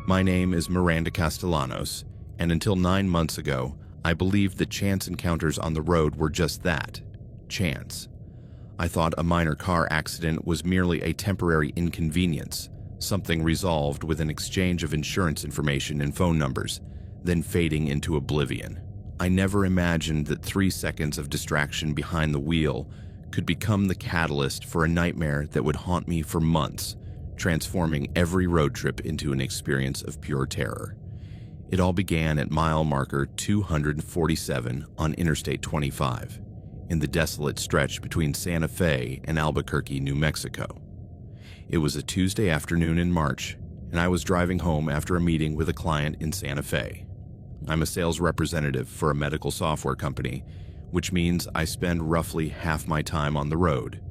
My name is Miranda Castellanos, and until 9 months ago, I believed that chance encounters on the road were just that, chance. I thought a minor car accident was merely a temporary inconvenience, something resolved with an exchange of insurance information and phone numbers, then fading into oblivion. I never imagined that 3 seconds of distraction behind the wheel could become the catalyst for a nightmare that would haunt me for months, transforming every road trip into an experience of pure terror. It all began at mile marker 247 on Interstate 25, in the desolate stretch between Santa Fe and Albuquerque, New Mexico. It was a Tuesday afternoon in March, and I was driving home after a meeting with a client in Santa Fe. I'm a sales representative for a medical software company, which means I spend roughly half my time on the road,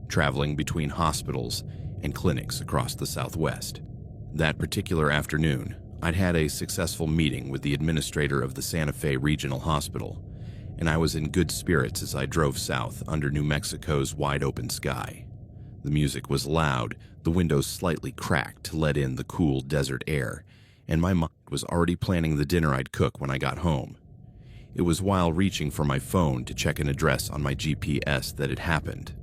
traveling between hospitals and clinics across the Southwest. That particular afternoon, I'd had a successful meeting with the administrator of the Santa Fe Regional Hospital, and I was in good spirits as I drove south under New Mexico's wide-open sky. The music was loud, the windows slightly cracked to let in the cool desert air, and my mind was already planning the dinner I'd cook when I got home. It was while reaching for my phone to check an address on my GPS that it happened.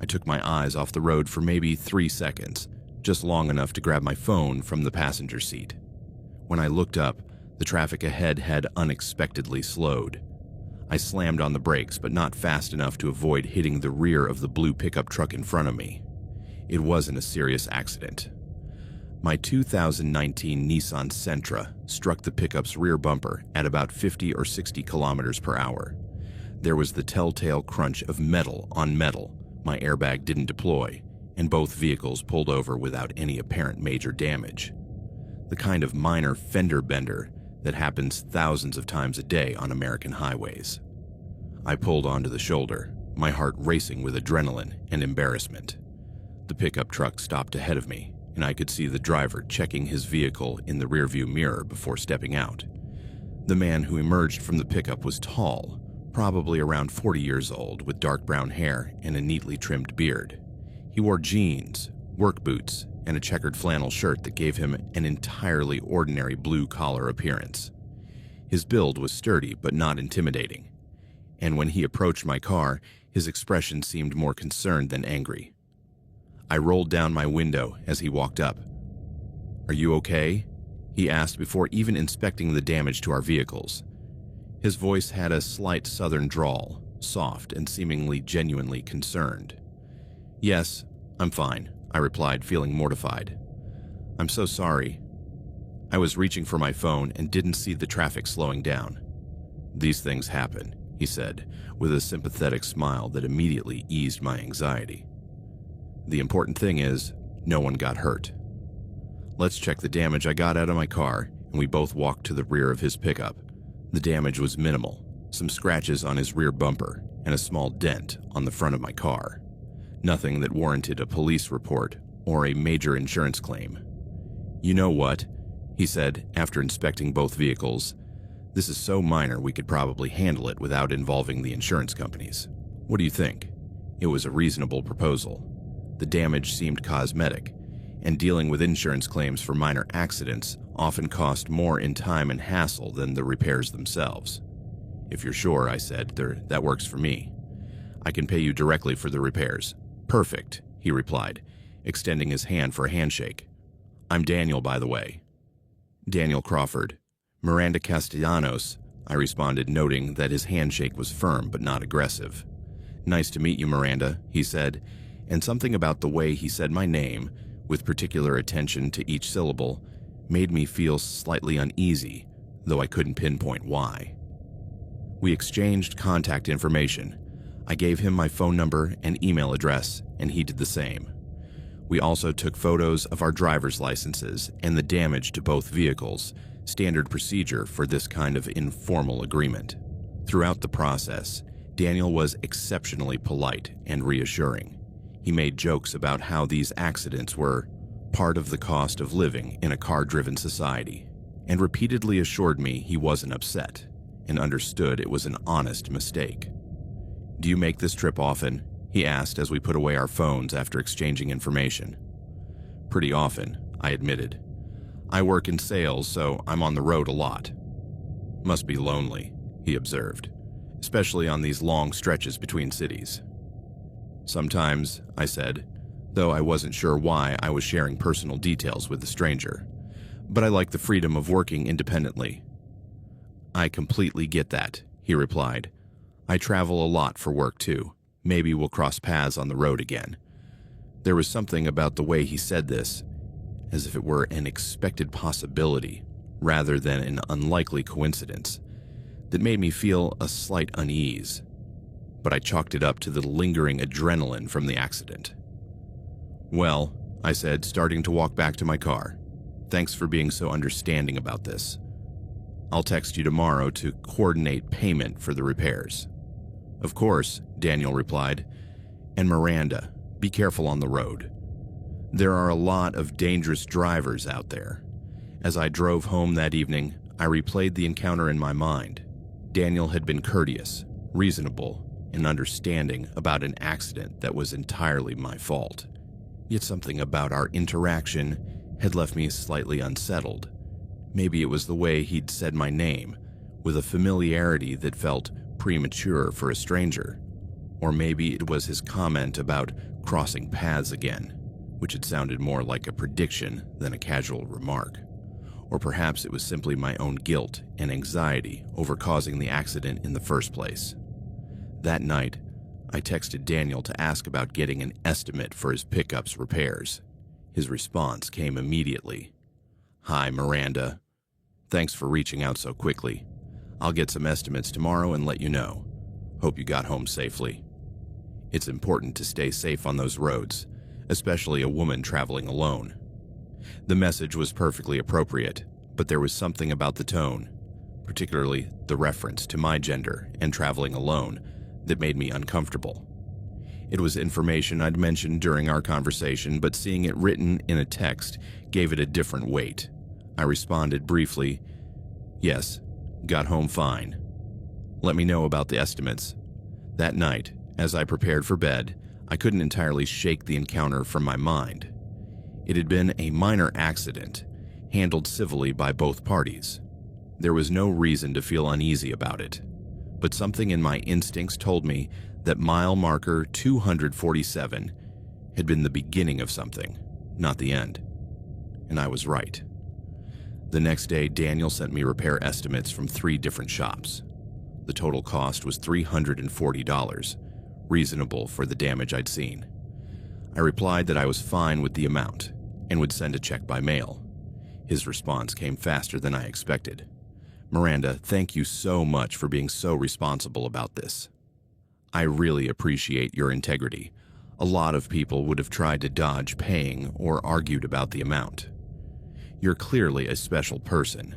I took my eyes off the road for maybe 3 seconds, just long enough to grab my phone from the passenger seat. When I looked up, the traffic ahead had unexpectedly slowed. I slammed on the brakes, but not fast enough to avoid hitting the rear of the blue pickup truck in front of me. It wasn't a serious accident. My 2019 Nissan Sentra struck the pickup's rear bumper at about 50 or 60 kilometers per hour. There was the telltale crunch of metal on metal. My airbag didn't deploy, and both vehicles pulled over without any apparent major damage. The kind of minor fender bender that happens thousands of times a day on American highways. I pulled onto the shoulder, my heart racing with adrenaline and embarrassment. The pickup truck stopped ahead of me, and I could see the driver checking his vehicle in the rearview mirror before stepping out. The man who emerged from the pickup was tall, probably around 40 years old, with dark brown hair and a neatly trimmed beard. He wore jeans, work boots, and a checkered flannel shirt that gave him an entirely ordinary blue-collar appearance. His build was sturdy but not intimidating, and when he approached my car, his expression seemed more concerned than angry. I rolled down my window as he walked up. "Are you okay?" he asked before even inspecting the damage to our vehicles. His voice had a slight southern drawl, soft and seemingly genuinely concerned. "Yes, I'm fine," I replied, feeling mortified. "I'm so sorry." I was reaching for my phone and didn't see the traffic slowing down. "These things happen," he said, with a sympathetic smile that immediately eased my anxiety. "The important thing is, no one got hurt." "Let's check the damage." I got out of my car, and we both walked to the rear of his pickup. The damage was minimal, some scratches on his rear bumper, and a small dent on the front of my car. Nothing that warranted a police report or a major insurance claim. "You know what?" he said after inspecting both vehicles. "This is so minor we could probably handle it without involving the insurance companies. What do you think?" It was a reasonable proposal. The damage seemed cosmetic, and dealing with insurance claims for minor accidents often cost more in time and hassle than the repairs themselves. "If you're sure," I said, "that works for me. I can pay you directly for the repairs." "Perfect," he replied, extending his hand for a handshake. "I'm Daniel, by the way." "Daniel Crawford." "Miranda Castellanos," I responded, noting that his handshake was firm but not aggressive. "Nice to meet you, Miranda," he said, and something about the way he said my name, with particular attention to each syllable, made me feel slightly uneasy, though I couldn't pinpoint why. We exchanged contact information. I gave him my phone number and email address, and he did the same. We also took photos of our driver's licenses and the damage to both vehicles, standard procedure for this kind of informal agreement. Throughout the process, Daniel was exceptionally polite and reassuring. He made jokes about how these accidents were part of the cost of living in a car-driven society, and repeatedly assured me he wasn't upset and understood it was an honest mistake. "Do you make this trip often?" he asked as we put away our phones after exchanging information. "Pretty often," I admitted. I work in sales, so I'm on the road a lot. Must be lonely, he observed, especially on these long stretches between cities. Sometimes, I said, though I wasn't sure why I was sharing personal details with the stranger. But I like the freedom of working independently. I completely get that, he replied. I travel a lot for work too. Maybe we'll cross paths on the road again. There was something about the way he said this, as if it were an expected possibility rather than an unlikely coincidence, that made me feel a slight unease. But I chalked it up to the lingering adrenaline from the accident. Well, I said, starting to walk back to my car. Thanks for being so understanding about this. I'll text you tomorrow to coordinate payment for the repairs. Of course, Daniel replied. And Miranda, be careful on the road. There are a lot of dangerous drivers out there. As I drove home that evening, I replayed the encounter in my mind. Daniel had been courteous, reasonable, and understanding about an accident that was entirely my fault. Yet something about our interaction had left me slightly unsettled. Maybe it was the way he'd said my name, with a familiarity that felt premature for a stranger. Or maybe it was his comment about crossing paths again, which had sounded more like a prediction than a casual remark. Or perhaps it was simply my own guilt and anxiety over causing the accident in the first place. That night, I texted Daniel to ask about getting an estimate for his pickup's repairs. His response came immediately. Hi, Miranda. Thanks for reaching out so quickly. I'll get some estimates tomorrow and let you know. Hope you got home safely. It's important to stay safe on those roads, especially a woman traveling alone. The message was perfectly appropriate, but there was something about the tone, particularly the reference to my gender and traveling alone, that made me uncomfortable. It was information I'd mentioned during our conversation, but seeing it written in a text gave it a different weight. I responded briefly, yes, got home fine. Let me know about the estimates. That night, as I prepared for bed, I couldn't entirely shake the encounter from my mind. It had been a minor accident, handled civilly by both parties. There was no reason to feel uneasy about it, but something in my instincts told me that mile marker 247 had been the beginning of something, not the end. And I was right. The next day, Daniel sent me repair estimates from 3 different shops. The total cost was $340, reasonable for the damage I'd seen. I replied that I was fine with the amount and would send a check by mail. His response came faster than I expected. Miranda, thank you so much for being so responsible about this. I really appreciate your integrity. A lot of people would have tried to dodge paying or argued about the amount. You're clearly a special person.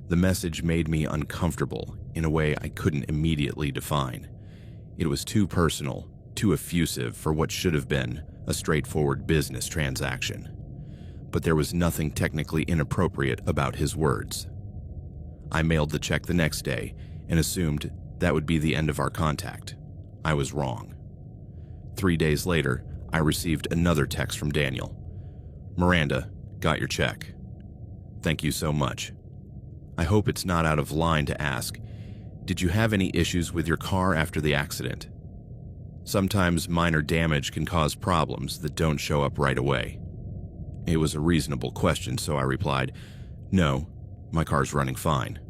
The message made me uncomfortable in a way I couldn't immediately define. It was too personal, too effusive for what should have been a straightforward business transaction. But there was nothing technically inappropriate about his words. I mailed the check the next day and assumed that would be the end of our contact. I was wrong. 3 days later, I received another text from Daniel. Miranda, got your check. Thank you so much. I hope it's not out of line to ask, did you have any issues with your car after the accident? Sometimes minor damage can cause problems that don't show up right away. It was a reasonable question, so I replied, no, my car's running fine.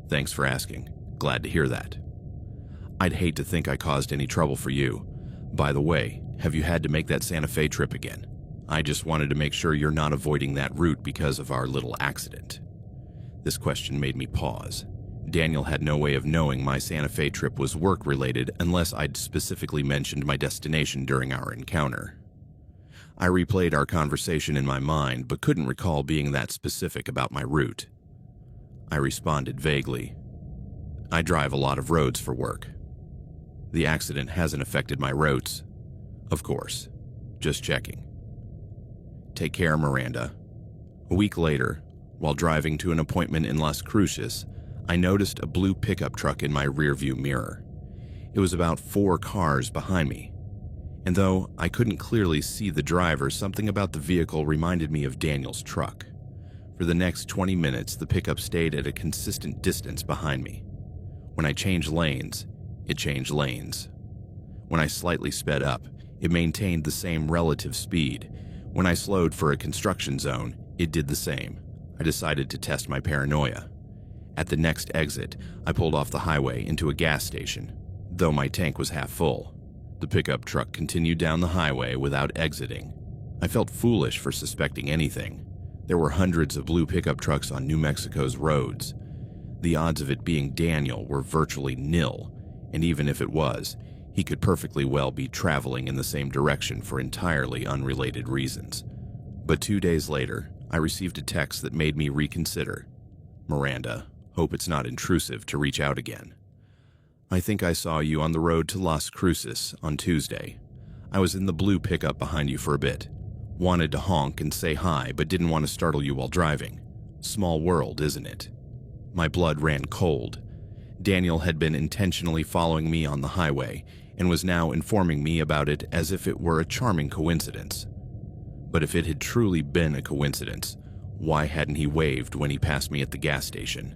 Thanks for asking. Glad to hear that. I'd hate to think I caused any trouble for you. By the way, have you had to make that Santa Fe trip again? I just wanted to make sure you're not avoiding that route because of our little accident. This question made me pause. Daniel had no way of knowing my Santa Fe trip was work-related unless I'd specifically mentioned my destination during our encounter. I replayed our conversation in my mind, but couldn't recall being that specific about my route. I responded vaguely. I drive a lot of roads for work. The accident hasn't affected my routes. Of course. Just checking. Take care, Miranda. A week later, while driving to an appointment in Las Cruces, I noticed a blue pickup truck in my rearview mirror. It was about 4 cars behind me, and though I couldn't clearly see the driver, something about the vehicle reminded me of Daniel's truck. For the next 20 minutes, the pickup stayed at a consistent distance behind me. When I changed lanes, it changed lanes. When I slightly sped up, it maintained the same relative speed. When I slowed for a construction zone, it did the same. I decided to test my paranoia. At the next exit, I pulled off the highway into a gas station, though my tank was half full. The pickup truck continued down the highway without exiting. I felt foolish for suspecting anything. There were hundreds of blue pickup trucks on New Mexico's roads. The odds of it being Daniel were virtually nil, and even if it was, he could perfectly well be traveling in the same direction for entirely unrelated reasons. But 2 days later, I received a text that made me reconsider. Miranda, hope it's not intrusive to reach out again. I think I saw you on the road to Las Cruces on Tuesday. I was in the blue pickup behind you for a bit. Wanted to honk and say hi, but didn't want to startle you while driving. Small world, isn't it? My blood ran cold. Daniel had been intentionally following me on the highway and was now informing me about it as if it were a charming coincidence. But if it had truly been a coincidence, why hadn't he waved when he passed me at the gas station?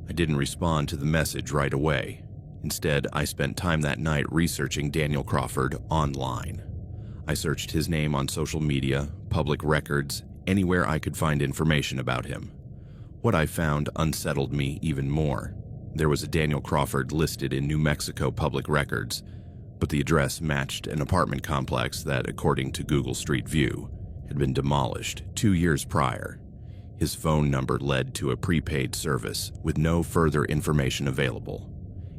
I didn't respond to the message right away. Instead, I spent time that night researching Daniel Crawford online. I searched his name on social media, public records, anywhere I could find information about him. What I found unsettled me even more. There was a Daniel Crawford listed in New Mexico public records, but the address matched an apartment complex that, according to Google Street View, had been demolished 2 years prior. His phone number led to a prepaid service with no further information available,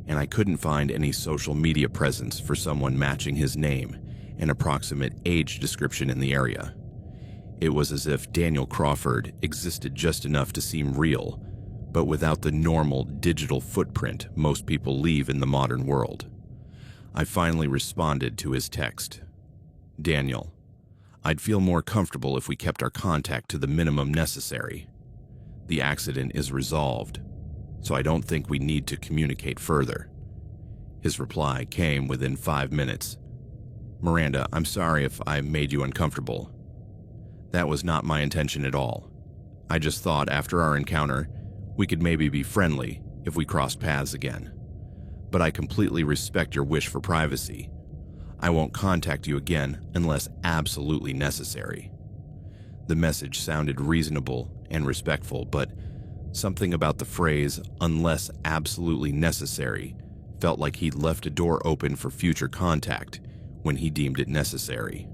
and I couldn't find any social media presence for someone matching his name and approximate age description in the area. It was as if Daniel Crawford existed just enough to seem real, but without the normal digital footprint most people leave in the modern world. I finally responded to his text. Daniel, I'd feel more comfortable if we kept our contact to the minimum necessary. The accident is resolved, so I don't think we need to communicate further. His reply came within 5 minutes. Miranda, I'm sorry if I made you uncomfortable. That was not my intention at all. I just thought after our encounter, we could maybe be friendly if we crossed paths again. But I completely respect your wish for privacy. I won't contact you again unless absolutely necessary. The message sounded reasonable and respectful, but something about the phrase, unless absolutely necessary, felt like he'd left a door open for future contact when he deemed it necessary.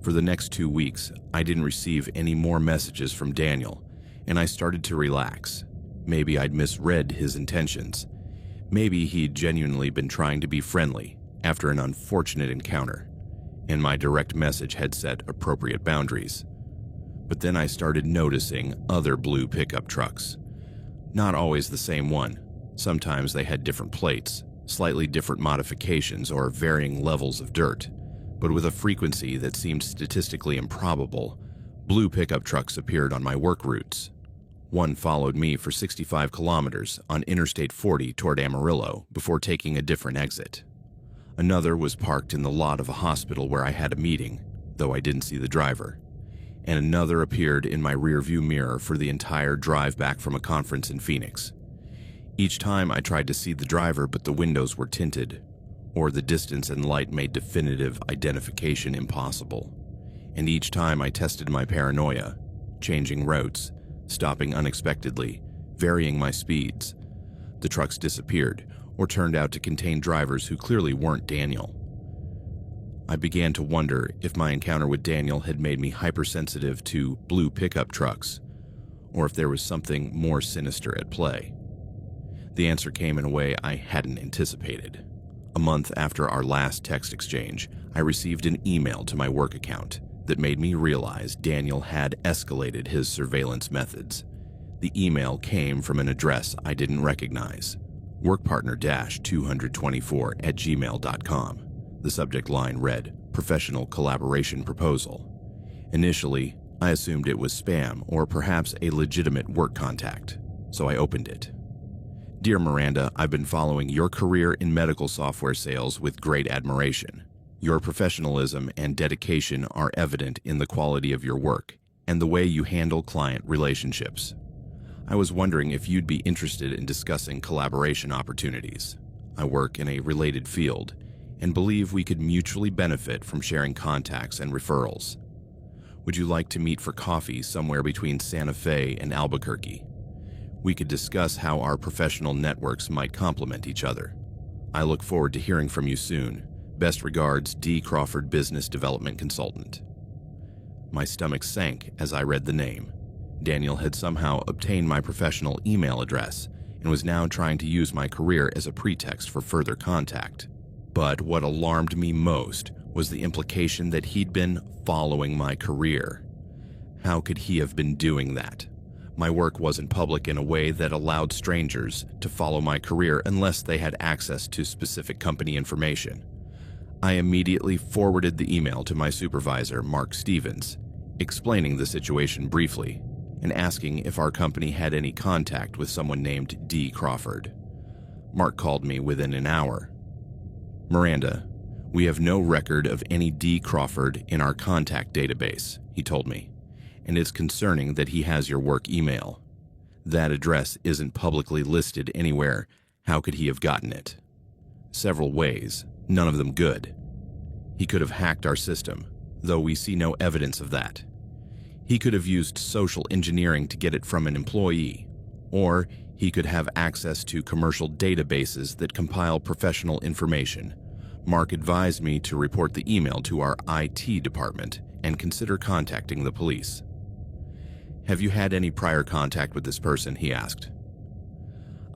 For the next 2 weeks, I didn't receive any more messages from Daniel, and I started to relax. Maybe I'd misread his intentions. Maybe he'd genuinely been trying to be friendly after an unfortunate encounter, and my direct message had set appropriate boundaries. But then I started noticing other blue pickup trucks. Not always the same one. Sometimes they had different plates, slightly different modifications, or varying levels of dirt. But with a frequency that seemed statistically improbable, blue pickup trucks appeared on my work routes. One followed me for 65 kilometers on Interstate 40 toward Amarillo before taking a different exit. Another was parked in the lot of a hospital where I had a meeting, though I didn't see the driver. And another appeared in my rearview mirror for the entire drive back from a conference in Phoenix. Each time I tried to see the driver, but the windows were tinted, or the distance and light made definitive identification impossible. And each time I tested my paranoia, changing routes, stopping unexpectedly, varying my speeds. The trucks disappeared, or turned out to contain drivers who clearly weren't Daniel. I began to wonder if my encounter with Daniel had made me hypersensitive to blue pickup trucks, or if there was something more sinister at play. The answer came in a way I hadn't anticipated. A month after our last text exchange, I received an email to my work account that made me realize Daniel had escalated his surveillance methods. The email came from an address I didn't recognize, workpartner-224@gmail.com. The subject line read, Professional Collaboration Proposal. Initially, I assumed it was spam or perhaps a legitimate work contact, so I opened it. Dear Miranda, I've been following your career in medical software sales with great admiration. Your professionalism and dedication are evident in the quality of your work and the way you handle client relationships. I was wondering if you'd be interested in discussing collaboration opportunities. I work in a related field and believe we could mutually benefit from sharing contacts and referrals. Would you like to meet for coffee somewhere between Santa Fe and Albuquerque? We could discuss how our professional networks might complement each other. I look forward to hearing from you soon. Best regards, D. Crawford, Business Development Consultant. My stomach sank as I read the name. Daniel had somehow obtained my professional email address and was now trying to use my career as a pretext for further contact. But what alarmed me most was the implication that he'd been following my career. How could he have been doing that? My work wasn't public in a way that allowed strangers to follow my career unless they had access to specific company information. I immediately forwarded the email to my supervisor, Mark Stevens, explaining the situation briefly and asking if our company had any contact with someone named D. Crawford. Mark called me within an hour. "Miranda, we have no record of any D. Crawford in our contact database," he told me, "and it's concerning that he has your work email. That address isn't publicly listed anywhere. How could he have gotten it?" "Several ways, none of them good. He could have hacked our system, though we see no evidence of that. He could have used social engineering to get it from an employee, or he could have access to commercial databases that compile professional information. Mark advised me to report the email to our IT department and consider contacting the police." "Have you had any prior contact with this person?" he asked.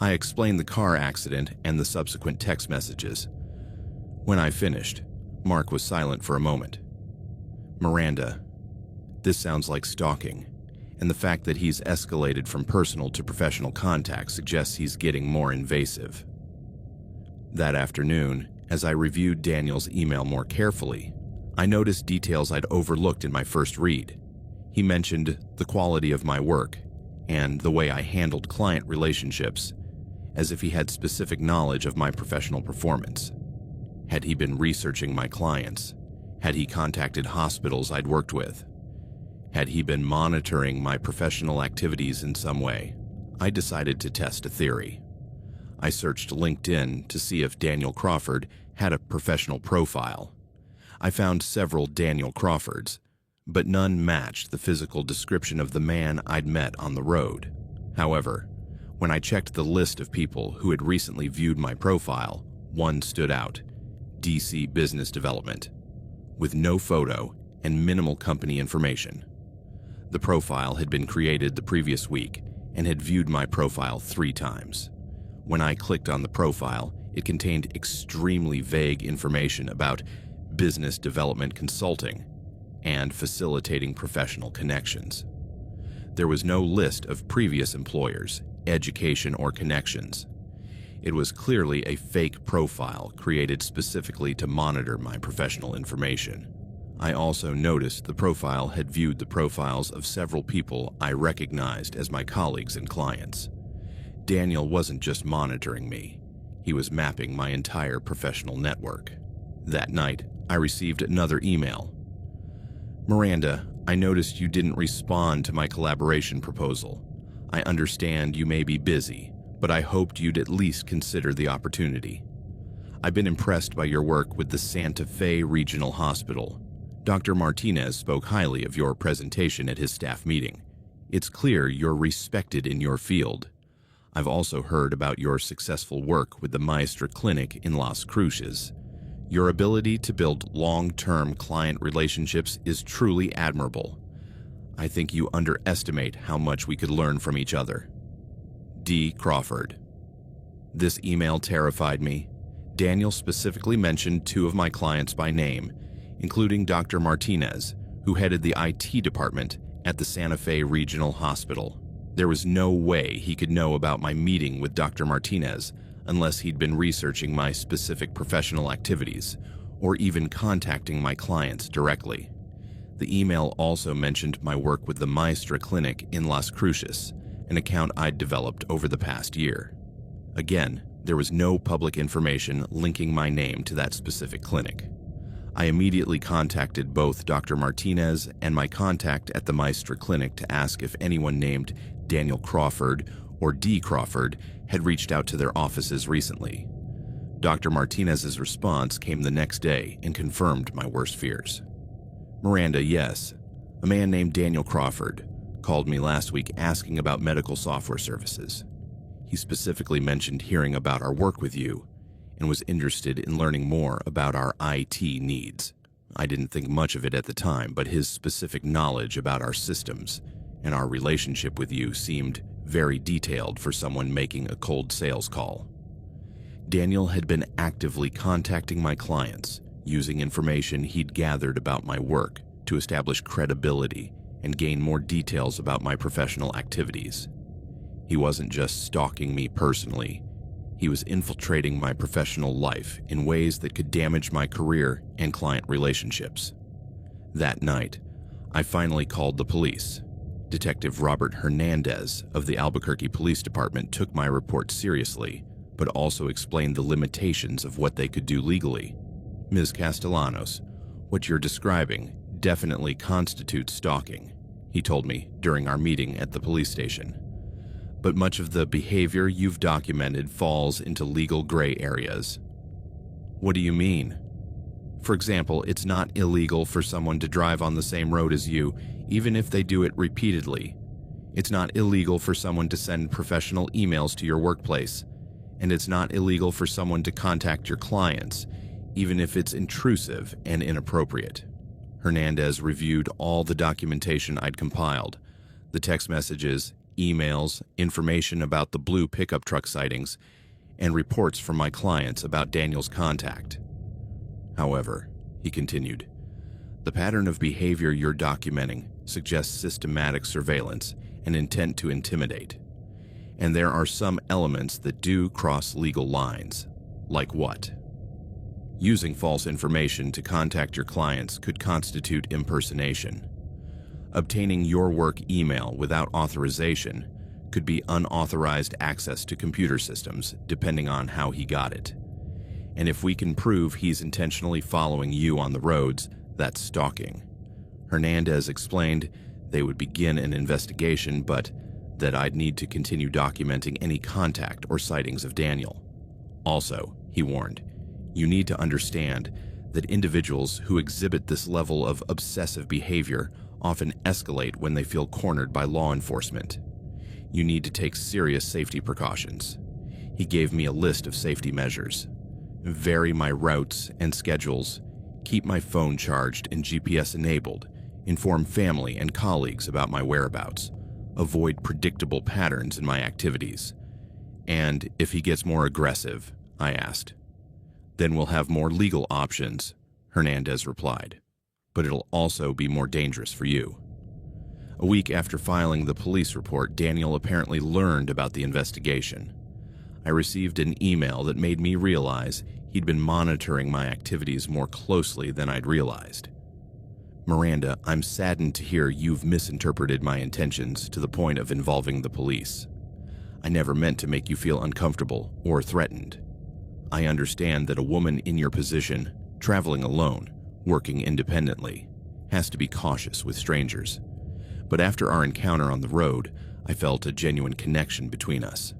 I explained the car accident and the subsequent text messages. When I finished, Mark was silent for a moment. "Miranda, this sounds like stalking, and the fact that he's escalated from personal to professional contact suggests he's getting more invasive." That afternoon, as I reviewed Daniel's email more carefully, I noticed details I'd overlooked in my first read. He mentioned the quality of my work and the way I handled client relationships, as if he had specific knowledge of my professional performance. Had he been researching my clients? Had he contacted hospitals I'd worked with? Had he been monitoring my professional activities in some way? I decided to test a theory. I searched LinkedIn to see if Daniel Crawford had a professional profile. I found several Daniel Crawfords, but none matched the physical description of the man I'd met on the road. However, when I checked the list of people who had recently viewed my profile, one stood out: DC Business Development, with no photo and minimal company information. The profile had been created the previous week and had viewed my profile 3 times. When I clicked on the profile, it contained extremely vague information about business development consulting and facilitating professional connections. There was no list of previous employers, education, or connections. It was clearly a fake profile created specifically to monitor my professional information. I also noticed the profile had viewed the profiles of several people I recognized as my colleagues and clients. Daniel wasn't just monitoring me, he was mapping my entire professional network. That night, I received another email. "Miranda, I noticed you didn't respond to my collaboration proposal. I understand you may be busy, but I hoped you'd at least consider the opportunity. I've been impressed by your work with the Santa Fe Regional Hospital. Dr. Martinez spoke highly of your presentation at his staff meeting. It's clear you're respected in your field. I've also heard about your successful work with the Maestra Clinic in Las Cruces. Your ability to build long-term client relationships is truly admirable. I think you underestimate how much we could learn from each other. D. Crawford." This email terrified me. Daniel specifically mentioned 2 of my clients by name, including Dr. Martinez, who headed the IT department at the Santa Fe Regional Hospital. There was no way he could know about my meeting with Dr. Martinez unless he'd been researching my specific professional activities or even contacting my clients directly. The email also mentioned my work with the Maestra Clinic in Las Cruces, an account I'd developed over the past year. Again, there was no public information linking my name to that specific clinic. I immediately contacted both Dr. Martinez and my contact at the Maestra Clinic to ask if anyone named Daniel Crawford or D. Crawford had reached out to their offices recently. Dr. Martinez's response came the next day and confirmed my worst fears. Miranda, yes. A man named Daniel Crawford called me last week asking about medical software services. He specifically mentioned hearing about our work with you and was interested in learning more about our IT needs. I didn't think much of it at the time, but his specific knowledge about our systems and our relationship with you seemed very detailed for someone making a cold sales call. Daniel had been actively contacting my clients, using information he'd gathered about my work to establish credibility and gain more details about my professional activities. He wasn't just stalking me personally. He was infiltrating my professional life in ways that could damage my career and client relationships. That night, I finally called the police. Detective Robert Hernandez of the Albuquerque Police Department took my report seriously, but also explained the limitations of what they could do legally. Ms. Castellanos, what you're describing definitely constitutes stalking, he told me during our meeting at the police station. But much of the behavior you've documented falls into legal gray areas. What do you mean? For example, it's not illegal for someone to drive on the same road as you, even if they do it repeatedly. It's not illegal for someone to send professional emails to your workplace. And it's not illegal for someone to contact your clients, even if it's intrusive and inappropriate. Hernandez reviewed all the documentation I'd compiled, the text messages, emails, information about the blue pickup truck sightings, and reports from my clients about Daniel's contact. However, he continued, the pattern of behavior you're documenting suggests systematic surveillance and intent to intimidate. And there are some elements that do cross legal lines. Like what? Using false information to contact your clients could constitute impersonation. Obtaining your work email without authorization could be unauthorized access to computer systems, depending on how he got it. And if we can prove he's intentionally following you on the roads, that's stalking. Hernandez explained they would begin an investigation, but that I'd need to continue documenting any contact or sightings of Daniel. Also, he warned, you need to understand that individuals who exhibit this level of obsessive behavior often escalate when they feel cornered by law enforcement. You need to take serious safety precautions. He gave me a list of safety measures. Vary my routes and schedules, keep my phone charged and GPS enabled, inform family and colleagues about my whereabouts, avoid predictable patterns in my activities. And if he gets more aggressive, I asked. Then we'll have more legal options, Hernandez replied. But it'll also be more dangerous for you. A week after filing the police report, Daniel apparently learned about the investigation. I received an email that made me realize he'd been monitoring my activities more closely than I'd realized. Miranda, I'm saddened to hear you've misinterpreted my intentions to the point of involving the police. I never meant to make you feel uncomfortable or threatened. I understand that a woman in your position, traveling alone, working independently, has to be cautious with strangers. But after our encounter on the road, I felt a genuine connection between us.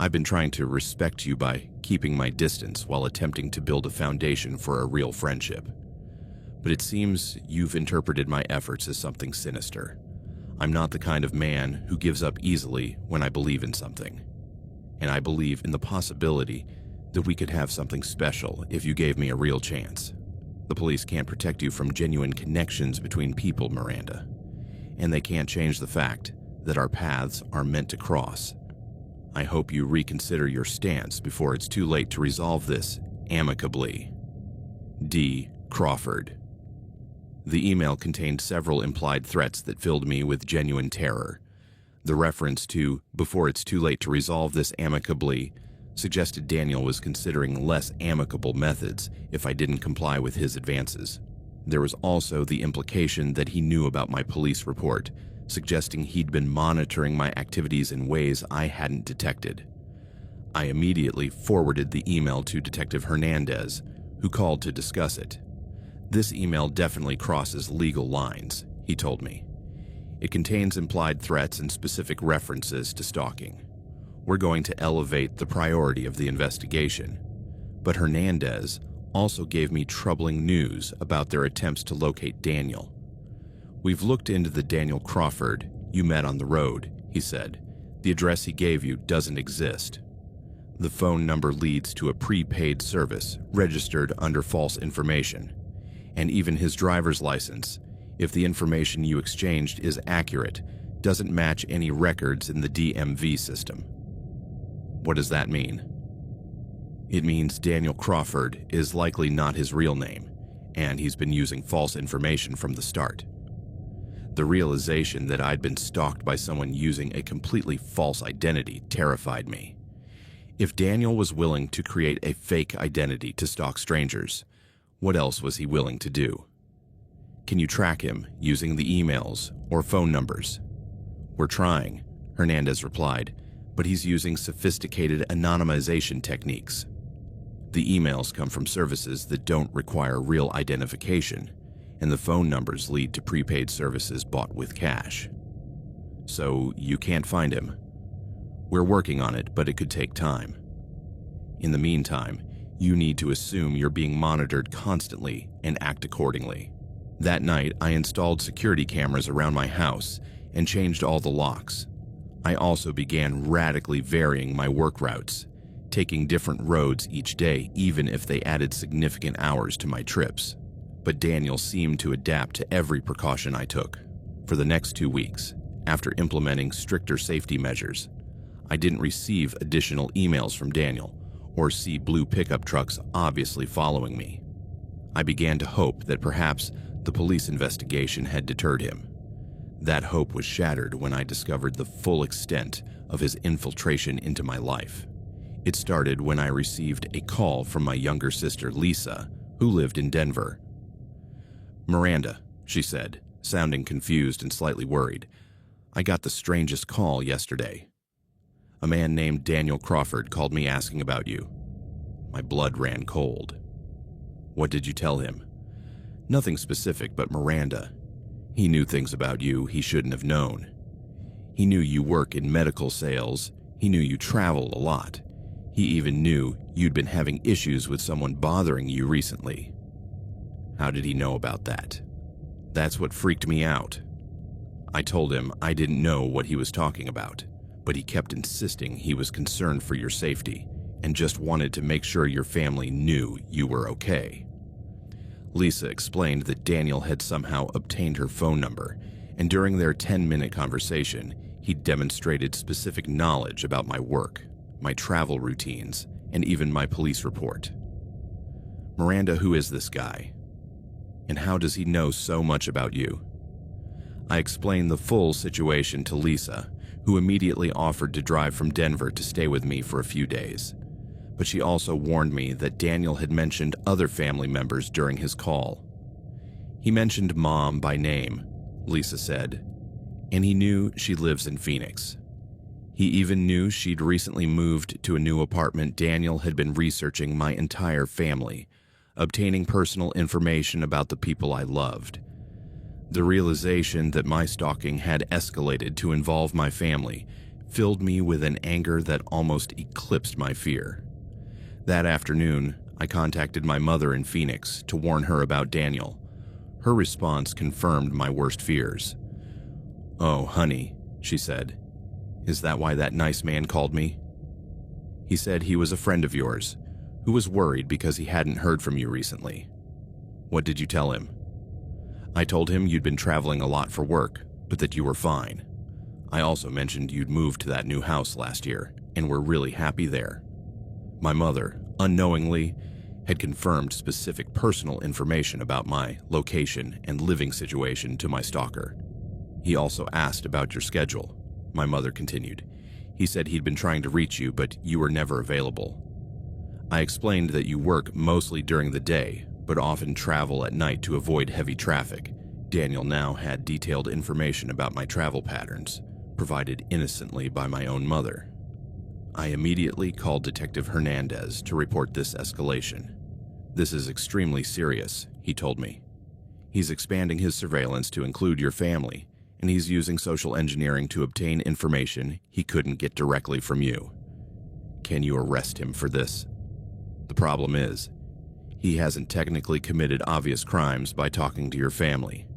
I've been trying to respect you by keeping my distance while attempting to build a foundation for a real friendship. But it seems you've interpreted my efforts as something sinister. I'm not the kind of man who gives up easily when I believe in something. And I believe in the possibility that we could have something special if you gave me a real chance. The police can't protect you from genuine connections between people, Miranda. And they can't change the fact that our paths are meant to cross. I hope you reconsider your stance before it's too late to resolve this amicably. D. Crawford. The email contained several implied threats that filled me with genuine terror. The reference to "before it's too late to resolve this amicably" suggested Daniel was considering less amicable methods if I didn't comply with his advances. There was also the implication that he knew about my police report, suggesting he'd been monitoring my activities in ways I hadn't detected. I immediately forwarded the email to Detective Hernandez, who called to discuss it. "This email definitely crosses legal lines," he told me. "It contains implied threats and specific references to stalking. We're going to elevate the priority of the investigation." But Hernandez also gave me troubling news about their attempts to locate Daniel. "We've looked into the Daniel Crawford you met on the road," he said. "The address he gave you doesn't exist. The phone number leads to a prepaid service registered under false information. And even his driver's license, if the information you exchanged is accurate, doesn't match any records in the DMV system." "What does that mean?" "It means Daniel Crawford is likely not his real name, and he's been using false information from the start." The realization that I'd been stalked by someone using a completely false identity terrified me. If Daniel was willing to create a fake identity to stalk strangers, what else was he willing to do? "Can you track him using the emails or phone numbers?" "We're trying," Hernandez replied, "but he's using sophisticated anonymization techniques. The emails come from services that don't require real identification, and the phone numbers lead to prepaid services bought with cash." "So you can't find him?" "We're working on it, but it could take time. In the meantime, you need to assume you're being monitored constantly and act accordingly." That night, I installed security cameras around my house and changed all the locks. I also began radically varying my work routes, taking different roads each day even if they added significant hours to my trips. But Daniel seemed to adapt to every precaution I took. For the next 2 weeks, after implementing stricter safety measures, I didn't receive additional emails from Daniel or see blue pickup trucks obviously following me. I began to hope that perhaps the police investigation had deterred him. That hope was shattered when I discovered the full extent of his infiltration into my life. It started when I received a call from my younger sister, Lisa, who lived in Denver. "Miranda," she said, sounding confused and slightly worried, "I got the strangest call yesterday. A man named Daniel Crawford called me asking about you." My blood ran cold. "What did you tell him?" "Nothing specific, but Miranda. He knew things about you he shouldn't have known. He knew you work in medical sales. He knew you travel a lot. He even knew you'd been having issues with someone bothering you recently." "How did he know about that?" "That's what freaked me out. I told him I didn't know what he was talking about, but he kept insisting he was concerned for your safety and just wanted to make sure your family knew you were okay." Lisa explained that Daniel had somehow obtained her phone number, and during their 10-minute conversation, he demonstrated specific knowledge about my work, my travel routines, and even my police report. "Miranda, who is this guy? And how does he know so much about you?" I explained the full situation to Lisa, who immediately offered to drive from Denver to stay with me for a few days. But she also warned me that Daniel had mentioned other family members during his call. "He mentioned Mom by name," Lisa said, "and he knew she lives in Phoenix. He even knew she'd recently moved to a new apartment. Daniel had been researching my entire family, obtaining personal information about the people I loved. The realization that my stalking had escalated to involve my family filled me with an anger that almost eclipsed my fear. That afternoon, I contacted my mother in Phoenix to warn her about Daniel. Her response confirmed my worst fears. "Oh, honey," she said, "is that why that nice man called me? He said he was a friend of yours, who was worried because he hadn't heard from you recently. What did you tell him?" "I told him you'd been traveling a lot for work, but that you were fine. I also mentioned you'd moved to that new house last year and were really happy there." My mother, unknowingly, had confirmed specific personal information about my location and living situation to my stalker. "He also asked about your schedule," my mother continued. "He said he'd been trying to reach you, but you were never available. I explained that you work mostly during the day, but often travel at night to avoid heavy traffic." Daniel now had detailed information about my travel patterns, provided innocently by my own mother. I immediately called Detective Hernandez to report this escalation. "This is extremely serious," he told me. "He's expanding his surveillance to include your family, and he's using social engineering to obtain information he couldn't get directly from you. Can you arrest him for this? The problem is, he hasn't technically committed obvious crimes by talking to your family.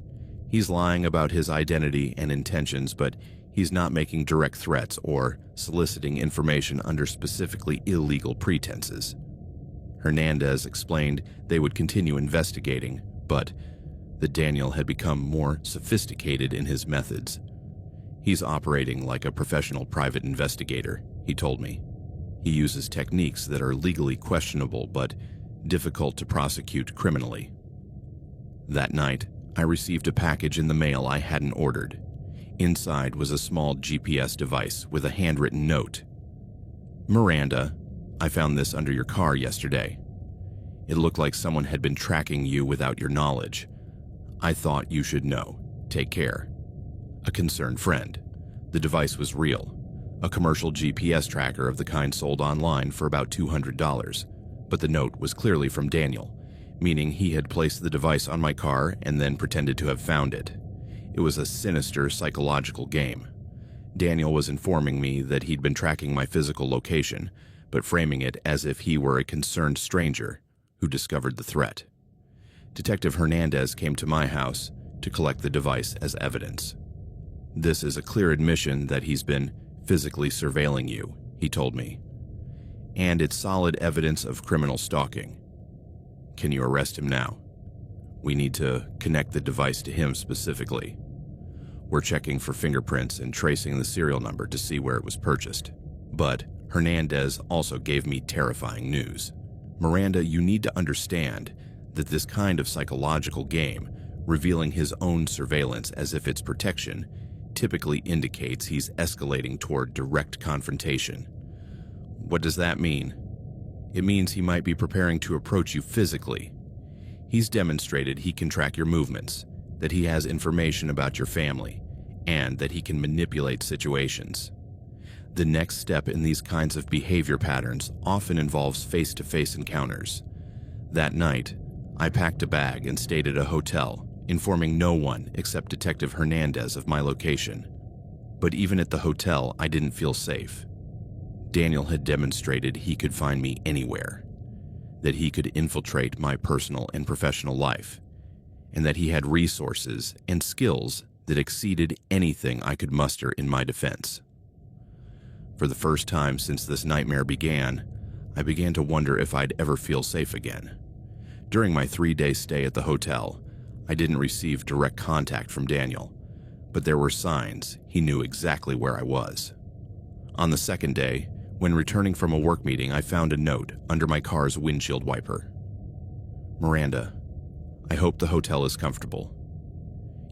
He's lying about his identity and intentions, but he's not making direct threats or soliciting information under specifically illegal pretenses." Hernandez explained they would continue investigating, but that Daniel had become more sophisticated in his methods. "He's operating like a professional private investigator," he told me. "He uses techniques that are legally questionable but difficult to prosecute criminally." That night, I received a package in the mail I hadn't ordered. Inside was a small GPS device with a handwritten note. "Miranda, I found this under your car yesterday. It looked like someone had been tracking you without your knowledge. I thought you should know. Take care. A concerned friend." The device was real, a commercial GPS tracker of the kind sold online for about $200, but the note was clearly from Daniel, meaning he had placed the device on my car and then pretended to have found it. It was a sinister psychological game. Daniel was informing me that he'd been tracking my physical location, but framing it as if he were a concerned stranger who discovered the threat. Detective Hernandez came to my house to collect the device as evidence. "This is a clear admission that he's been physically surveilling you," he told me. "And it's solid evidence of criminal stalking. Can you arrest him now? We need to connect the device to him specifically. We're checking for fingerprints and tracing the serial number to see where it was purchased." But Hernandez also gave me terrifying news. "Miranda, you need to understand that this kind of psychological game, revealing his own surveillance as if it's protection, typically indicates he's escalating toward direct confrontation." "What does that mean?" "It means he might be preparing to approach you physically. He's demonstrated he can track your movements, that he has information about your family, and that he can manipulate situations. The next step in these kinds of behavior patterns often involves face-to-face encounters. That night, I packed a bag and stayed at a hotel, informing no one except Detective Hernandez of my location. But even at the hotel, I didn't feel safe. Daniel had demonstrated he could find me anywhere, that he could infiltrate my personal and professional life, and that he had resources and skills that exceeded anything I could muster in my defense. For the first time since this nightmare began, I began to wonder if I'd ever feel safe again. During my 3-day stay at the hotel, I didn't receive direct contact from Daniel, but there were signs he knew exactly where I was. On the second day, when returning from a work meeting, I found a note under my car's windshield wiper. "Miranda, I hope the hotel is comfortable.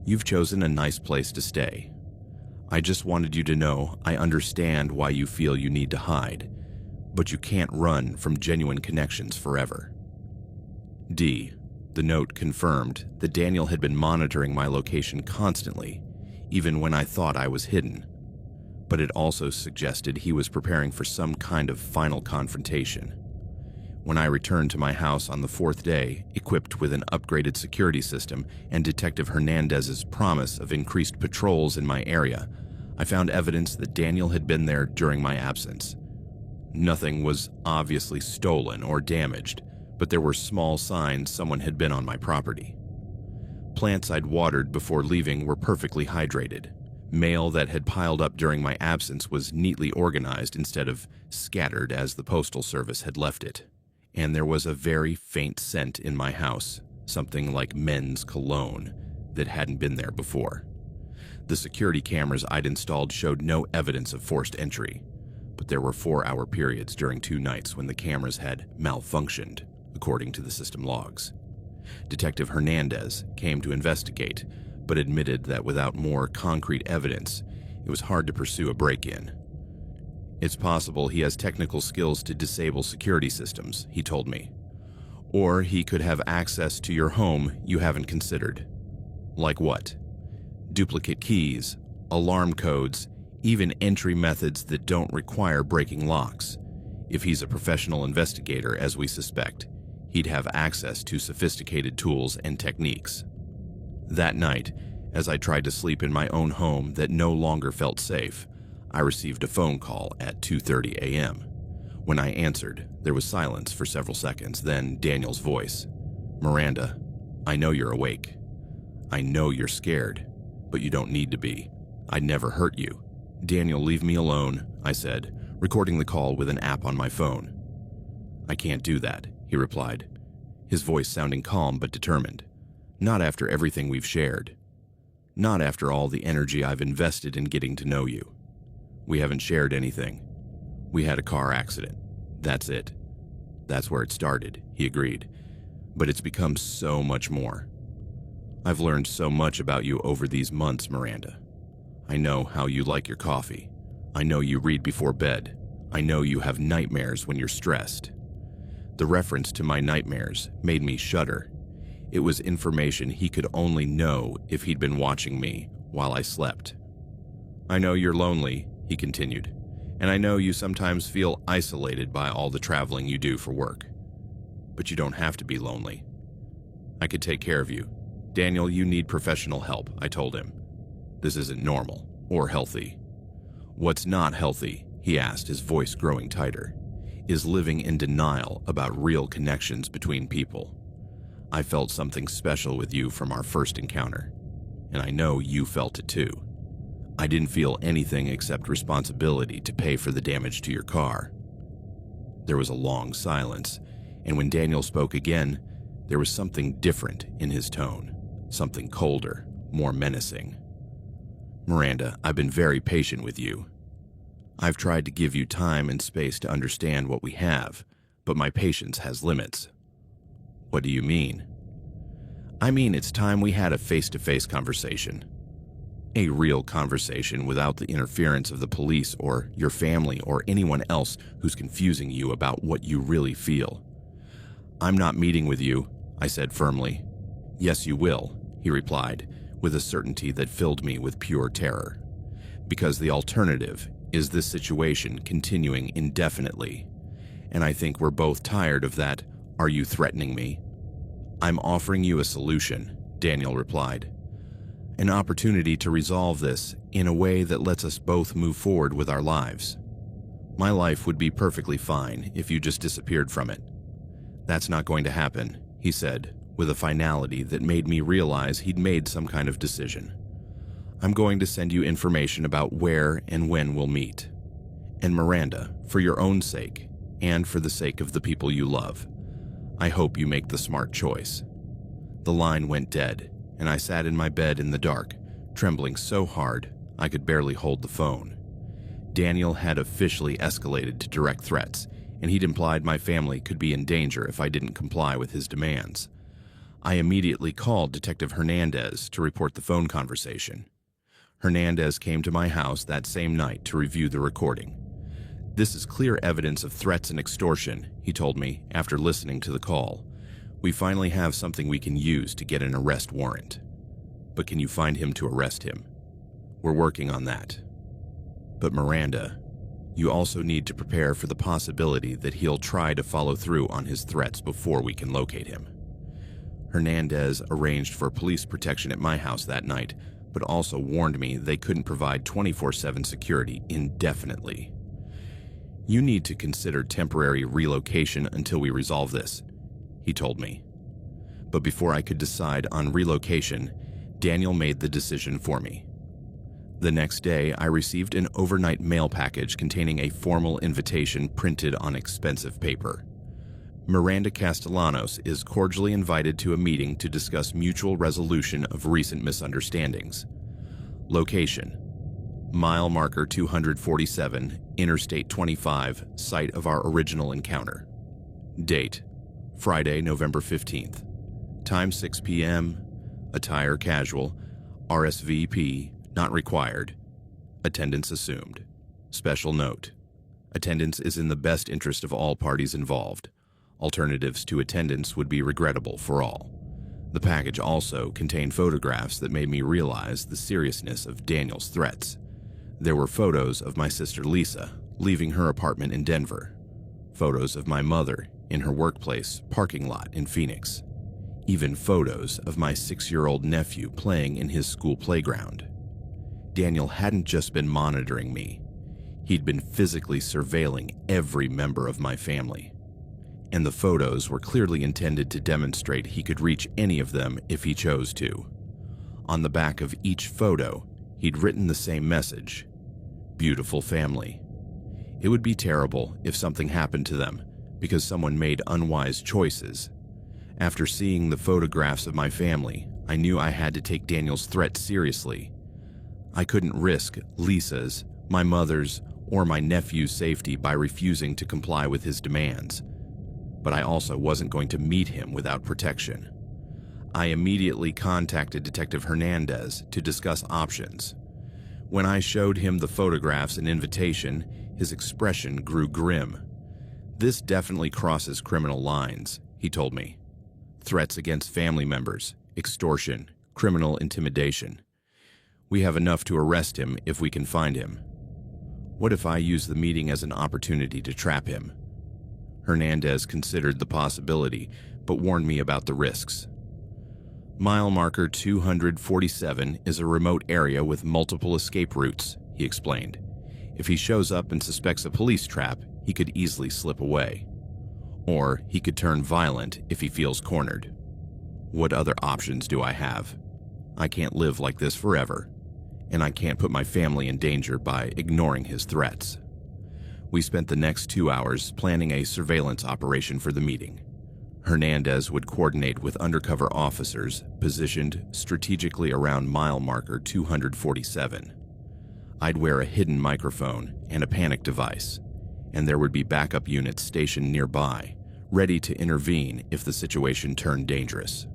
You've chosen a nice place to stay. I just wanted you to know I understand why you feel you need to hide, but you can't run from genuine connections forever. D." The note confirmed that Daniel had been monitoring my location constantly, even when I thought I was hidden. But it also suggested he was preparing for some kind of final confrontation. When I returned to my house on the 4th day, equipped with an upgraded security system and Detective Hernandez's promise of increased patrols in my area, I found evidence that Daniel had been there during my absence. Nothing was obviously stolen or damaged, but there were small signs someone had been on my property. Plants I'd watered before leaving were perfectly hydrated. Mail that had piled up during my absence was neatly organized instead of scattered as the Postal Service had left it. And there was a very faint scent in my house, something like men's cologne, that hadn't been there before. The security cameras I'd installed showed no evidence of forced entry, but there were 4-hour periods during 2 nights when the cameras had malfunctioned, according to the system logs. Detective Hernandez came to investigate, but admitted that without more concrete evidence, it was hard to pursue a break-in. "It's possible he has technical skills to disable security systems," he told me. "Or he could have access to your home you haven't considered." "Like what?" "Duplicate keys, alarm codes, even entry methods that don't require breaking locks. If he's a professional investigator, as we suspect, He'd have access to sophisticated tools and techniques. That night, as I tried to sleep in my own home that no longer felt safe, I received a phone call at 2:30 a.m. When I answered, there was silence for several seconds, then Daniel's voice. "Miranda, I know you're awake. I know you're scared, but you don't need to be. I'd never hurt you." "Daniel, leave me alone," I said, recording the call with an app on my phone. "I can't do that," he replied, his voice sounding calm but determined. "Not after everything we've shared. Not after all the energy I've invested in getting to know you. We haven't shared anything. We had a car accident. That's it. That's where it started," he agreed. "But it's become so much more. I've learned so much about you over these months, Miranda. I know how you like your coffee. I know you read before bed. I know you have nightmares when you're stressed." The reference to my nightmares made me shudder. It was information he could only know if he'd been watching me while I slept. "I know you're lonely," he continued, "and I know you sometimes feel isolated by all the traveling you do for work. But you don't have to be lonely. I could take care of you. Daniel, you need professional help," I told him. "This isn't normal or healthy." "What's not healthy," he asked, his voice growing tighter, "is living in denial about real connections between people. I felt something special with you from our first encounter, and I know you felt it too. I didn't feel anything except responsibility to pay for the damage to your car." There was a long silence, and when Daniel spoke again, there was something different in his tone, something colder, more menacing. "Miranda, I've been very patient with you. I've tried to give you time and space to understand what we have, but my patience has limits." "What do you mean?" "I mean, it's time we had a face-to-face conversation. A real conversation without the interference of the police or your family or anyone else who's confusing you about what you really feel." "I'm not meeting with you," I said firmly. "Yes, you will," he replied, with a certainty that filled me with pure terror. "Because the alternative is this situation continuing indefinitely. And I think we're both tired of that. Are you threatening me?" "I'm offering you a solution," Daniel replied. "An opportunity to resolve this in a way that lets us both move forward with our lives. My life would be perfectly fine if you just disappeared from it." "That's not going to happen," he said, with a finality that made me realize he'd made some kind of decision. "I'm going to send you information about where and when we'll meet. And Miranda, for your own sake, and for the sake of the people you love, I hope you make the smart choice." The line went dead, and I sat in my bed in the dark, trembling so hard I could barely hold the phone. Daniel had officially escalated to direct threats, and he'd implied my family could be in danger if I didn't comply with his demands. I immediately called Detective Hernandez to report the phone conversation. Hernandez came to my house that same night to review the recording. "This is clear evidence of threats and extortion," he told me after listening to the call. "We finally have something we can use to get an arrest warrant. But can you find him to arrest him? We're working on that. But Miranda, you also need to prepare for the possibility that he'll try to follow through on his threats before we can locate him." Hernandez arranged for police protection at my house that night, but also warned me they couldn't provide 24/7 security indefinitely. "You need to consider temporary relocation until we resolve this," he told me. But before I could decide on relocation, Daniel made the decision for me. The next day, I received an overnight mail package containing a formal invitation printed on expensive paper. "Miranda Castellanos is cordially invited to a meeting to discuss mutual resolution of recent misunderstandings. Location: mile marker 247, Interstate 25, site of our original encounter. Date: Friday, November 15th. Time 6 p.m. Attire casual. RSVP not required. Attendance assumed. Special note: attendance is in the best interest of all parties involved. Alternatives to attendance would be regrettable for all." The package also contained photographs that made me realize the seriousness of Daniel's threats. There were photos of my sister Lisa leaving her apartment in Denver, photos of my mother in her workplace parking lot in Phoenix, even photos of my 6-year-old nephew playing in his school playground. Daniel hadn't just been monitoring me. He'd been physically surveilling every member of my family. And the photos were clearly intended to demonstrate he could reach any of them if he chose to. On the back of each photo, he'd written the same message: "Beautiful family." It would be terrible if something happened to them because someone made unwise choices. After seeing the photographs of my family, I knew I had to take Daniel's threat seriously. I couldn't risk Lisa's, my mother's, or my nephew's safety by refusing to comply with his demands. But I also wasn't going to meet him without protection. I immediately contacted Detective Hernandez to discuss options. When I showed him the photographs and invitation, his expression grew grim. "This definitely crosses criminal lines," he told me. "Threats against family members, extortion, criminal intimidation. We have enough to arrest him if we can find him. What if I use the meeting as an opportunity to trap him?" Hernandez considered the possibility, but warned me about the risks. "Mile marker 247 is a remote area with multiple escape routes," he explained. "If he shows up and suspects a police trap, he could easily slip away. Or he could turn violent if he feels cornered. What other options do I have? I can't live like this forever, and I can't put my family in danger by ignoring his threats." We spent the next 2 hours planning a surveillance operation for the meeting. Hernandez would coordinate with undercover officers positioned strategically around mile marker 247. I'd wear a hidden microphone and a panic device, and there would be backup units stationed nearby, ready to intervene if the situation turned dangerous.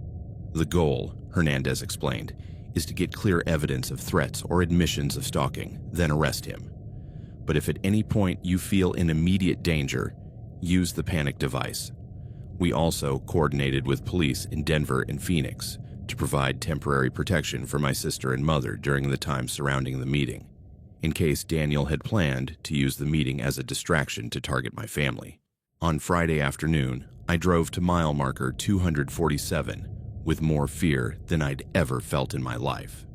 The goal, Hernandez explained, is to get clear evidence of threats or admissions of stalking, then arrest him. But if at any point you feel in immediate danger, use the panic device. We also coordinated with police in Denver and Phoenix to provide temporary protection for my sister and mother during the time surrounding the meeting, in case Daniel had planned to use the meeting as a distraction to target my family. On Friday afternoon, I drove to mile marker 247 with more fear than I'd ever felt in my life.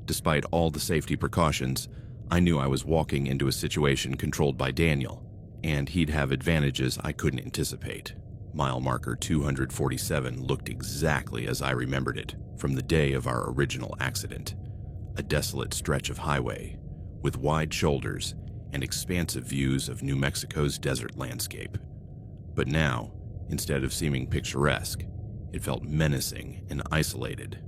Despite all the safety precautions, I knew I was walking into a situation controlled by Daniel, and he'd have advantages I couldn't anticipate. Mile marker 247 looked exactly as I remembered it from the day of our original accident. A desolate stretch of highway, with wide shoulders and expansive views of New Mexico's desert landscape. But now, instead of seeming picturesque, it felt menacing and isolated.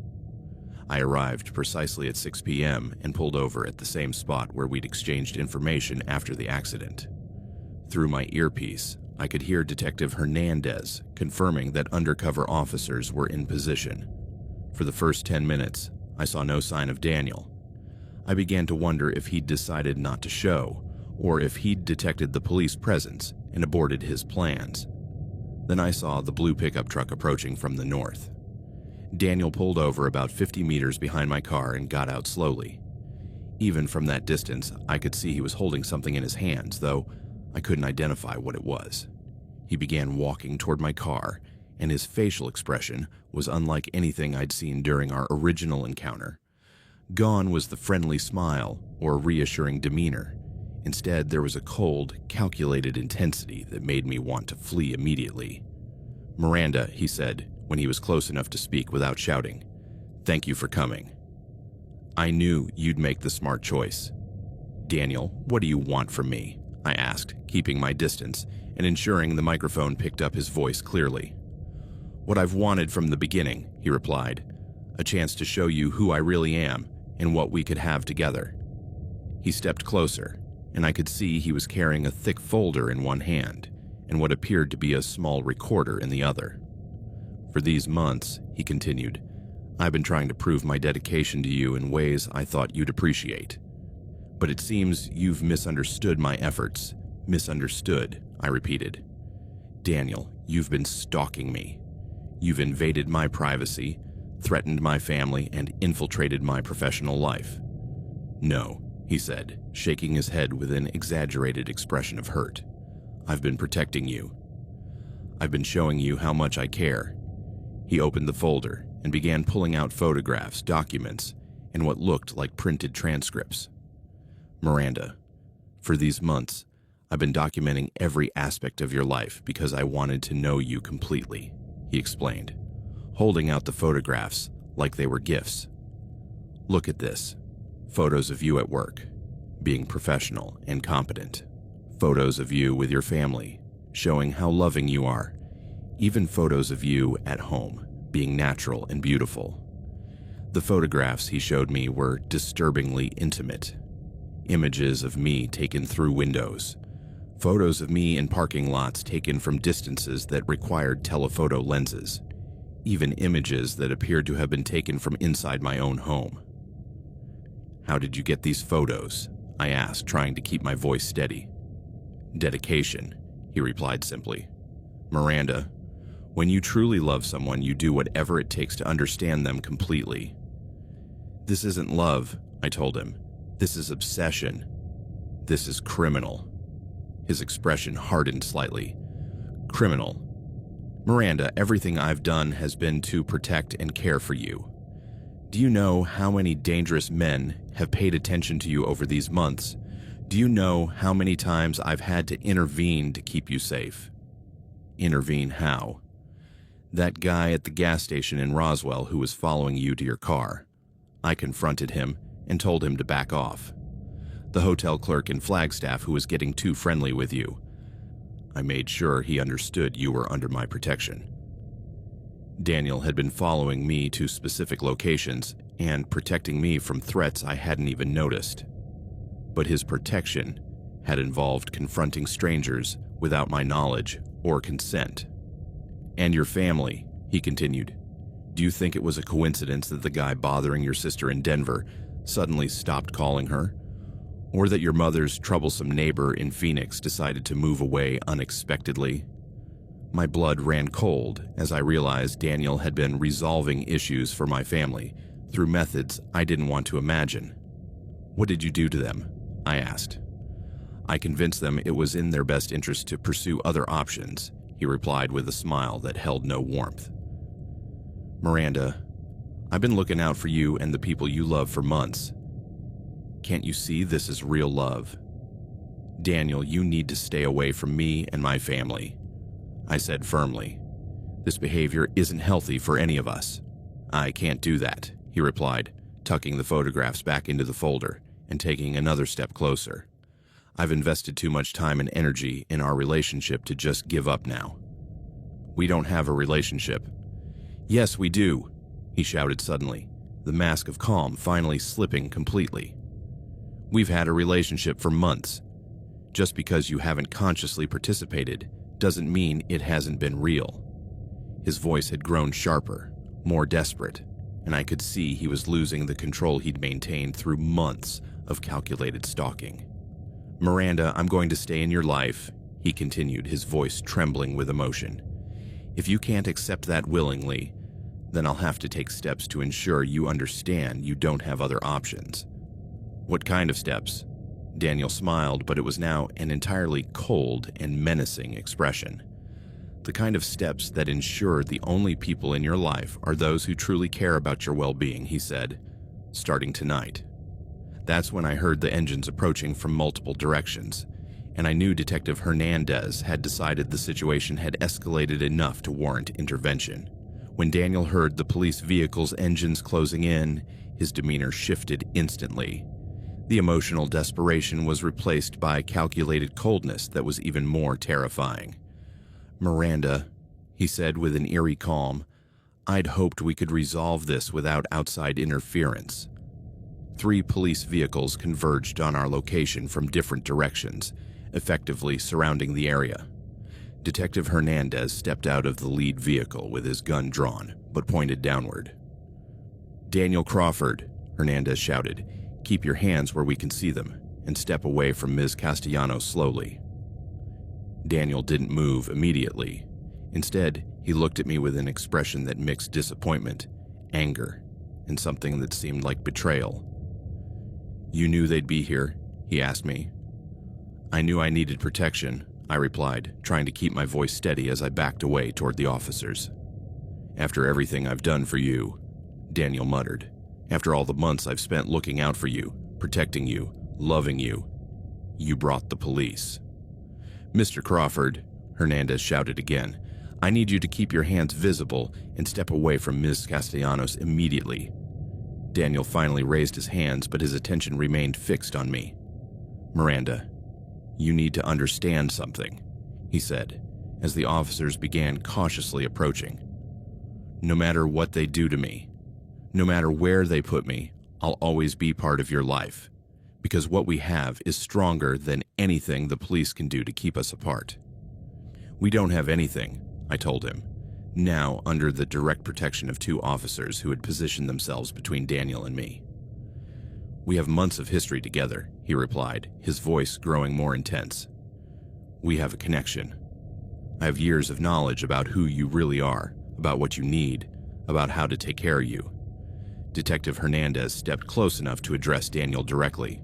I arrived precisely at 6 p.m. and pulled over at the same spot where we'd exchanged information after the accident. Through my earpiece, I could hear Detective Hernandez confirming that undercover officers were in position. For the first 10 minutes, I saw no sign of Daniel. I began to wonder if he'd decided not to show, or if he'd detected the police presence and aborted his plans. Then I saw the blue pickup truck approaching from the north. Daniel pulled over about 50 meters behind my car and got out slowly. Even from that distance, I could see he was holding something in his hands, though I couldn't identify what it was. He began walking toward my car, and his facial expression was unlike anything I'd seen during our original encounter. Gone was the friendly smile or reassuring demeanor. Instead, there was a cold, calculated intensity that made me want to flee immediately. "Miranda," he said, when he was close enough to speak without shouting, "thank you for coming. I knew you'd make the smart choice." "Daniel, what do you want from me?" I asked, keeping my distance and ensuring the microphone picked up his voice clearly. "What I've wanted from the beginning," he replied, "a chance to show you who I really am and what we could have together." He stepped closer, and I could see he was carrying a thick folder in one hand and what appeared to be a small recorder in the other. "For these months," he continued, "I've been trying to prove my dedication to you in ways I thought you'd appreciate. But it seems you've misunderstood my efforts." "Misunderstood," I repeated. "Daniel, you've been stalking me. You've invaded my privacy, threatened my family, and infiltrated my professional life." "No," he said, shaking his head with an exaggerated expression of hurt. I've been protecting you. I've been showing you how much I care." He opened the folder and began pulling out photographs, documents, and what looked like printed transcripts. "Miranda, for these months, I've been documenting every aspect of your life because I wanted to know you completely," he explained, holding out the photographs like they were gifts. "Look at this. Photos of you at work, being professional and competent. Photos of you with your family, showing how loving you are. Even photos of you at home, being natural and beautiful." The photographs he showed me were disturbingly intimate. Images of me taken through windows. Photos of me in parking lots taken from distances that required telephoto lenses. Even images that appeared to have been taken from inside my own home. "How did you get these photos?" I asked, trying to keep my voice steady. "Dedication," he replied simply. "Miranda, when you truly love someone, you do whatever it takes to understand them completely." "This isn't love," I told him. "This is obsession. This is criminal." His expression hardened slightly. "Criminal. Miranda, everything I've done has been to protect and care for you. Do you know how many dangerous men have paid attention to you over these months? Do you know how many times I've had to intervene to keep you safe?" "Intervene how?" "That guy at the gas station in Roswell who was following you to your car. I confronted him and told him to back off. The hotel clerk in Flagstaff who was getting too friendly with you. I made sure he understood you were under my protection. Daniel had been following me to specific locations and protecting me from threats I hadn't even noticed. But his protection had involved confronting strangers without my knowledge or consent. And your family," he continued. "Do you think it was a coincidence that the guy bothering your sister in Denver suddenly stopped calling her? Or that your mother's troublesome neighbor in Phoenix decided to move away unexpectedly?" My blood ran cold as I realized Daniel had been resolving issues for my family through methods I didn't want to imagine. "What did you do to them?" I asked. "I convinced them it was in their best interest to pursue other options," he replied with a smile that held no warmth. "Miranda, I've been looking out for you and the people you love for months. Can't you see this is real love? Daniel, you need to stay away from me and my family," I said firmly. "This behavior isn't healthy for any of us." "I can't do that," he replied, tucking the photographs back into the folder and taking another step closer. "I've invested too much time and energy in our relationship to just give up now." "We don't have a relationship." "Yes, we do," he shouted suddenly, the mask of calm finally slipping completely. "We've had a relationship for months. Just because you haven't consciously participated doesn't mean it hasn't been real." His voice had grown sharper, more desperate, and I could see he was losing the control he'd maintained through months of calculated stalking. "Miranda, I'm going to stay in your life," he continued, his voice trembling with emotion. "If you can't accept that willingly, then I'll have to take steps to ensure you understand you don't have other options." "What kind of steps?" Daniel smiled, but it was now an entirely cold and menacing expression. "The kind of steps that ensure the only people in your life are those who truly care about your well-being," he said, "starting tonight." That's when I heard the engines approaching from multiple directions, and I knew Detective Hernandez had decided the situation had escalated enough to warrant intervention. When Daniel heard the police vehicle's engines closing in, his demeanor shifted instantly. The emotional desperation was replaced by calculated coldness that was even more terrifying. "Miranda," he said with an eerie calm, "I'd hoped we could resolve this without outside interference." 3 police vehicles converged on our location from different directions, effectively surrounding the area. Detective Hernandez stepped out of the lead vehicle with his gun drawn, but pointed downward. "Daniel Crawford," Hernandez shouted, "keep your hands where we can see them, and step away from Ms. Castellanos slowly." Daniel didn't move immediately. Instead, he looked at me with an expression that mixed disappointment, anger, and something that seemed like betrayal. "You knew they'd be here?" he asked me. "I knew I needed protection. I replied, trying to keep my voice steady as I backed away toward the officers. "After everything I've done for you," Daniel muttered. "After all the months I've spent looking out for you, protecting you, loving you, you brought the police." "Mr. Crawford," Hernandez shouted again, "I need you to keep your hands visible and step away from Ms. Castellanos immediately." Daniel finally raised his hands, but his attention remained fixed on me. "Miranda, you need to understand something," he said, as the officers began cautiously approaching. "No matter what they do to me, no matter where they put me, I'll always be part of your life, because what we have is stronger than anything the police can do to keep us apart." "We don't have anything," I told him, now under the direct protection of two officers who had positioned themselves between Daniel and me. "We have months of history together," he replied, his voice growing more intense. "We have a connection. I have years of knowledge about who you really are, about what you need, about how to take care of you." Detective Hernandez stepped close enough to address Daniel directly.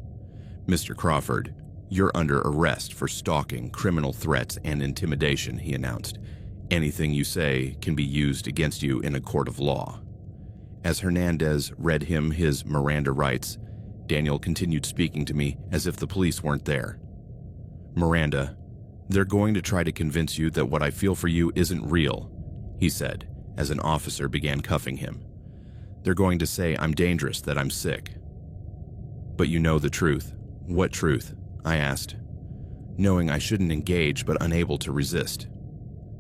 "Mr. Crawford, you're under arrest for stalking, criminal threats, and intimidation," he announced. "Anything you say can be used against you in a court of law." As Hernandez read him his Miranda rights, Daniel continued speaking to me as if the police weren't there. "Miranda, they're going to try to convince you that what I feel for you isn't real," he said, as an officer began cuffing him. "They're going to say I'm dangerous, that I'm sick." "But you know the truth." "What truth?" I asked, knowing I shouldn't engage but unable to resist.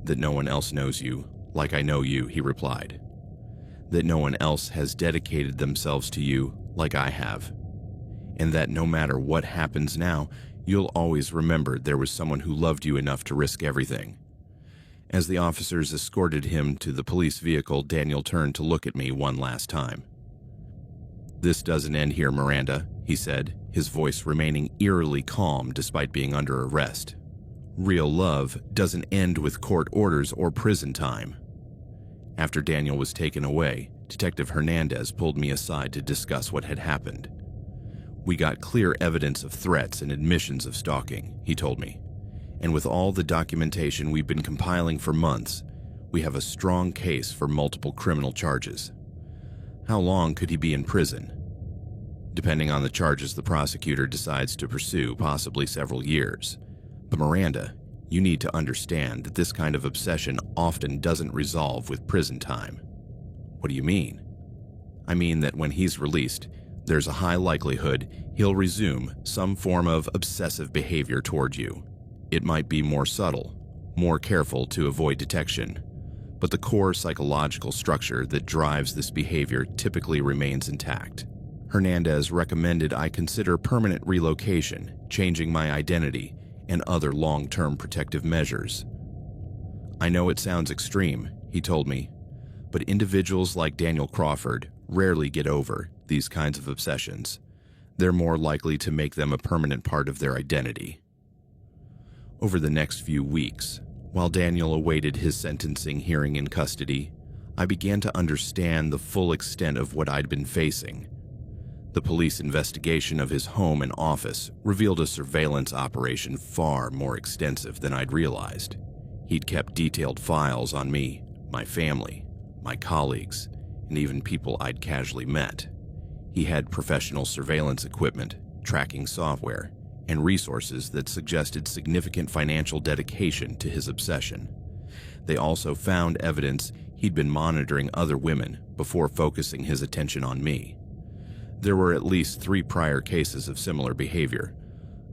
"That no one else knows you like I know you," he replied. "That no one else has dedicated themselves to you like I have. And that no matter what happens now, you'll always remember there was someone who loved you enough to risk everything." As the officers escorted him to the police vehicle, Daniel turned to look at me one last time. "This doesn't end here, Miranda," he said, his voice remaining eerily calm despite being under arrest. "Real love doesn't end with court orders or prison time." After Daniel was taken away, Detective Hernandez pulled me aside to discuss what had happened. "We got clear evidence of threats and admissions of stalking," he told me. "And with all the documentation we've been compiling for months, we have a strong case for multiple criminal charges." "How long could he be in prison?" "Depending on the charges the prosecutor decides to pursue, possibly several years. But Miranda, you need to understand that this kind of obsession often doesn't resolve with prison time." "What do you mean?" "I mean that when he's released, there's a high likelihood he'll resume some form of obsessive behavior toward you. It might be more subtle, more careful to avoid detection, but the core psychological structure that drives this behavior typically remains intact." Hernandez recommended I consider permanent relocation, changing my identity, and other long-term protective measures. "I know it sounds extreme," he told me, "but individuals like Daniel Crawford rarely get over these kinds of obsessions. They're more likely to make them a permanent part of their identity." Over the next few weeks, while Daniel awaited his sentencing hearing in custody, I began to understand the full extent of what I'd been facing. The police investigation of his home and office revealed a surveillance operation far more extensive than I'd realized. He'd kept detailed files on me, my family, my colleagues, and even people I'd casually met. He had professional surveillance equipment, tracking software, and resources that suggested significant financial dedication to his obsession. They also found evidence he'd been monitoring other women before focusing his attention on me. There were at least 3 prior cases of similar behavior,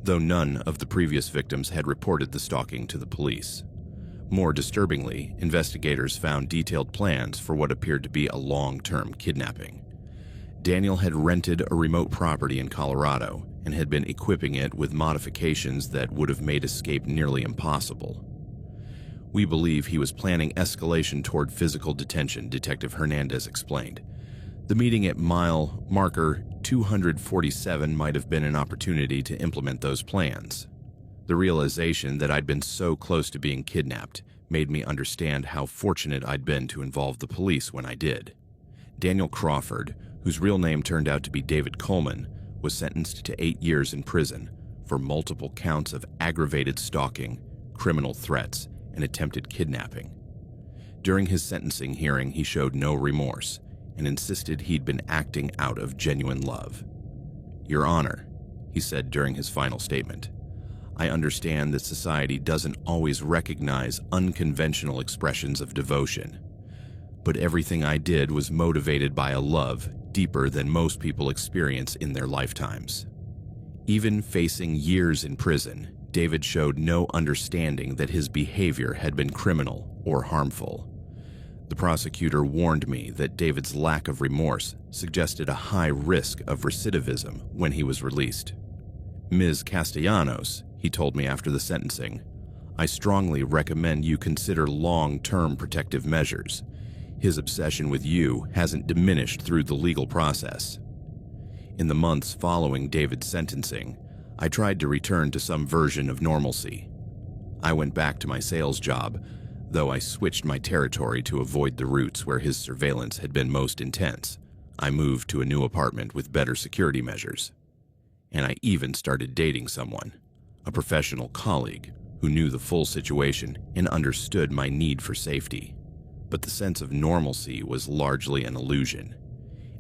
though none of the previous victims had reported the stalking to the police. More disturbingly, investigators found detailed plans for what appeared to be a long-term kidnapping. Daniel had rented a remote property in Colorado and had been equipping it with modifications that would have made escape nearly impossible. "We believe he was planning escalation toward physical detention," Detective Hernandez explained. "The meeting at mile marker 247 might have been an opportunity to implement those plans." The realization that I'd been so close to being kidnapped made me understand how fortunate I'd been to involve the police when I did. Daniel Crawford, whose real name turned out to be David Coleman, was sentenced to 8 years in prison for multiple counts of aggravated stalking, criminal threats, and attempted kidnapping. During his sentencing hearing, he showed no remorse and insisted he'd been acting out of genuine love. "Your Honor," he said during his final statement, "I understand that society doesn't always recognize unconventional expressions of devotion, but everything I did was motivated by a love deeper than most people experience in their lifetimes." Even facing years in prison, David showed no understanding that his behavior had been criminal or harmful. The prosecutor warned me that David's lack of remorse suggested a high risk of recidivism when he was released. "Ms. Castellanos," he told me after the sentencing, "I strongly recommend you consider long-term protective measures. His obsession with you hasn't diminished through the legal process." In the months following David's sentencing, I tried to return to some version of normalcy. I went back to my sales job, though I switched my territory to avoid the routes where his surveillance had been most intense. I moved to a new apartment with better security measures. And I even started dating someone, a professional colleague who knew the full situation and understood my need for safety. But the sense of normalcy was largely an illusion.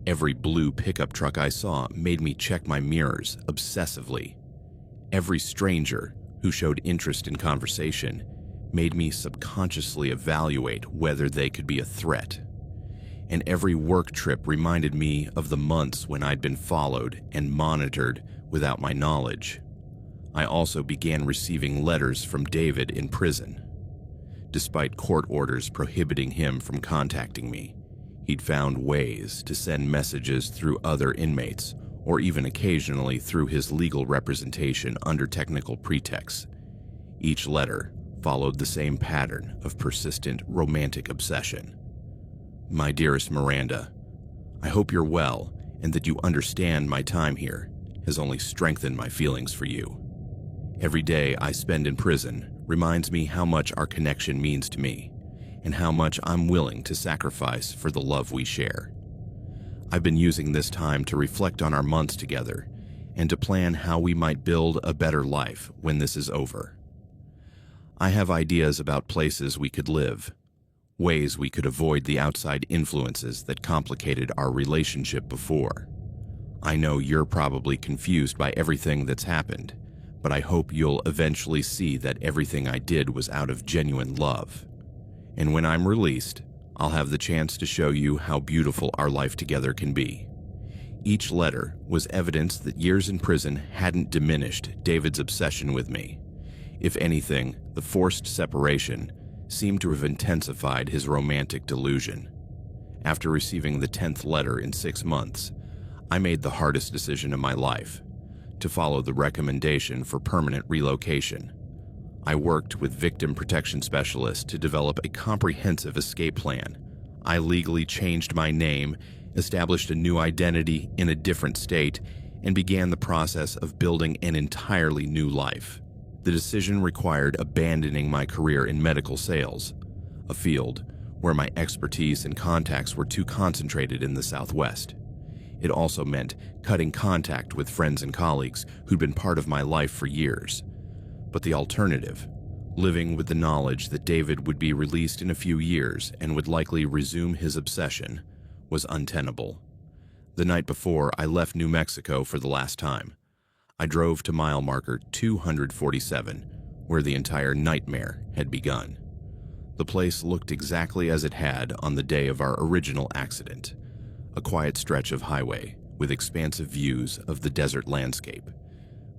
Every blue pickup truck I saw made me check my mirrors obsessively. Every stranger who showed interest in conversation made me subconsciously evaluate whether they could be a threat. And every work trip reminded me of the months when I'd been followed and monitored without my knowledge. I also began receiving letters from David in prison. Despite court orders prohibiting him from contacting me, he'd found ways to send messages through other inmates, or even occasionally through his legal representation under technical pretexts. Each letter followed the same pattern of persistent romantic obsession. "My dearest Miranda, I hope you're well and that you understand my time here has only strengthened my feelings for you. Every day I spend in prison reminds me how much our connection means to me and how much I'm willing to sacrifice for the love we share. I've been using this time to reflect on our months together and to plan how we might build a better life when this is over. I have ideas about places we could live, ways we could avoid the outside influences that complicated our relationship before. I know you're probably confused by everything that's happened, but I hope you'll eventually see that everything I did was out of genuine love. And when I'm released, I'll have the chance to show you how beautiful our life together can be." Each letter was evidence that years in prison hadn't diminished David's obsession with me. If anything, the forced separation seemed to have intensified his romantic delusion. After receiving the 10th letter in 6 months, I made the hardest decision of my life: to follow the recommendation for permanent relocation. I worked with victim protection specialists to develop a comprehensive escape plan. I legally changed my name, established a new identity in a different state, and began the process of building an entirely new life. The decision required abandoning my career in medical sales, a field where my expertise and contacts were too concentrated in the Southwest. It also meant cutting contact with friends and colleagues who'd been part of my life for years. But the alternative, living with the knowledge that David would be released in a few years and would likely resume his obsession, was untenable. The night before I left New Mexico for the last time, I drove to mile marker 247, where the entire nightmare had begun. The place looked exactly as it had on the day of our original accident, a quiet stretch of highway with expansive views of the desert landscape.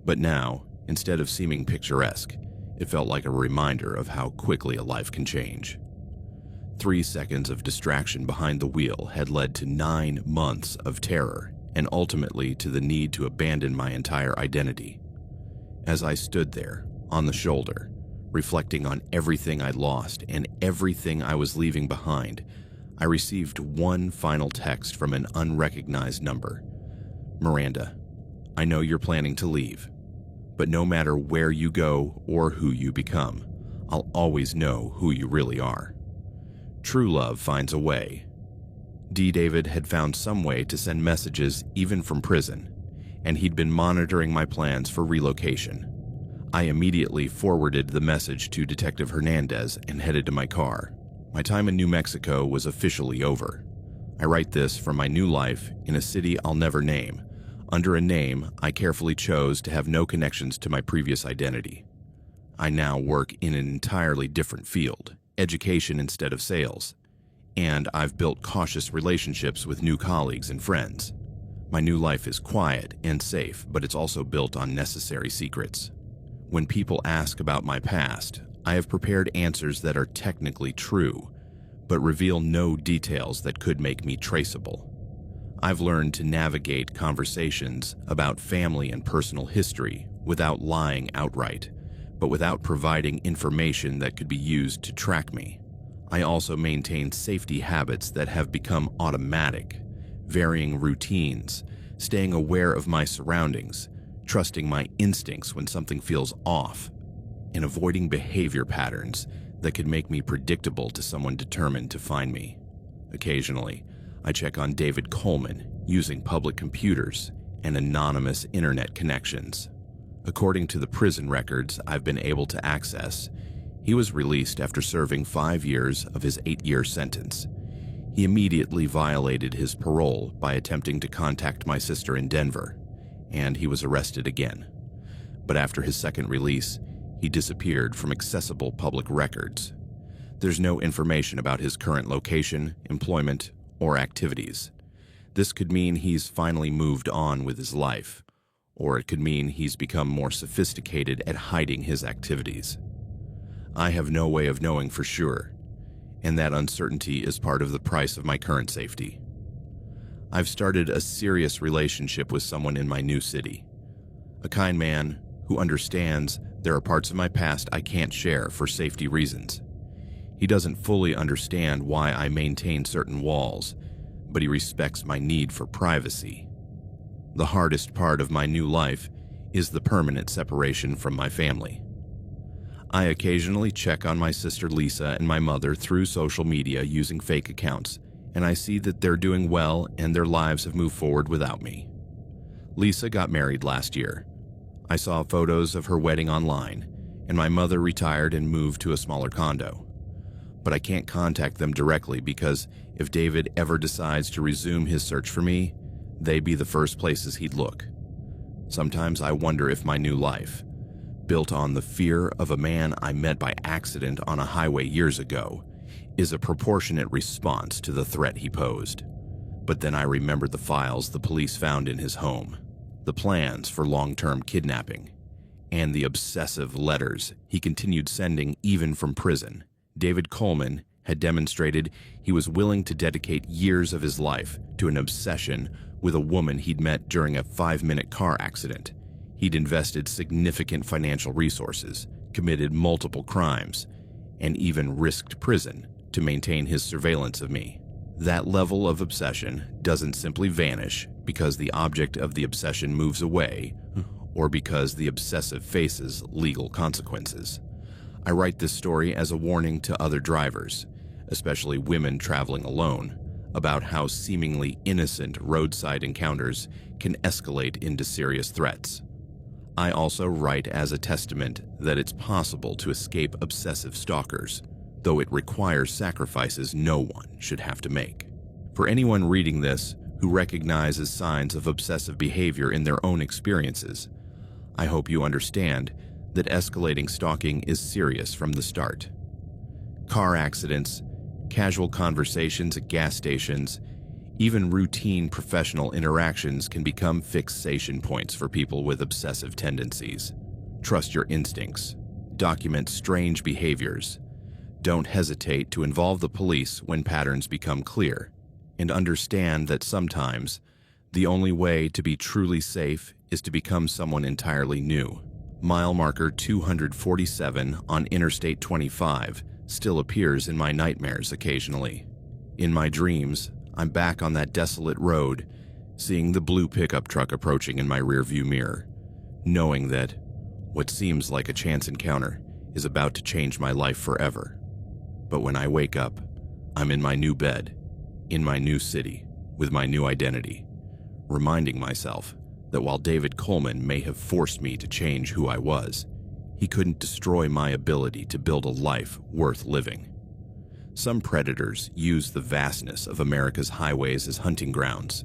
But now, instead of seeming picturesque, it felt like a reminder of how quickly a life can change. 3 seconds of distraction behind the wheel had led to 9 months of terror and ultimately to the need to abandon my entire identity. As I stood there, on the shoulder, reflecting on everything I'd lost and everything I was leaving behind, I received one final text from an unrecognized number. "Miranda, I know you're planning to leave, but no matter where you go or who you become, I'll always know who you really are. True love finds a way." David had found some way to send messages even from prison, and he'd been monitoring my plans for relocation. I immediately forwarded the message to Detective Hernandez and headed to my car. My time in New Mexico was officially over. I write this from my new life in a city I'll never name, under a name I carefully chose to have no connections to my previous identity. I now work in an entirely different field, education instead of sales, and I've built cautious relationships with new colleagues and friends. My new life is quiet and safe, but it's also built on necessary secrets. When people ask about my past, I have prepared answers that are technically true, but reveal no details that could make me traceable. I've learned to navigate conversations about family and personal history without lying outright, but without providing information that could be used to track me. I also maintain safety habits that have become automatic, varying routines, staying aware of my surroundings, trusting my instincts when something feels off, and avoiding behavior patterns that could make me predictable to someone determined to find me. Occasionally, I check on David Coleman using public computers and anonymous internet connections. According to the prison records I've been able to access, he was released after serving 5 years of his 8-year sentence. He immediately violated his parole by attempting to contact my sister in Denver, and he was arrested again. But after his second release, he disappeared from accessible public records. There's no information about his current location, employment, or activities. This could mean he's finally moved on with his life, or it could mean he's become more sophisticated at hiding his activities. I have no way of knowing for sure, and that uncertainty is part of the price of my current safety. I've started a serious relationship with someone in my new city, a kind man who understands there are parts of my past I can't share for safety reasons. He doesn't fully understand why I maintain certain walls, but he respects my need for privacy. The hardest part of my new life is the permanent separation from my family. I occasionally check on my sister Lisa and my mother through social media using fake accounts, and I see that they're doing well and their lives have moved forward without me. Lisa got married last year. I saw photos of her wedding online, and my mother retired and moved to a smaller condo. But I can't contact them directly because if David ever decides to resume his search for me, they'd be the first places he'd look. Sometimes I wonder if my new life, built on the fear of a man I met by accident on a highway years ago, is a proportionate response to the threat he posed. But then I remembered the files the police found in his home, the plans for long-term kidnapping, and the obsessive letters he continued sending even from prison. David Coleman had demonstrated he was willing to dedicate years of his life to an obsession with a woman he'd met during a 5-minute car accident. He'd invested significant financial resources, committed multiple crimes, and even risked prison to maintain his surveillance of me. That level of obsession doesn't simply vanish because the object of the obsession moves away or because the obsessive faces legal consequences. I write this story as a warning to other drivers, especially women traveling alone, about how seemingly innocent roadside encounters can escalate into serious threats. I also write as a testament that it's possible to escape obsessive stalkers, though it requires sacrifices no one should have to make. For anyone reading this who recognizes signs of obsessive behavior in their own experiences, I hope you understand that escalating stalking is serious from the start. Car accidents, casual conversations at gas stations, even routine professional interactions can become fixation points for people with obsessive tendencies. Trust your instincts. Document strange behaviors. Don't hesitate to involve the police when patterns become clear, and understand that sometimes the only way to be truly safe is to become someone entirely new. Mile marker 247 on Interstate 25 still appears in my nightmares occasionally. In my dreams, I'm back on that desolate road, seeing the blue pickup truck approaching in my rearview mirror, knowing that what seems like a chance encounter is about to change my life forever. But when I wake up, I'm in my new bed, in my new city, with my new identity, reminding myself that while David Coleman may have forced me to change who I was, He couldn't destroy my ability to build a life worth living. Some predators use the vastness of America's highways as hunting grounds,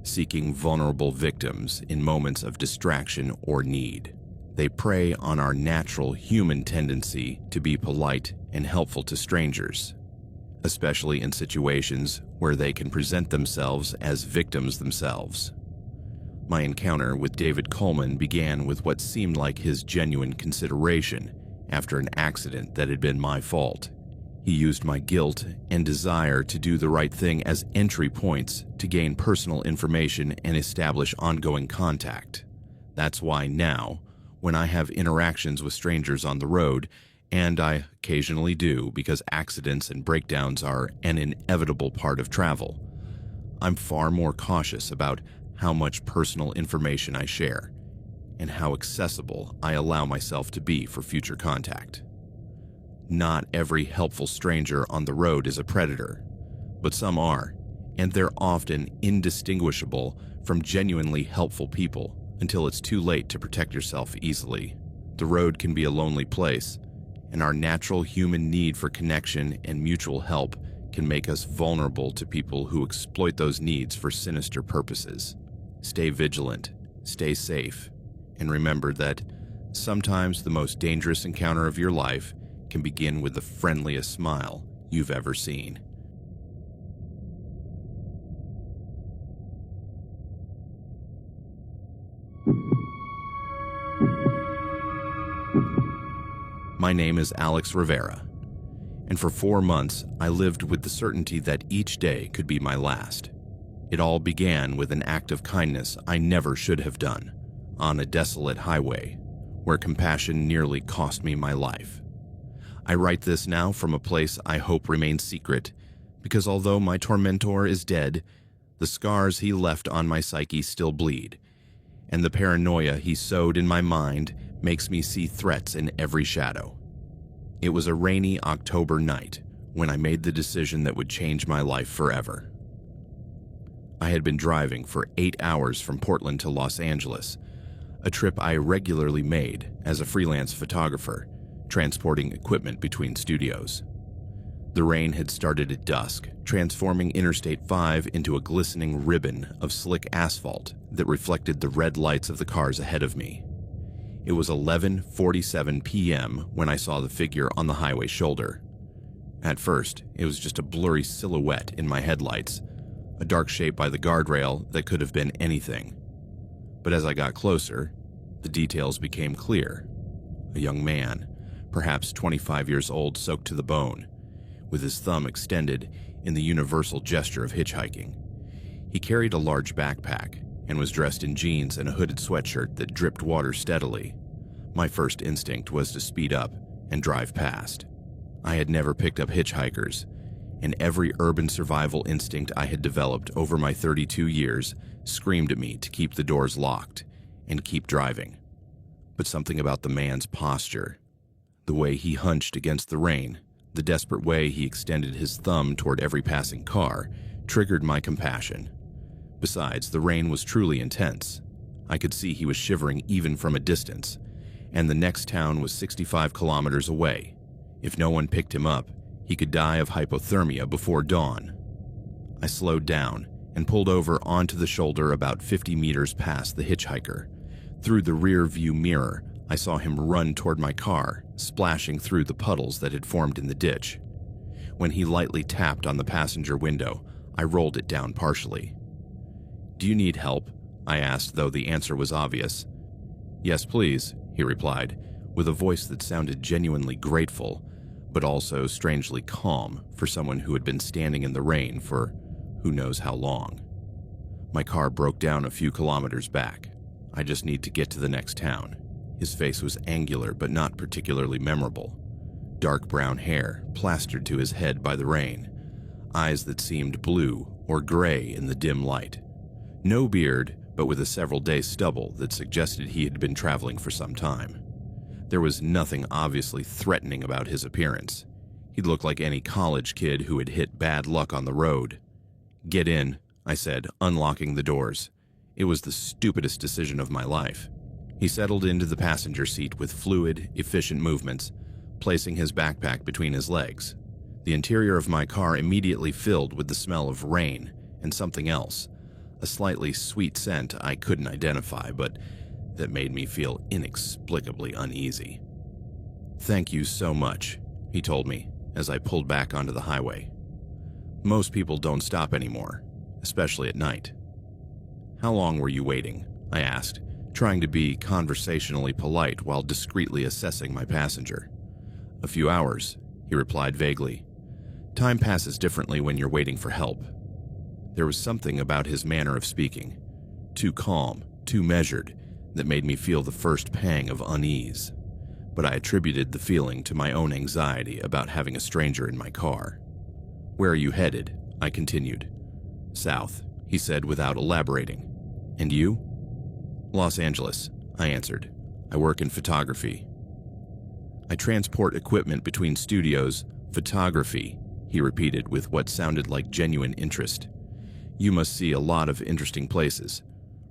seeking vulnerable victims in moments of distraction or need. They prey on our natural human tendency to be polite and helpful to strangers, especially in situations where they can present themselves as victims themselves. My encounter with David Coleman began with what seemed like his genuine consideration after an accident that had been my fault. He used my guilt and desire to do the right thing as entry points to gain personal information and establish ongoing contact. That's why now, when I have interactions with strangers on the road, and I occasionally do because accidents and breakdowns are an inevitable part of travel, I'm far more cautious about how much personal information I share and how accessible I allow myself to be for future contact. Not every helpful stranger on the road is a predator, but some are, and they're often indistinguishable from genuinely helpful people until it's too late to protect yourself easily. The road can be a lonely place, and our natural human need for connection and mutual help can make us vulnerable to people who exploit those needs for sinister purposes. Stay vigilant, stay safe, and remember that sometimes the most dangerous encounter of your life can begin with the friendliest smile you've ever seen. My name is Alex Rivera, and for 4 months I lived with the certainty that each day could be my last. It all began with an act of kindness I never should have done, on a desolate highway, where compassion nearly cost me my life. I write this now from a place I hope remains secret, because although my tormentor is dead, the scars he left on my psyche still bleed, and the paranoia he sowed in my mind makes me see threats in every shadow. It was a rainy October night when I made the decision that would change my life forever. I had been driving for 8 hours from Portland to Los Angeles, a trip I regularly made as a freelance photographer, transporting equipment between studios. The rain had started at dusk, transforming Interstate 5 into a glistening ribbon of slick asphalt that reflected the red lights of the cars ahead of me. It was 11:47 p.m. when I saw the figure on the highway shoulder. At first, it was just a blurry silhouette in my headlights, a dark shape by the guardrail that could have been anything. But as I got closer, the details became clear. A young man, perhaps 25 years old, soaked to the bone, with his thumb extended in the universal gesture of hitchhiking. He carried a large backpack and was dressed in jeans and a hooded sweatshirt that dripped water steadily. My first instinct was to speed up and drive past. I had never picked up hitchhikers, and every urban survival instinct I had developed over my 32 years screamed at me to keep the doors locked and keep driving. But something about the man's posture, the way he hunched against the rain, the desperate way he extended his thumb toward every passing car, triggered my compassion. Besides, the rain was truly intense. I could see he was shivering even from a distance, and the next town was 65 kilometers away. If no one picked him up, he could die of hypothermia before dawn. I slowed down and pulled over onto the shoulder about 50 meters past the hitchhiker. Through the rear view mirror, I saw him run toward my car, splashing through the puddles that had formed in the ditch. When he lightly tapped on the passenger window, I rolled it down partially. "Do you need help?" I asked, though the answer was obvious. "Yes, please," he replied, with a voice that sounded genuinely grateful, but also strangely calm for someone who had been standing in the rain for who knows how long. "My car broke down a few kilometers back. I just need to get to the next town." His face was angular but not particularly memorable. Dark brown hair plastered to his head by the rain, eyes that seemed blue or gray in the dim light. No beard, but with a several-day stubble that suggested he had been traveling for some time. There was nothing obviously threatening about his appearance. He looked like any college kid who had hit bad luck on the road. "Get in," I said, unlocking the doors. It was the stupidest decision of my life. He settled into the passenger seat with fluid, efficient movements, placing his backpack between his legs. The interior of my car immediately filled with the smell of rain and something else, a slightly sweet scent I couldn't identify, but that made me feel inexplicably uneasy. "Thank you so much," he told me as I pulled back onto the highway. "Most people don't stop anymore, especially at night." "How long were you waiting?" I asked, trying to be conversationally polite while discreetly assessing my passenger. "A few hours," he replied vaguely. "Time passes differently when you're waiting for help." There was something about his manner of speaking, too calm, too measured, that made me feel the first pang of unease. But I attributed the feeling to my own anxiety about having a stranger in my car. "Where are you headed?" I continued. "South," he said without elaborating. "And you?" "Los Angeles," I answered. "I work in photography." "I transport equipment between studios. Photography," he repeated with what sounded like genuine interest. "You must see a lot of interesting places.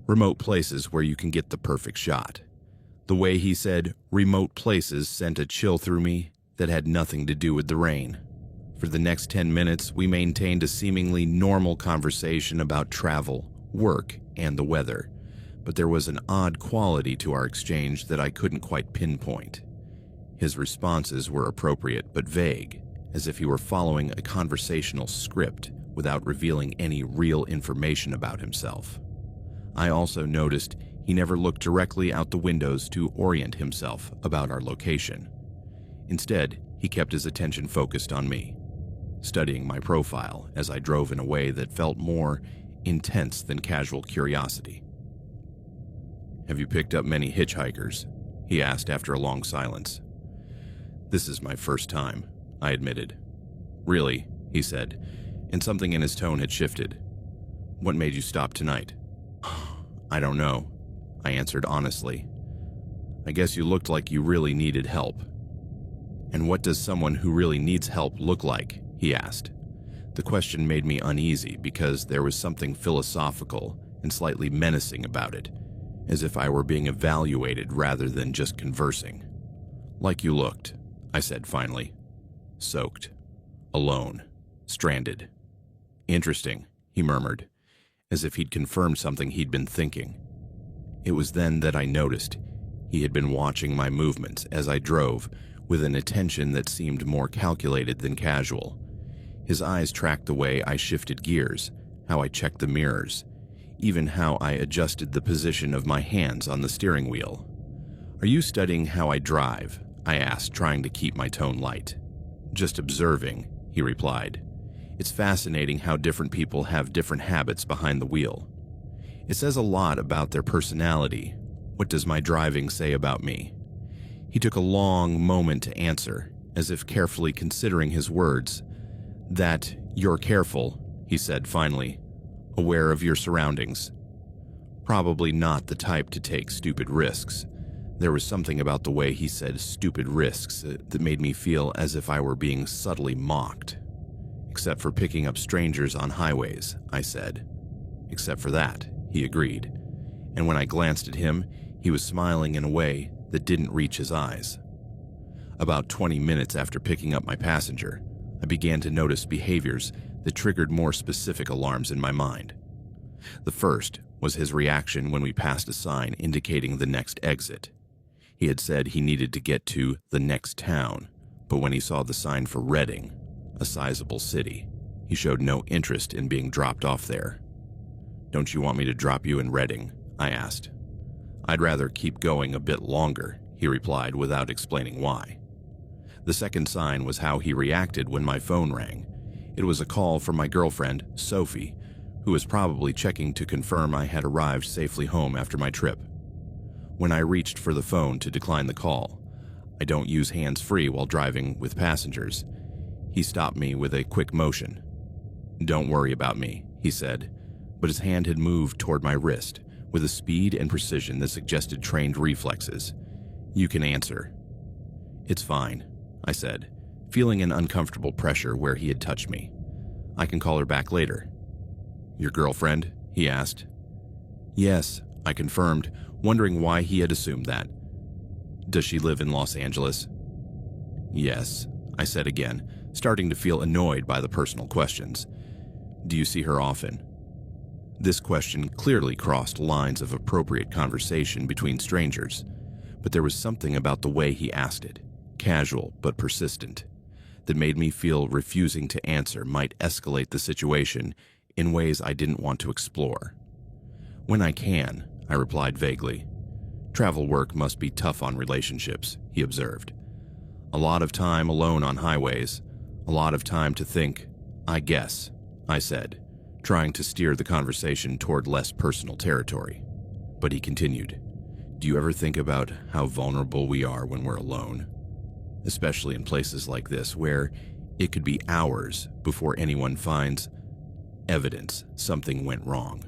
Remote places where you can get the perfect shot." The way he said "remote places" sent a chill through me that had nothing to do with the rain. For the next 10 minutes, we maintained a seemingly normal conversation about travel, work, and the weather. But there was an odd quality to our exchange that I couldn't quite pinpoint. His responses were appropriate but vague, as if he were following a conversational script without revealing any real information about himself. I also noticed he never looked directly out the windows to orient himself about our location. Instead, he kept his attention focused on me, studying my profile as I drove in a way that felt more intense than casual curiosity. "Have you picked up many hitchhikers?" he asked after a long silence. "This is my first time," I admitted. "Really?" he said, and something in his tone had shifted. "What made you stop tonight?" "I don't know," I answered honestly. "I guess you looked like you really needed help." "And what does someone who really needs help look like?" he asked. The question made me uneasy because there was something philosophical and slightly menacing about it, as if I were being evaluated rather than just conversing. "Like you looked," I said finally. "Soaked. Alone. Stranded." "Interesting," he murmured, as if he'd confirmed something he'd been thinking. It was then that I noticed he had been watching my movements as I drove with an attention that seemed more calculated than casual. His eyes tracked the way I shifted gears, how I checked the mirrors, even how I adjusted the position of my hands on the steering wheel. "Are you studying how I drive?" I asked, trying to keep my tone light. "Just observing," he replied. "It's fascinating how different people have different habits behind the wheel. It says a lot about their personality. What does my driving say about me?" He took a long moment to answer, as if carefully considering his words. "That you're careful," he said finally, "aware of your surroundings. Probably not the type to take stupid risks." There was something about the way he said "stupid risks" that made me feel as if I were being subtly mocked. "Except for picking up strangers on highways," I said. "Except for that," he agreed. And when I glanced at him, he was smiling in a way that didn't reach his eyes. About 20 minutes after picking up my passenger, I began to notice behaviors that triggered more specific alarms in my mind. The first was his reaction when we passed a sign indicating the next exit. He had said he needed to get to the next town, but when he saw the sign for Redding, a sizable city, he showed no interest in being dropped off there. "Don't you want me to drop you in Redding?" I asked. "I'd rather keep going a bit longer," he replied without explaining why. The second sign was how he reacted when my phone rang. It was a call from my girlfriend, Sophie, who was probably checking to confirm I had arrived safely home after my trip. When I reached for the phone to decline the call, I don't use hands-free while driving with passengers. He stopped me with a quick motion. "Don't worry about me," he said, but his hand had moved toward my wrist with a speed and precision that suggested trained reflexes. "You can answer." "It's fine," I said, feeling an uncomfortable pressure where he had touched me. "I can call her back later." "Your girlfriend?" he asked. "Yes," I confirmed, wondering why he had assumed that. Does she live in Los Angeles? Yes, I said again, starting to feel annoyed by the personal questions. Do you see her often? This question clearly crossed lines of appropriate conversation between strangers, but there was something about the way he asked it, casual but persistent, that made me feel refusing to answer might escalate the situation in ways I didn't want to explore. When I can, I replied vaguely. Travel work must be tough on relationships, he observed. A lot of time alone on highways, a lot of time to think, I guess, I said, trying to steer the conversation toward less personal territory. But he continued, do you ever think about how vulnerable we are when we're alone? Especially in places like this where it could be hours before anyone finds evidence something went wrong.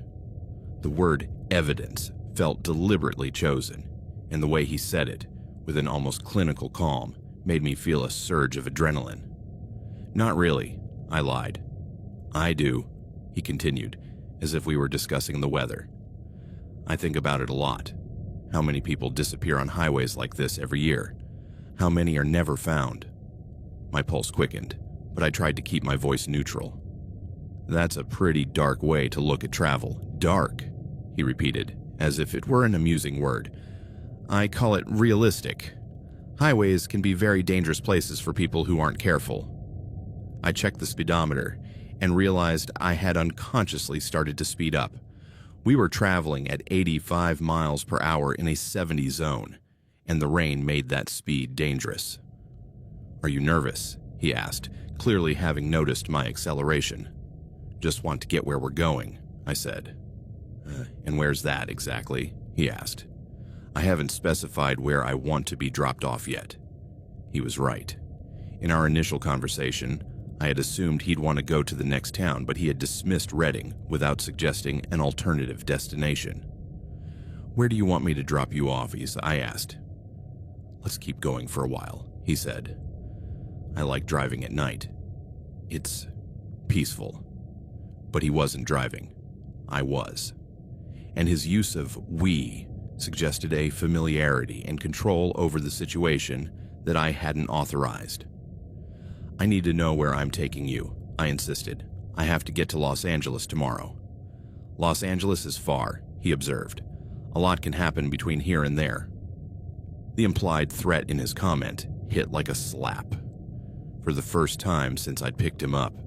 The word evidence felt deliberately chosen, and the way he said it, with an almost clinical calm, made me feel a surge of adrenaline. Not really, I lied. I do, he continued, as if we were discussing the weather. I think about it a lot. How many people disappear on highways like this every year? How many are never found? My pulse quickened, but I tried to keep my voice neutral. That's a pretty dark way to look at travel. Dark, he repeated, as if it were an amusing word. I call it realistic. Highways can be very dangerous places for people who aren't careful. I checked the speedometer and realized I had unconsciously started to speed up. We were traveling at 85 miles per hour in a 70 zone, and the rain made that speed dangerous. Are you nervous? He asked, clearly having noticed my acceleration. Just want to get where we're going, I said. And where's that exactly? He asked. I haven't specified where I want to be dropped off yet. He was right. In our initial conversation, I had assumed he'd want to go to the next town, but he had dismissed Redding without suggesting an alternative destination. Where do you want me to drop you off, I asked. Let's keep going for a while, he said. I like driving at night. It's peaceful. But he wasn't driving. I was. And his use of we suggested a familiarity and control over the situation that I hadn't authorized. I need to know where I'm taking you, I insisted. I have to get to Los Angeles tomorrow. Los Angeles is far, he observed. A lot can happen between here and there. The implied threat in his comment hit like a slap. For the first time since I'd picked him up,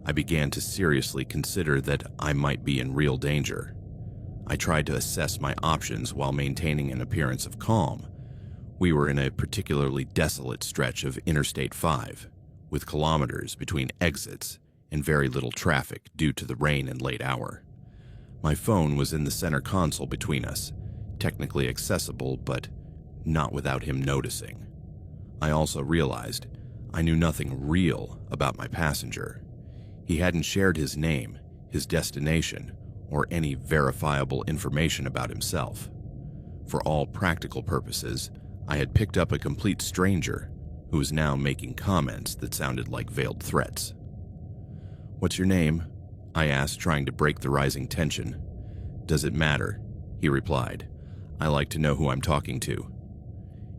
I began to seriously consider that I might be in real danger. I tried to assess my options while maintaining an appearance of calm. We were in a particularly desolate stretch of Interstate 5, with kilometers between exits and very little traffic due to the rain and late hour. My phone was in the center console between us, technically accessible, but not without him noticing. I also realized I knew nothing real about my passenger. He hadn't shared his name, his destination, or any verifiable information about himself. For all practical purposes, I had picked up a complete stranger who was now making comments that sounded like veiled threats. What's your name? I asked, trying to break the rising tension. Does it matter? He replied. I like to know who I'm talking to.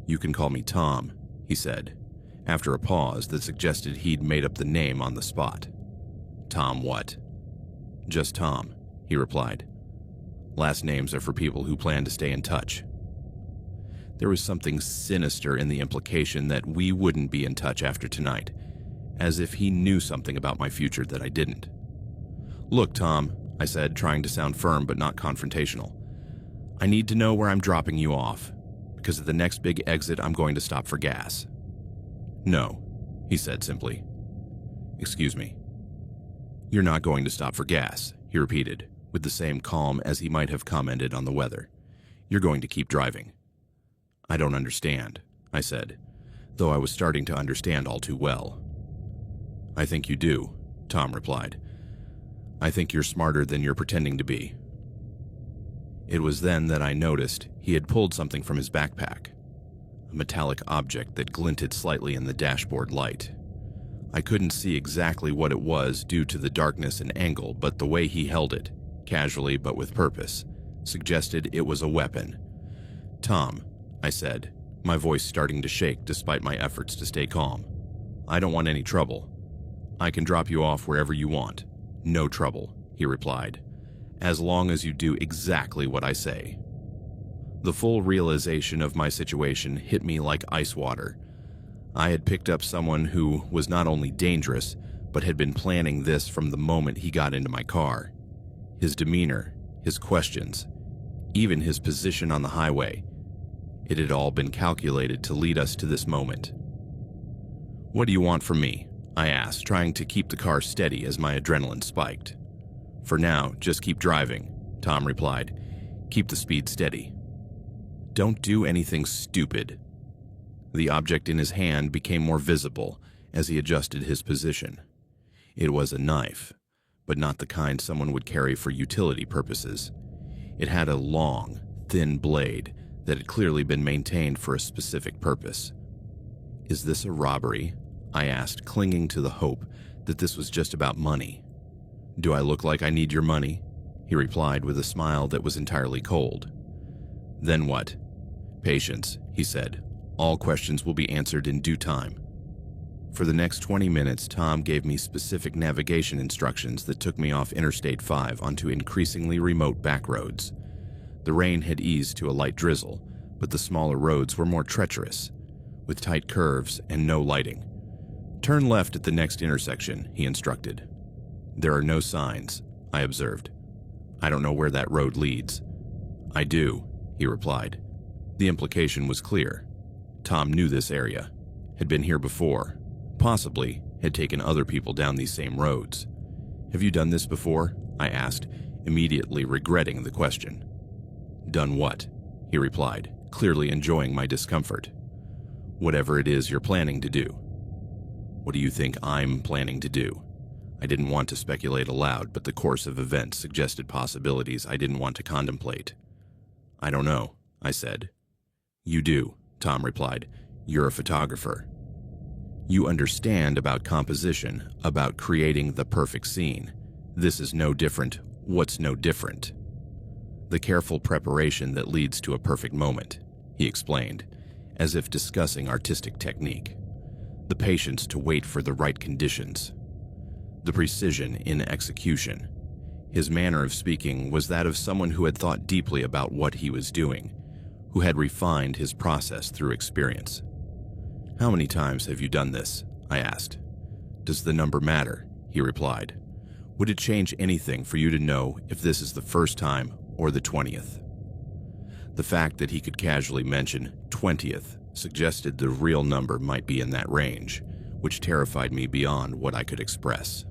You can call me Tom, he said, after a pause that suggested he'd made up the name on the spot. Tom what? Just Tom, he replied. Last names are for people who plan to stay in touch. There was something sinister in the implication that we wouldn't be in touch after tonight, as if he knew something about my future that I didn't. Look, Tom, I said, trying to sound firm but not confrontational. I need to know where I'm dropping you off, because at the next big exit I'm going to stop for gas. No, he said simply. Excuse me. You're not going to stop for gas, he repeated, with the same calm as he might have commented on the weather. You're going to keep driving. I don't understand, I said, though I was starting to understand all too well. I think you do, Tom replied. I think you're smarter than you're pretending to be. It was then that I noticed he had pulled something from his backpack, a metallic object that glinted slightly in the dashboard light. I couldn't see exactly what it was due to the darkness and angle, but the way he held it, casually but with purpose, suggested it was a weapon, "Tom," I said, my voice starting to shake despite my efforts to stay calm. "I don't want any trouble. I can drop you off wherever you want. No trouble," he replied, "as long as you do exactly what I say." The full realization of my situation hit me like ice water. I had picked up someone who was not only dangerous, but had been planning this from the moment he got into my car. His demeanor, his questions, even his position on the highway, it had all been calculated to lead us to this moment. "What do you want from me?" I asked, trying to keep the car steady as my adrenaline spiked. "For now, just keep driving," Tom replied. "Keep the speed steady. Don't do anything stupid." The object in his hand became more visible as he adjusted his position. It was a knife, but not the kind someone would carry for utility purposes. It had a long, thin blade that had clearly been maintained for a specific purpose. "Is this a robbery?" I asked, clinging to the hope that this was just about money. "Do I look like I need your money?" he replied with a smile that was entirely cold. "Then what?" "Patience," he said. "All questions will be answered in due time." For the next 20 minutes, Tom gave me specific navigation instructions that took me off Interstate 5 onto increasingly remote back roads. The rain had eased to a light drizzle, but the smaller roads were more treacherous, with tight curves and no lighting. "Turn left at the next intersection," he instructed. "There are no signs," I observed. "I don't know where that road leads." "I do," he replied. The implication was clear. Tom knew this area, had been here before, possibly had taken other people down these same roads. "Have you done this before?" I asked, immediately regretting the question. "Done what?" he replied, clearly enjoying my discomfort. "Whatever it is you're planning to do." "What do you think I'm planning to do?" I didn't want to speculate aloud, but the course of events suggested possibilities I didn't want to contemplate. "I don't know," I said. "You do," Tom replied. "You're a photographer. You understand about composition, about creating the perfect scene. This is no different. What's no different? The careful preparation that leads to a perfect moment," he explained, as if discussing artistic technique. "The patience to wait for the right conditions. The precision in execution." His manner of speaking was that of someone who had thought deeply about what he was doing, who had refined his process through experience. "How many times have you done this?" I asked. "Does the number matter?" he replied. "Would it change anything for you to know if this is the first time or the 20th? The fact that he could casually mention 20th suggested the real number might be in that range, which terrified me beyond what I could express.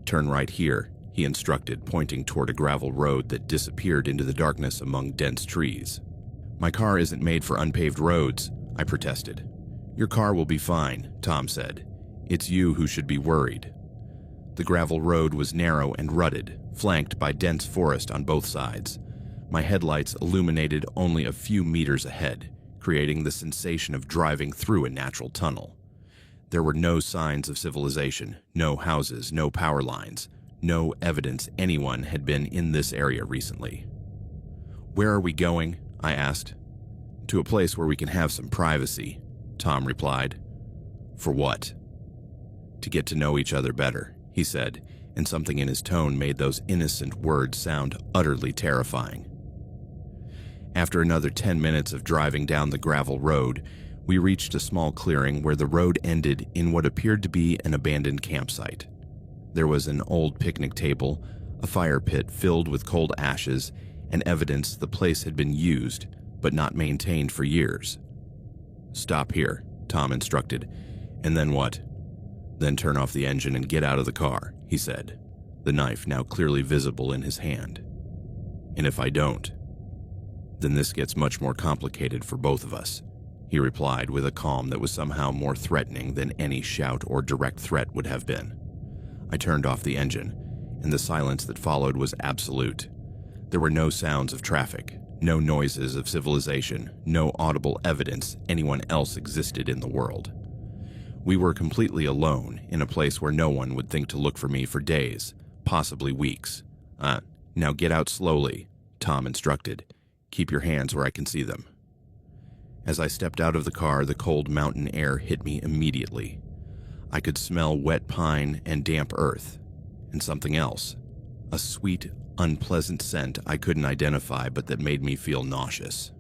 "Turn right here," he instructed, pointing toward a gravel road that disappeared into the darkness among dense trees. "My car isn't made for unpaved roads," I protested. "Your car will be fine," Tom said. "It's you who should be worried." The gravel road was narrow and rutted, flanked by dense forest on both sides. My headlights illuminated only a few meters ahead, creating the sensation of driving through a natural tunnel. There were no signs of civilization, no houses, no power lines, no evidence anyone had been in this area recently. "Where are we going?" I asked. "To a place where we can have some privacy," Tom replied. "For what?" "To get to know each other better," he said, and something in his tone made those innocent words sound utterly terrifying. After another 10 minutes of driving down the gravel road, we reached a small clearing where the road ended in what appeared to be an abandoned campsite. There was an old picnic table, a fire pit filled with cold ashes, and evidence the place had been used, but not maintained for years. "Stop here," Tom instructed. "And then what?" "Then turn off the engine and get out of the car," he said, the knife now clearly visible in his hand. "And if I don't?" "Then this gets much more complicated for both of us," he replied with a calm that was somehow more threatening than any shout or direct threat would have been. I turned off the engine, and the silence that followed was absolute. There were no sounds of traffic, no noises of civilization, no audible evidence anyone else existed in the world. We were completely alone in a place where no one would think to look for me for days, possibly weeks. Now get out slowly," Tom instructed. Keep your hands where I can see them." As I stepped out of the car, the cold mountain air hit me immediately. I could smell wet pine and damp earth, and something else. A sweet, unpleasant scent I couldn't identify but that made me feel nauseous.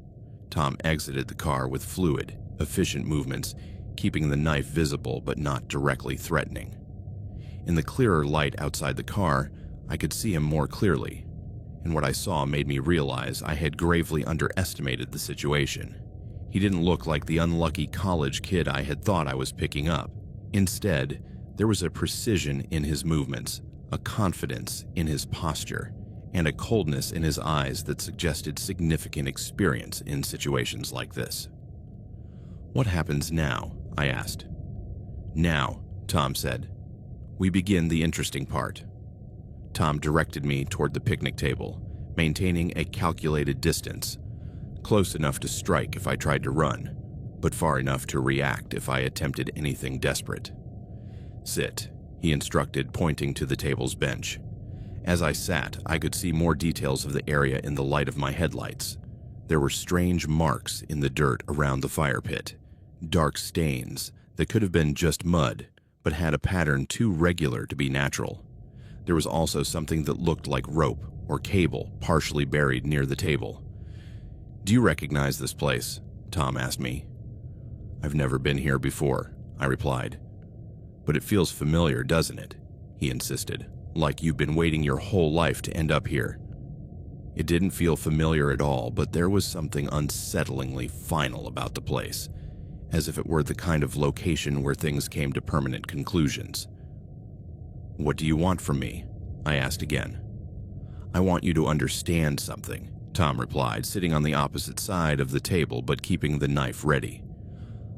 Tom exited the car with fluid, efficient movements, keeping the knife visible but not directly threatening. In the clearer light outside the car, I could see him more clearly, and what I saw made me realize I had gravely underestimated the situation. He didn't look like the unlucky college kid I had thought I was picking up. Instead, there was a precision in his movements, a confidence in his posture, and a coldness in his eyes that suggested significant experience in situations like this. "What happens now?" I asked. "Now," Tom said, "we begin the interesting part." Tom directed me toward the picnic table, maintaining a calculated distance, close enough to strike if I tried to run, but far enough to react if I attempted anything desperate. "Sit," he instructed, pointing to the table's bench. As I sat, I could see more details of the area in the light of my headlights. There were strange marks in the dirt around the fire pit, dark stains that could have been just mud, but had a pattern too regular to be natural. There was also something that looked like rope or cable partially buried near the table. "Do you recognize this place?" Tom asked me. "I've never been here before," I replied. "But it feels familiar, doesn't it?" he insisted. "Like you've been waiting your whole life to end up here." It didn't feel familiar at all, but there was something unsettlingly final about the place, as if it were the kind of location where things came to permanent conclusions. "What do you want from me?" I asked again. "I want you to understand something," Tom replied, sitting on the opposite side of the table but keeping the knife ready.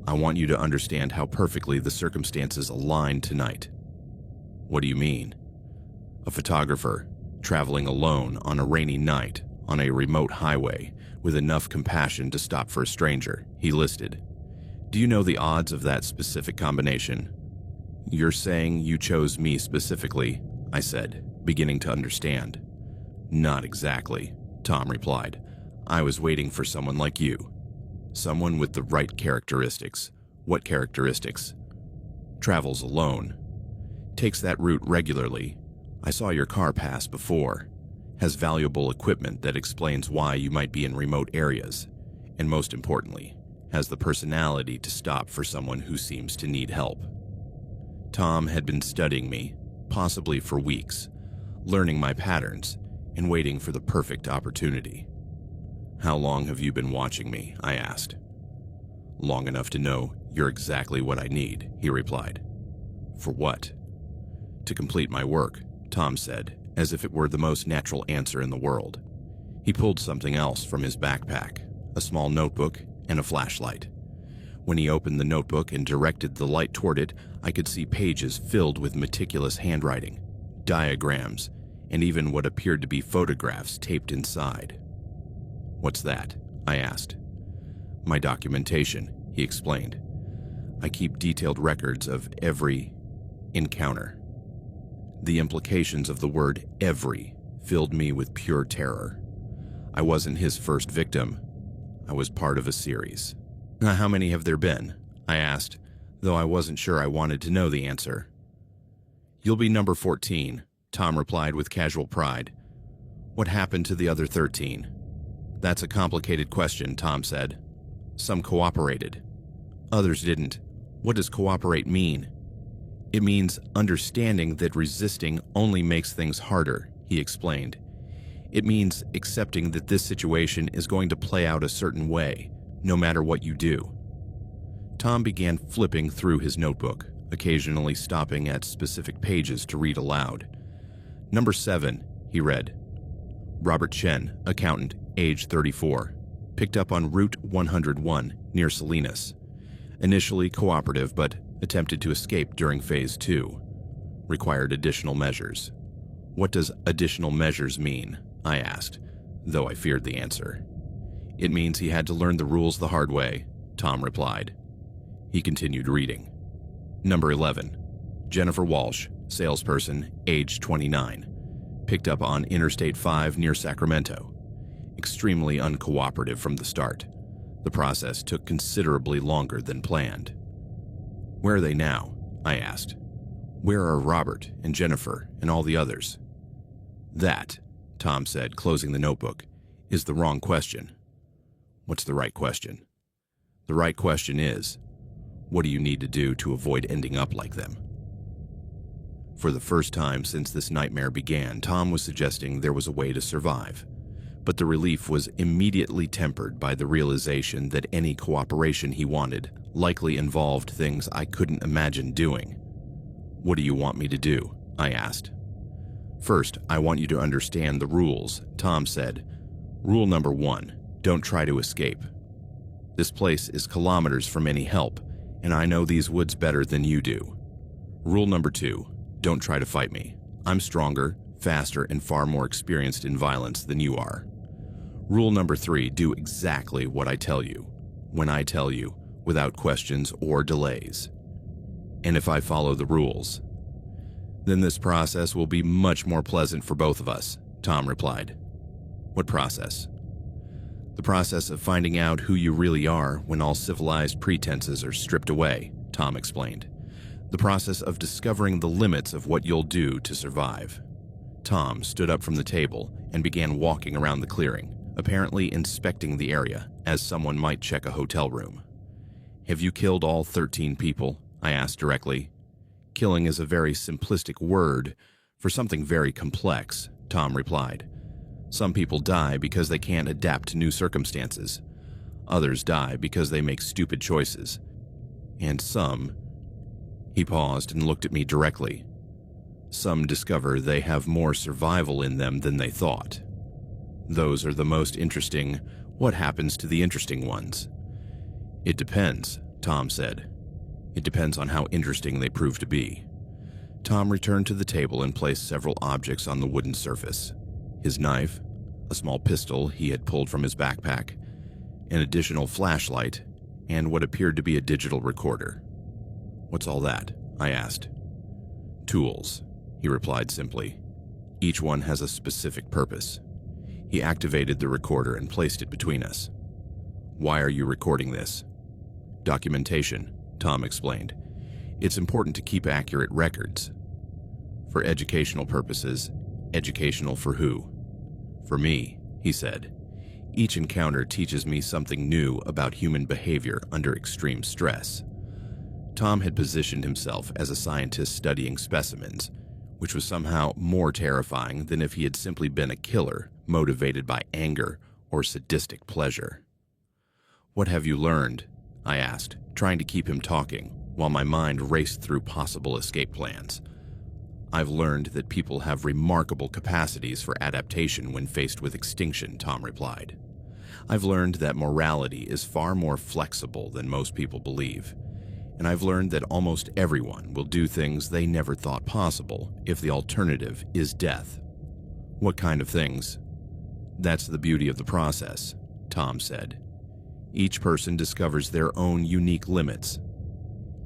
"I want you to understand how perfectly the circumstances aligned tonight." "What do you mean?" "A photographer, traveling alone on a rainy night on a remote highway with enough compassion to stop for a stranger," he listed. "Do you know the odds of that specific combination?" "You're saying you chose me specifically," I said, beginning to understand. "Not exactly," Tom replied. "I was waiting for someone like you. Someone with the right characteristics." "What characteristics?" "Travels alone. Takes that route regularly. I saw your car pass before. Has valuable equipment that explains why you might be in remote areas. And most importantly, has the personality to stop for someone who seems to need help." Tom had been studying me, possibly for weeks, learning my patterns and waiting for the perfect opportunity. "How long have you been watching me?" I asked. "Long enough to know you're exactly what I need," he replied. "For what?" "To complete my work," Tom said, as if it were the most natural answer in the world. He pulled something else from his backpack, a small notebook and a flashlight. When he opened the notebook and directed the light toward it, I could see pages filled with meticulous handwriting, diagrams, and even what appeared to be photographs taped inside. "What's that?" I asked. "My documentation," he explained. "I keep detailed records of every encounter." The implications of the word "every" filled me with pure terror. I wasn't his first victim. I was part of a series. "How many have there been?" I asked, though I wasn't sure I wanted to know the answer. "You'll be number 14, Tom replied with casual pride. "What happened to the other 13? "That's a complicated question," Tom said. "Some cooperated. Others didn't." "What does cooperate mean?" "It means understanding that resisting only makes things harder," he explained. "It means accepting that this situation is going to play out a certain way, no matter what you do." Tom began flipping through his notebook, occasionally stopping at specific pages to read aloud. "Number 7, he read. "Robert Chen, accountant, age 34. Picked up on Route 101 near Salinas. Initially cooperative, but attempted to escape during Phase 2. Required additional measures." "What does additional measures mean?" I asked, though I feared the answer. "It means he had to learn the rules the hard way," Tom replied. He continued reading. "Number 11, Jennifer Walsh, salesperson, age 29. Picked up on Interstate 5 near Sacramento. extremely uncooperative from the start. The process took considerably longer than planned. "Where are they now?" I asked. "Where are Robert and Jennifer and all the others?" "That," Tom said, closing the notebook, "is the wrong question." "What's the right question?" "The right question is, what do you need to do to avoid ending up like them?" For the first time since this nightmare began, Tom was suggesting there was a way to survive. But the relief was immediately tempered by the realization that any cooperation he wanted likely involved things I couldn't imagine doing. "What do you want me to do?" I asked. "First, I want you to understand the rules," Tom said. "Rule number 1, don't try to escape. This place is kilometers from any help, and I know these woods better than you do. Rule number 2, don't try to fight me. I'm stronger, faster, and far more experienced in violence than you are. Rule number 3, do exactly what I tell you, when I tell you, without questions or delays. And if I follow the rules, then this process will be much more pleasant for both of us," Tom replied. "What process?" "The process of finding out who you really are when all civilized pretenses are stripped away," Tom explained. "The process of discovering the limits of what you'll do to survive." Tom stood up from the table and began walking around the clearing, apparently inspecting the area, as someone might check a hotel room. "Have you killed all 13 people?" I asked directly. "Killing is a very simplistic word for something very complex," Tom replied. "Some people die because they can't adapt to new circumstances. Others die because they make stupid choices. And some—" He paused and looked at me directly. "Some discover they have more survival in them than they thought. Those are the most interesting. What happens to the interesting ones?" "It depends," Tom said. "It depends on how interesting they prove to be." Tom returned to the table and placed several objects on the wooden surface. His knife, a small pistol he had pulled from his backpack, an additional flashlight, and what appeared to be a digital recorder. "What's all that?" I asked. "Tools," he replied simply. "Each one has a specific purpose." He activated the recorder and placed it between us. "Why are you recording this?" "Documentation," Tom explained. "It's important to keep accurate records." "For educational purposes." "Educational for who?" "For me," he said. "Each encounter teaches me something new about human behavior under extreme stress." Tom had positioned himself as a scientist studying specimens, which was somehow more terrifying than if he had simply been a killer motivated by anger or sadistic pleasure. "What have you learned?" I asked, trying to keep him talking, while my mind raced through possible escape plans. "I've learned that people have remarkable capacities for adaptation when faced with extinction," Tom replied. "I've learned that morality is far more flexible than most people believe. And I've learned that almost everyone will do things they never thought possible if the alternative is death." "What kind of things?" "That's the beauty of the process," Tom said. "Each person discovers their own unique limits."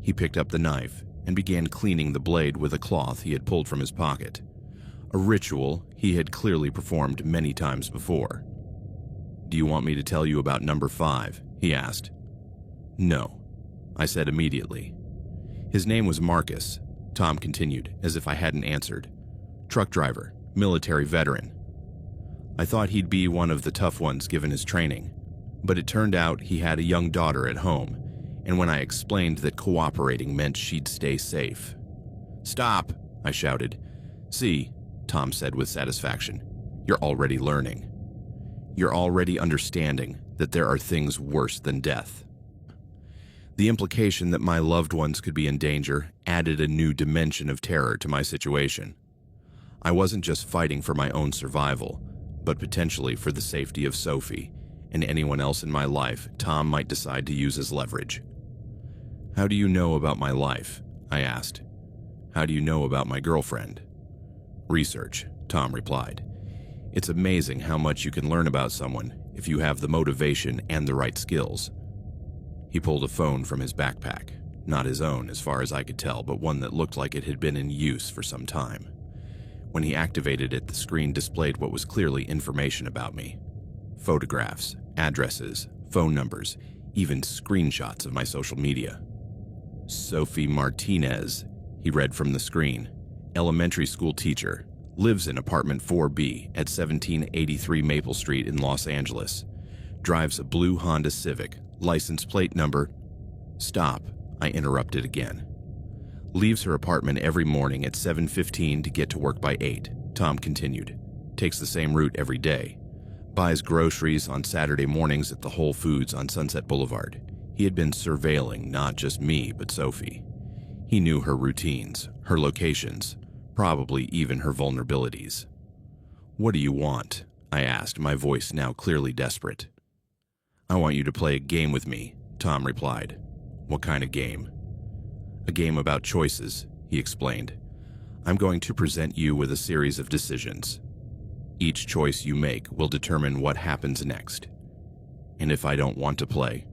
He picked up the knife and began cleaning the blade with a cloth he had pulled from his pocket, a ritual he had clearly performed many times before. "Do you want me to tell you about number 5? He asked. "No," I said immediately. "His name was Marcus," Tom continued, as if I hadn't answered. "Truck driver, military veteran. I thought he'd be one of the tough ones given his training, but it turned out he had a young daughter at home, and when I explained that cooperating meant she'd stay safe—" "Stop!" I shouted. "See," Tom said with satisfaction, "you're already learning. You're already understanding that there are things worse than death." The implication that my loved ones could be in danger added a new dimension of terror to my situation. I wasn't just fighting for my own survival, but potentially for the safety of Sophie and anyone else in my life Tom might decide to use as leverage. "How do you know about my life?" I asked. "How do you know about my girlfriend?" "Research," Tom replied. "It's amazing how much you can learn about someone if you have the motivation and the right skills." He pulled a phone from his backpack, not his own as far as I could tell, but one that looked like it had been in use for some time. When he activated it, the screen displayed what was clearly information about me. photographs, addresses, phone numbers, even screenshots of my social media. Sophie Martinez, he read from the screen, elementary school teacher, lives in apartment 4B at 1783 Maple Street in Los Angeles, drives a blue Honda Civic, license plate number... Stop, I interrupted again. Leaves her apartment every morning at 7:15 to get to work by 8, Tom continued. Takes the same route every day. Buys groceries on Saturday mornings at the Whole Foods on Sunset Boulevard. He had been surveilling not just me, but Sophie. He knew her routines, her locations, probably even her vulnerabilities. "What do you want?" I asked, my voice now clearly desperate. "I want you to play a game with me," Tom replied. "What kind of game?" "A game about choices," he explained. "I'm going to present you with a series of decisions. Each choice you make will determine what happens next. And if I don't want to play,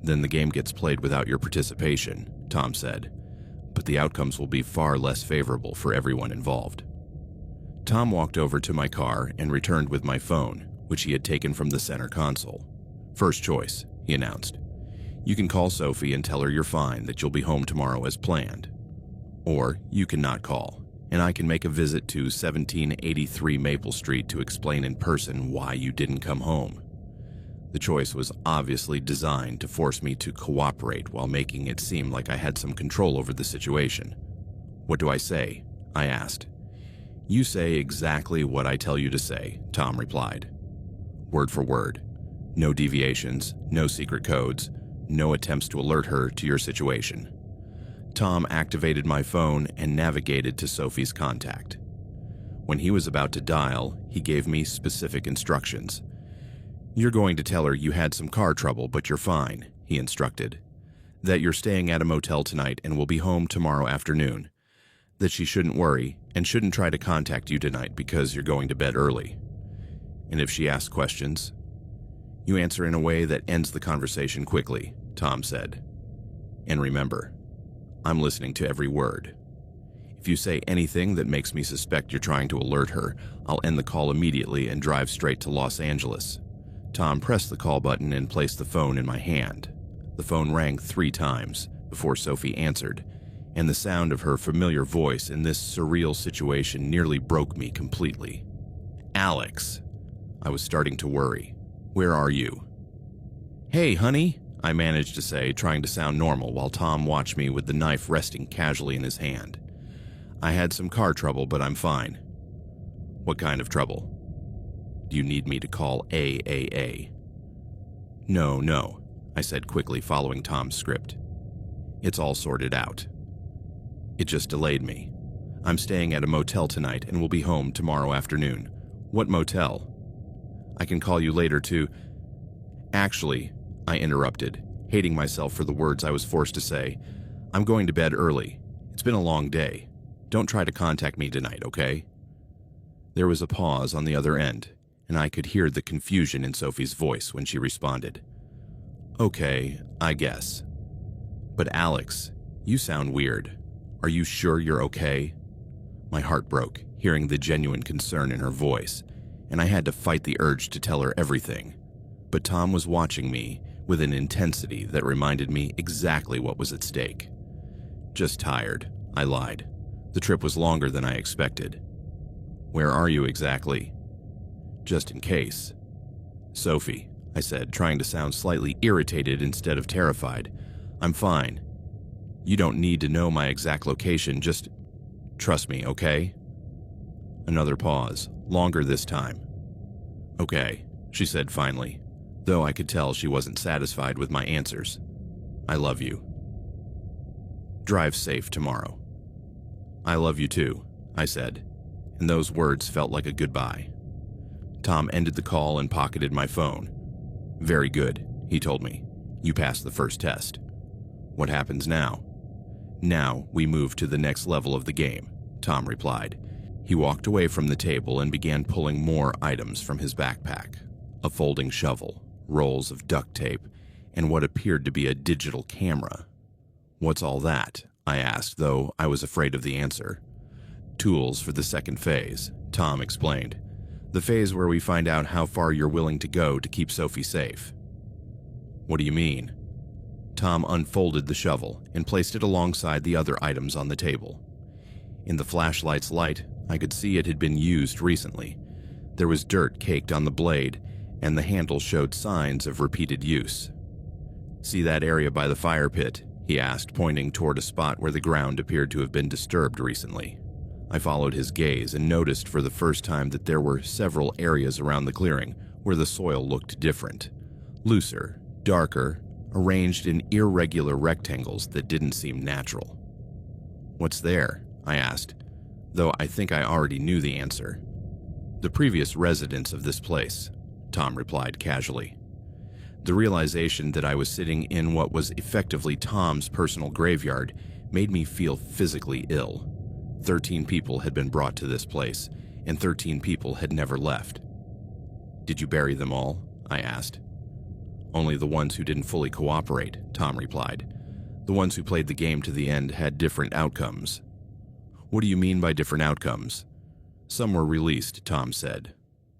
then the game gets played without your participation," Tom said. "But the outcomes will be far less favorable for everyone involved." Tom walked over to my car and returned with my phone, which he had taken from the center console. "First choice," he announced. "You can call Sophie and tell her you're fine, that you'll be home tomorrow as planned. Or you can not call, and I can make a visit to 1783 Maple Street to explain in person why you didn't come home." The choice was obviously designed to force me to cooperate while making it seem like I had some control over the situation. "What do I say?" I asked. "You say exactly what I tell you to say," Tom replied. "Word for word. No deviations, no secret codes, no attempts to alert her to your situation." Tom activated my phone and navigated to Sophie's contact. When he was about to dial, he gave me specific instructions. "You're going to tell her you had some car trouble, but you're fine," he instructed. "That you're staying at a motel tonight and will be home tomorrow afternoon. That she shouldn't worry and shouldn't try to contact you tonight because you're going to bed early. And if she asks questions, you answer in a way that ends the conversation quickly," Tom said. "And remember, I'm listening to every word. If you say anything that makes me suspect you're trying to alert her, I'll end the call immediately and drive straight to Los Angeles." Tom pressed the call button and placed the phone in my hand. The phone rang 3 times before Sophie answered, and the sound of her familiar voice in this surreal situation nearly broke me completely. "Alex." I was starting to worry. "Where are you?" "Hey, honey," I managed to say, trying to sound normal while Tom watched me with the knife resting casually in his hand. "I had some car trouble, but I'm fine." "What kind of trouble?" "Do you need me to call AAA?" No, I said quickly, following Tom's script. "It's all sorted out. It just delayed me. I'm staying at a motel tonight and will be home tomorrow afternoon." "What motel?" "I can call you later to..." "Actually," I interrupted, hating myself for the words I was forced to say, "I'm going to bed early. It's been a long day. Don't try to contact me tonight, okay?" There was a pause on the other end, and I could hear the confusion in Sophie's voice when she responded. "Okay, I guess. But Alex, you sound weird. Are you sure you're okay?" My heart broke, hearing the genuine concern in her voice, and I had to fight the urge to tell her everything. But Tom was watching me with an intensity that reminded me exactly what was at stake. "Just tired," I lied. "The trip was longer than I expected." "Where are you exactly?" "Just in case." "Sophie," I said, trying to sound slightly irritated instead of terrified, "I'm fine. You don't need to know my exact location, just trust me, okay?" Another pause, longer this time. "Okay," she said finally, though I could tell she wasn't satisfied with my answers. "I love you. Drive safe tomorrow." "I love you too," I said, and those words felt like a goodbye. Tom ended the call and pocketed my phone. "Very good," he told me. "You passed the first test. What happens now?" "Now we move to the next level of the game," Tom replied. He walked away from the table and began pulling more items from his backpack. A folding shovel, rolls of duct tape, and what appeared to be a digital camera. "What's all that?" I asked, though I was afraid of the answer. "Tools for the second phase," Tom explained. The phase where we find out how far you're willing to go to keep Sophie safe." "What do you mean?" Tom unfolded the shovel and placed it alongside the other items on the table. In the flashlight's light, I could see it had been used recently. There was dirt caked on the blade, and the handle showed signs of repeated use. "See that area by the fire pit?" he asked, pointing toward a spot where the ground appeared to have been disturbed recently. I followed his gaze and noticed for the first time that there were several areas around the clearing where the soil looked different, looser, darker, arranged in irregular rectangles that didn't seem natural. "What's there?" I asked, though I think I already knew the answer. "The previous residents of this place," Tom replied casually. The realization that I was sitting in what was effectively Tom's personal graveyard made me feel physically ill. 13 people had been brought to this place, and 13 people had never left. "Did you bury them all?" I asked. "Only the ones who didn't fully cooperate," Tom replied. "The ones who played the game to the end had different outcomes." "What do you mean by different outcomes?" "Some were released," Tom said,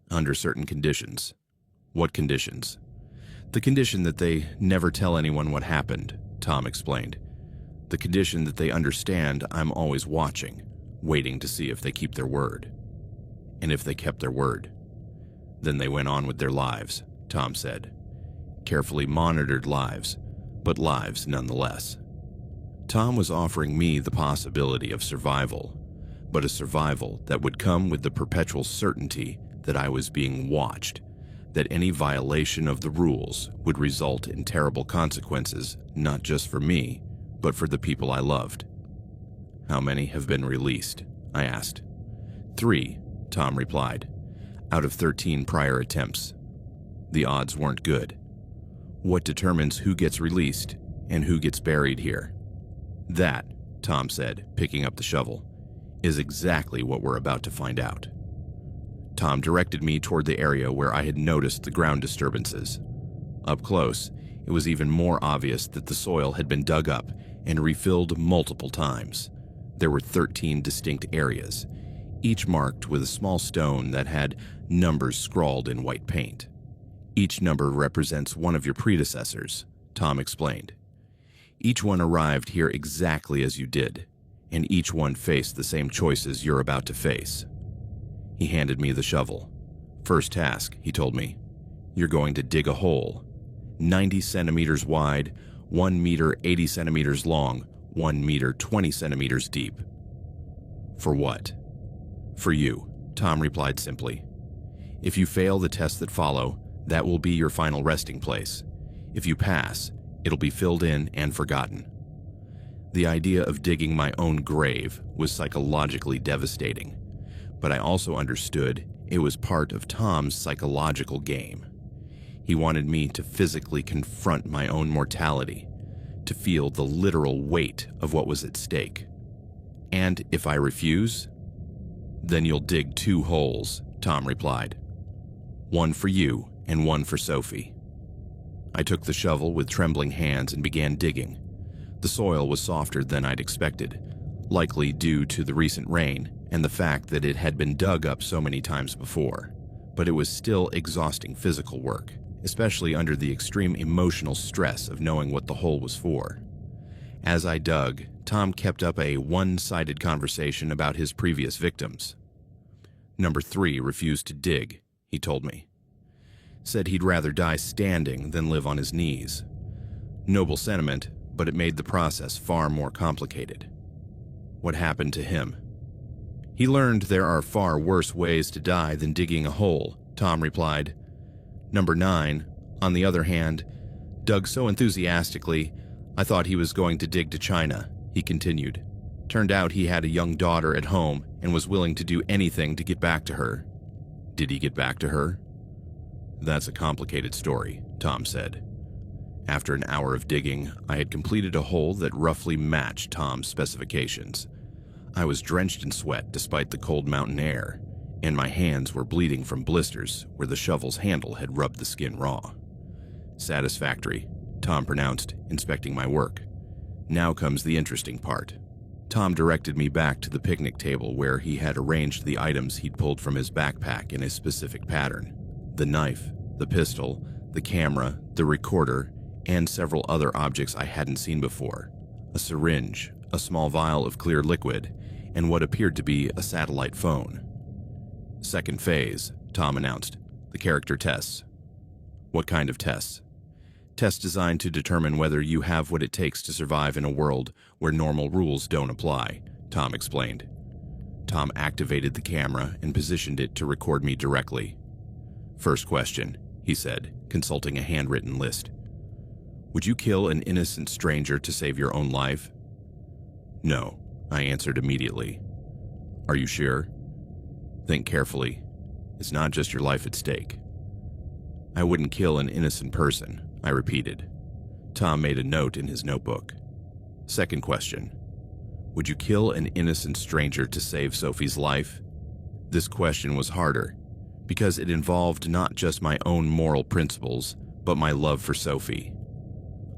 "under certain conditions." "What conditions?" "The condition that they never tell anyone what happened," Tom explained. "The condition that they understand I'm always watching, waiting to see if they keep their word." "And if they kept their word?" "Then they went on with their lives," Tom said. "Carefully monitored lives, but lives nonetheless." Tom was offering me the possibility of survival, but a survival that would come with the perpetual certainty that I was being watched, that any violation of the rules would result in terrible consequences, not just for me, but for the people I loved. "How many have been released?" I asked. "3, Tom replied, "out of 13 prior attempts." The odds weren't good. "What determines who gets released and who gets buried here?" "That," Tom said, picking up the shovel, "is exactly what we're about to find out." Tom directed me toward the area where I had noticed the ground disturbances. Up close, it was even more obvious that the soil had been dug up and refilled multiple times. There were 13 distinct areas, each marked with a small stone that had numbers scrawled in white paint. "Each number represents one of your predecessors," Tom explained. "Each one arrived here exactly as you did, and each one faced the same choices you're about to face." He handed me the shovel. "First task," he told me, "you're going to dig a hole, 90 centimeters wide, 1 meter 80 centimeters long, 1 meter 20 centimeters deep." "For what?" "For you," Tom replied simply. "If you fail the tests that follow, that will be your final resting place. If you pass, it'll be filled in and forgotten." The idea of digging my own grave was psychologically devastating, but I also understood it was part of Tom's psychological game. He wanted me to physically confront my own mortality, to feel the literal weight of what was at stake. "And if I refuse?" "Then you'll dig 2 holes," Tom replied. "One for you and one for Sophie." I took the shovel with trembling hands and began digging. The soil was softer than I'd expected, likely due to the recent rain and the fact that it had been dug up so many times before. But it was still exhausting physical work, especially under the extreme emotional stress of knowing what the hole was for. As I dug, Tom kept up a one-sided conversation about his previous victims. "Number 3 refused to dig," he told me. "Said he'd rather die standing than live on his knees." Noble sentiment, but it made the process far more complicated. "What happened to him?" "He learned there are far worse ways to die than digging a hole," Tom replied. "Number 9, on the other hand, dug so enthusiastically, I thought he was going to dig to China," he continued. "Turned out he had a young daughter at home and was willing to do anything to get back to her." "Did he get back to her?" "That's a complicated story," Tom said. After an hour of digging, I had completed a hole that roughly matched Tom's specifications. I was drenched in sweat despite the cold mountain air, and my hands were bleeding from blisters where the shovel's handle had rubbed the skin raw. "Satisfactory," Tom pronounced, inspecting my work. "Now comes the interesting part." Tom directed me back to the picnic table where he had arranged the items he'd pulled from his backpack in a specific pattern. The knife, the pistol, the camera, the recorder, and several other objects I hadn't seen before. A syringe, a small vial of clear liquid, and what appeared to be a satellite phone. "Second phase," Tom announced. "The character tests." "What kind of tests?" "Tests designed to determine whether you have what it takes to survive in a world where normal rules don't apply," Tom explained. Tom activated the camera and positioned it to record me directly. "First question," he said, consulting a handwritten list. "Would you kill an innocent stranger to save your own life?" "No," I answered immediately. "Are you sure?" "Think carefully. It's not just your life at stake." "I wouldn't kill an innocent person," I repeated. Tom made a note in his notebook. "Second question. Would you kill an innocent stranger to save Sophie's life?" This question was harder, because it involved not just my own moral principles, but my love for Sophie.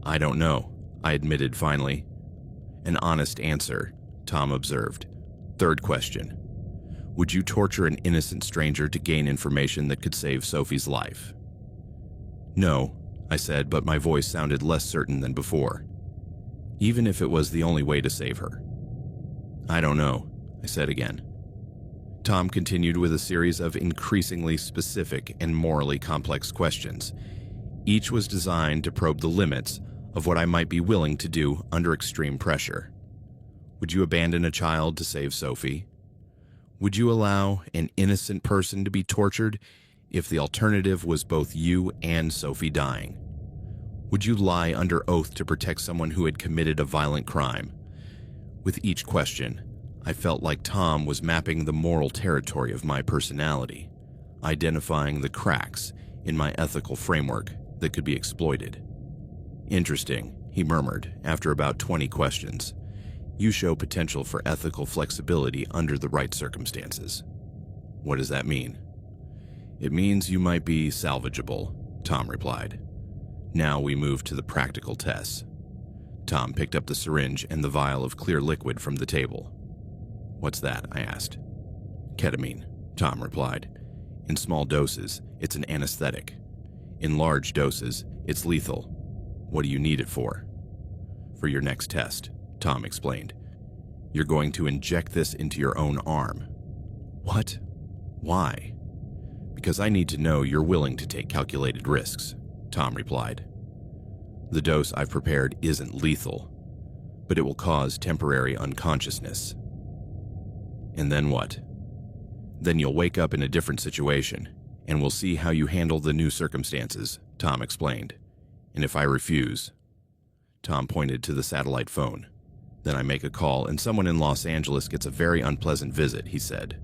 "I don't know," I admitted finally. "An honest answer," Tom observed. Third question. Would you torture an innocent stranger to gain information that could save Sophie's life? "No," I said, but my voice sounded less certain than before. "Even if it was the only way to save her?" "I don't know," I said again. Tom continued with a series of increasingly specific and morally complex questions. Each was designed to probe the limits of what I might be willing to do under extreme pressure. Would you abandon a child to save Sophie? Would you allow an innocent person to be tortured if the alternative was both you and Sophie dying? Would you lie under oath to protect someone who had committed a violent crime? With each question, I felt like Tom was mapping the moral territory of my personality, identifying the cracks in my ethical framework that could be exploited. "Interesting," he murmured after about 20 questions. "You show potential for ethical flexibility under the right circumstances." "What does that mean?" "It means you might be salvageable," Tom replied. Now we moved to the practical tests. Tom picked up the syringe and the vial of clear liquid from the table. "What's that?" I asked. "Ketamine," Tom replied. "In small doses, it's an anesthetic. In large doses, it's lethal. What do you need it for?" "For your next test," Tom explained. "You're going to inject this into your own arm." "What? Why?" "Because I need to know you're willing to take calculated risks," Tom replied. "The dose I've prepared isn't lethal, but it will cause temporary unconsciousness." "And then what?" "Then you'll wake up in a different situation, and we'll see how you handle the new circumstances," Tom explained. "And if I refuse..." Tom pointed to the satellite phone. "Then I make a call and someone in Los Angeles gets a very unpleasant visit," he said.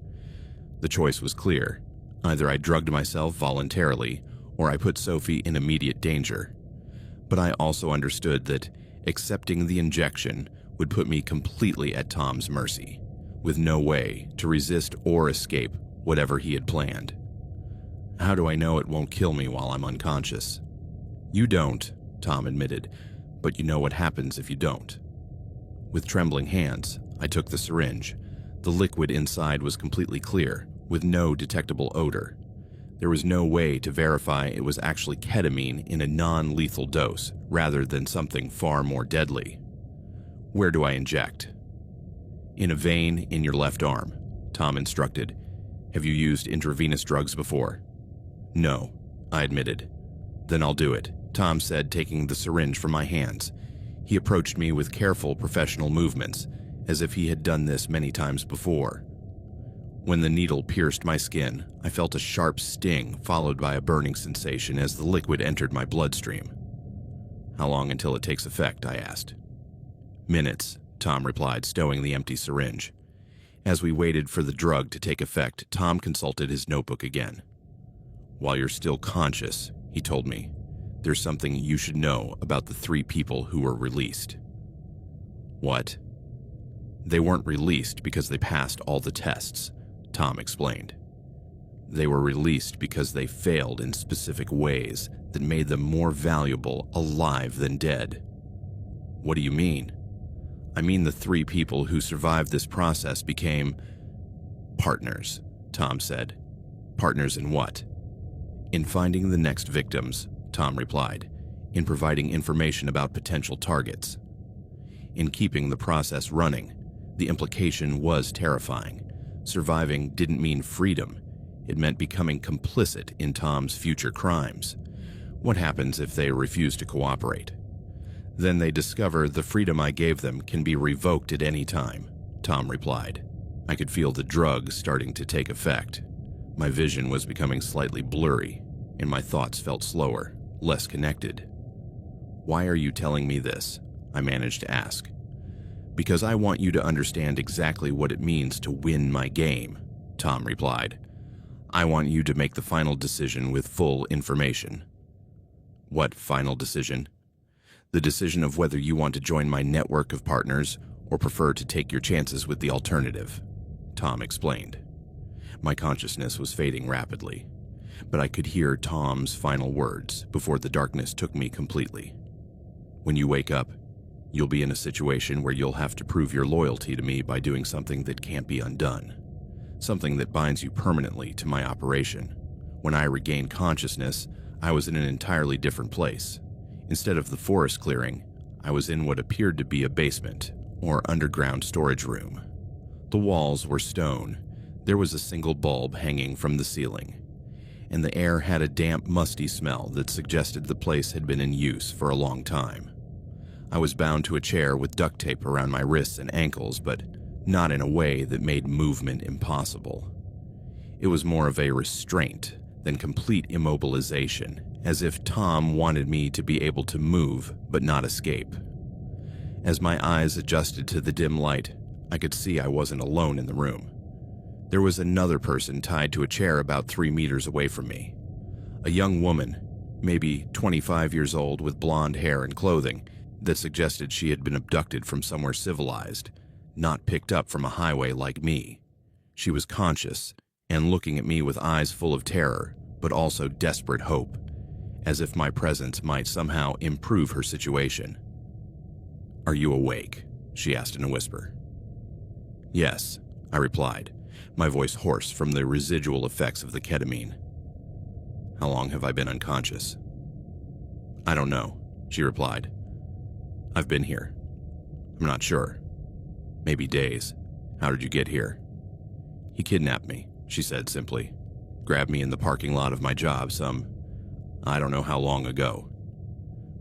The choice was clear. Either I drugged myself voluntarily, or I put Sophie in immediate danger. But I also understood that accepting the injection would put me completely at Tom's mercy, with no way to resist or escape whatever he had planned. "How do I know it won't kill me while I'm unconscious?" "You don't," Tom admitted, "but you know what happens if you don't." With trembling hands, I took the syringe. The liquid inside was completely clear, with no detectable odor. There was no way to verify it was actually ketamine in a non-lethal dose, rather than something far more deadly. "Where do I inject?" "In a vein in your left arm," Tom instructed. "Have you used intravenous drugs before?" "No," I admitted. "Then I'll do it," Tom said, taking the syringe from my hands. He approached me with careful professional movements, as if he had done this many times before. When the needle pierced my skin, I felt a sharp sting followed by a burning sensation as the liquid entered my bloodstream. "How long until it takes effect?" I asked. "Minutes," Tom replied, stowing the empty syringe. As we waited for the drug to take effect, Tom consulted his notebook again. "While you're still conscious," he told me, "there's something you should know about the 3 people who were released." "What?" "They weren't released because they passed all the tests," Tom explained. "They were released because they failed in specific ways that made them more valuable alive than dead." "What do you mean?" I mean the 3 people who survived this process became partners, Tom said. Partners in what? In finding the next victims, Tom replied, in providing information about potential targets. In keeping the process running, the implication was terrifying. Surviving didn't mean freedom. It meant becoming complicit in Tom's future crimes. What happens if they refuse to cooperate? Then they discover the freedom I gave them can be revoked at any time, Tom replied. I could feel the drugs starting to take effect. My vision was becoming slightly blurry, and my thoughts felt slower, less connected. Why are you telling me this? I managed to ask. Because I want you to understand exactly what it means to win my game, Tom replied. I want you to make the final decision with full information. What final decision? The decision of whether you want to join my network of partners or prefer to take your chances with the alternative, Tom explained. My consciousness was fading rapidly, but I could hear Tom's final words before the darkness took me completely. When you wake up, you'll be in a situation where you'll have to prove your loyalty to me by doing something that can't be undone, something that binds you permanently to my operation. When I regained consciousness, I was in an entirely different place. Instead of the forest clearing, I was in what appeared to be a basement or underground storage room. The walls were stone. There was a single bulb hanging from the ceiling, and the air had a damp, musty smell that suggested the place had been in use for a long time. I was bound to a chair with duct tape around my wrists and ankles, but not in a way that made movement impossible. It was more of a restraint than complete immobilization, as if Tom wanted me to be able to move but not escape. As my eyes adjusted to the dim light, I could see I wasn't alone in the room. There was another person tied to a chair about 3 meters away from me. A young woman, maybe 25 years old, with blonde hair and clothing that suggested she had been abducted from somewhere civilized, not picked up from a highway like me. She was conscious and looking at me with eyes full of terror, but also desperate hope, as if my presence might somehow improve her situation. "Are you awake?" she asked in a whisper. "Yes," I replied, my voice hoarse from the residual effects of the ketamine. "How long have I been unconscious?" "I don't know," she replied. "I've been here. I'm not sure. Maybe days. How did you get here?" "He kidnapped me," she said simply. "Grabbed me in the parking lot of my job I don't know how long ago."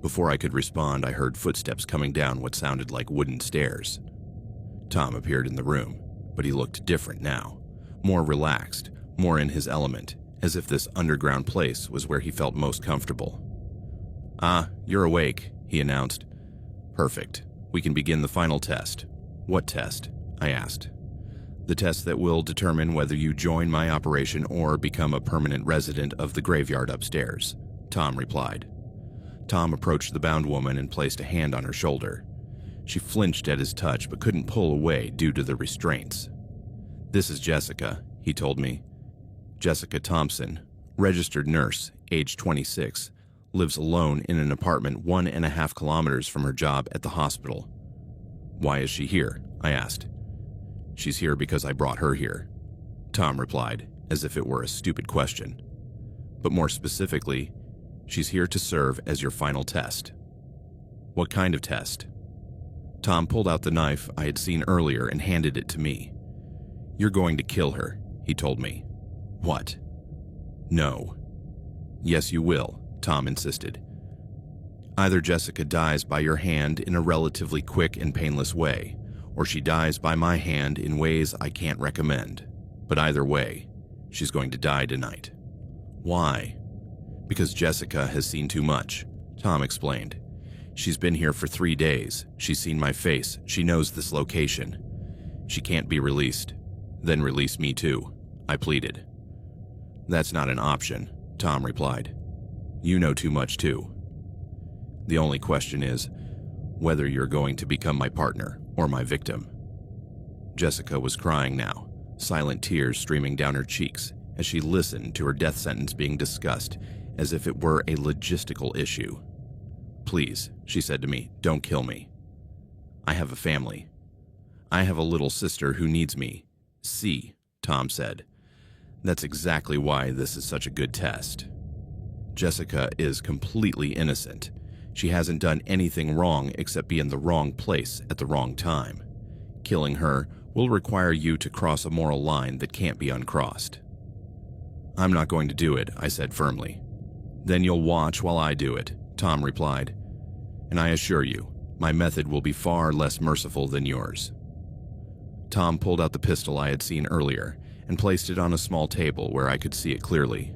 Before I could respond, I heard footsteps coming down what sounded like wooden stairs. Tom appeared in the room, but he looked different now, more relaxed, more in his element, as if this underground place was where he felt most comfortable. "Ah, you're awake," he announced. "Perfect. We can begin the final test." "What test?" I asked. "The test that will determine whether you join my operation or become a permanent resident of the graveyard upstairs," Tom replied. Tom approached the bound woman and placed a hand on her shoulder. She flinched at his touch but couldn't pull away due to the restraints. "This is Jessica," he told me. "Jessica Thompson, registered nurse, age 26, lives alone in an apartment 1.5 kilometers from her job at the hospital." "Why is she here?" I asked. "She's here because I brought her here," Tom replied, as if it were a stupid question. "But more specifically, she's here to serve as your final test." "What kind of test?" Tom pulled out the knife I had seen earlier and handed it to me. "You're going to kill her," he told me. "What?" "No." "Yes, you will," Tom insisted. "Either Jessica dies by your hand in a relatively quick and painless way, or she dies by my hand in ways I can't recommend. But either way, she's going to die tonight." "Why?" "Because Jessica has seen too much," Tom explained. "She's been here for 3 days. She's seen my face. She knows this location. She can't be released." "Then release me too," I pleaded. "That's not an option," Tom replied. "You know too much too. The only question is whether you're going to become my partner or my victim." Jessica was crying now, silent tears streaming down her cheeks as she listened to her death sentence being discussed as if it were a logistical issue. "Please," she said to me, "don't kill me." I have a family. I have a little sister who needs me. See, Tom said. That's exactly why this is such a good test. Jessica is completely innocent. She hasn't done anything wrong except be in the wrong place at the wrong time. Killing her will require you to cross a moral line that can't be uncrossed. I'm not going to do it, I said firmly. Then you'll watch while I do it, Tom replied. And I assure you, my method will be far less merciful than yours. Tom pulled out the pistol I had seen earlier and placed it on a small table where I could see it clearly.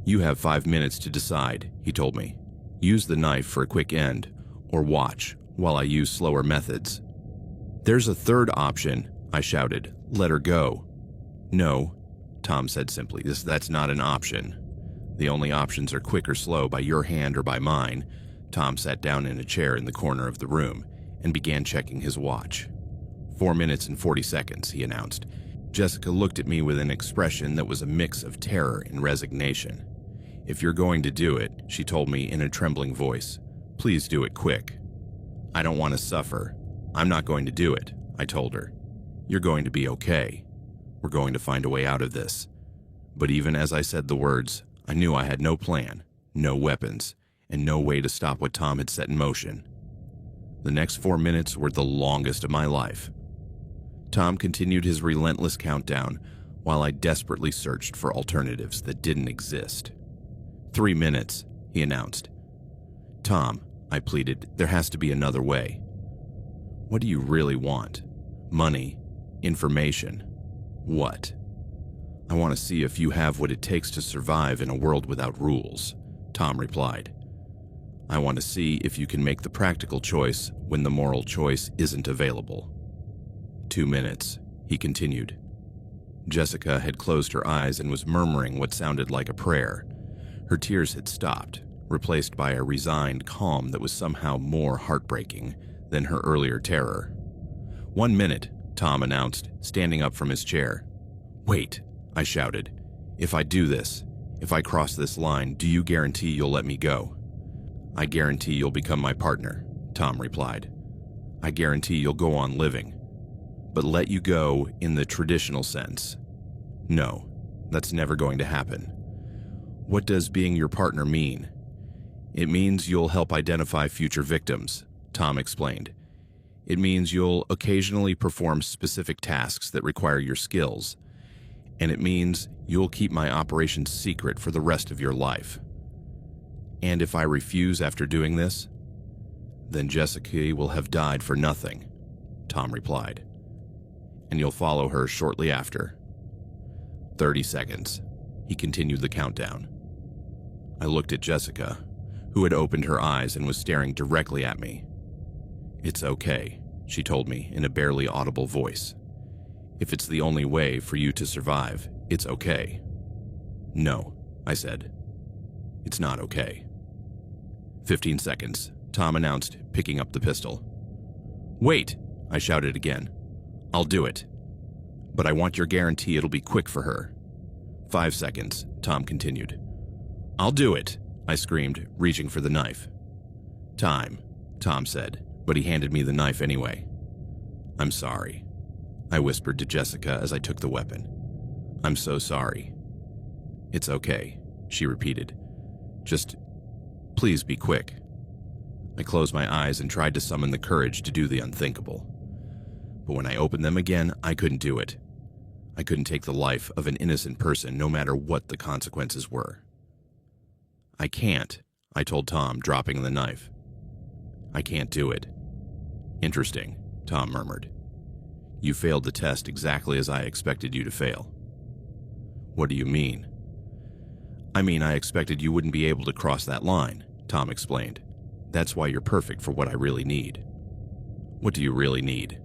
You have 5 minutes to decide, he told me. Use the knife for a quick end, or watch while I use slower methods. There's a third option, I shouted. Let her go. No, Tom said simply. That's not an option. The only options are quick or slow by your hand or by mine. Tom sat down in a chair in the corner of the room and began checking his watch. 4 minutes and 40 seconds, he announced. Jessica looked at me with an expression that was a mix of terror and resignation. If you're going to do it, she told me in a trembling voice, please do it quick. I don't want to suffer. I'm not going to do it, I told her. You're going to be okay. We're going to find a way out of this. But even as I said the words, I knew I had no plan, no weapons, and no way to stop what Tom had set in motion. The next 4 minutes were the longest of my life. Tom continued his relentless countdown while I desperately searched for alternatives that didn't exist. 3 minutes, he announced. Tom, I pleaded, there has to be another way. What do you really want? Money? Information? What? I want to see if you have what it takes to survive in a world without rules, Tom replied. I want to see if you can make the practical choice when the moral choice isn't available. 2 minutes, he continued. Jessica had closed her eyes and was murmuring what sounded like a prayer. Her tears had stopped, replaced by a resigned calm that was somehow more heartbreaking than her earlier terror. 1 minute, Tom announced, standing up from his chair. Wait, I shouted. If I do this, if I cross this line, do you guarantee you'll let me go? I guarantee you'll become my partner, Tom replied. I guarantee you'll go on living. But let you go in the traditional sense. No, that's never going to happen. What does being your partner mean? It means you'll help identify future victims, Tom explained. It means you'll occasionally perform specific tasks that require your skills. And it means you'll keep my operations secret for the rest of your life. And if I refuse after doing this, then Jessica will have died for nothing, Tom replied. And you'll follow her shortly after. 30 seconds. He continued the countdown. I looked at Jessica, who had opened her eyes and was staring directly at me. It's okay, she told me in a barely audible voice. If it's the only way for you to survive, it's okay. No, I said. It's not okay. 15 seconds, Tom announced, picking up the pistol. Wait, I shouted again. I'll do it. But I want your guarantee it'll be quick for her. 5 seconds, Tom continued. I'll do it, I screamed, reaching for the knife. Time, Tom said, but he handed me the knife anyway. I'm sorry, I whispered to Jessica as I took the weapon. I'm so sorry. It's okay, she repeated. Just, please be quick. I closed my eyes and tried to summon the courage to do the unthinkable. But when I opened them again, I couldn't do it. I couldn't take the life of an innocent person no matter what the consequences were. I can't, I told Tom, dropping the knife. I can't do it. Interesting, Tom murmured. You failed the test exactly as I expected you to fail. What do you mean? I mean, I expected you wouldn't be able to cross that line, Tom explained. That's why you're perfect for what I really need. What do you really need?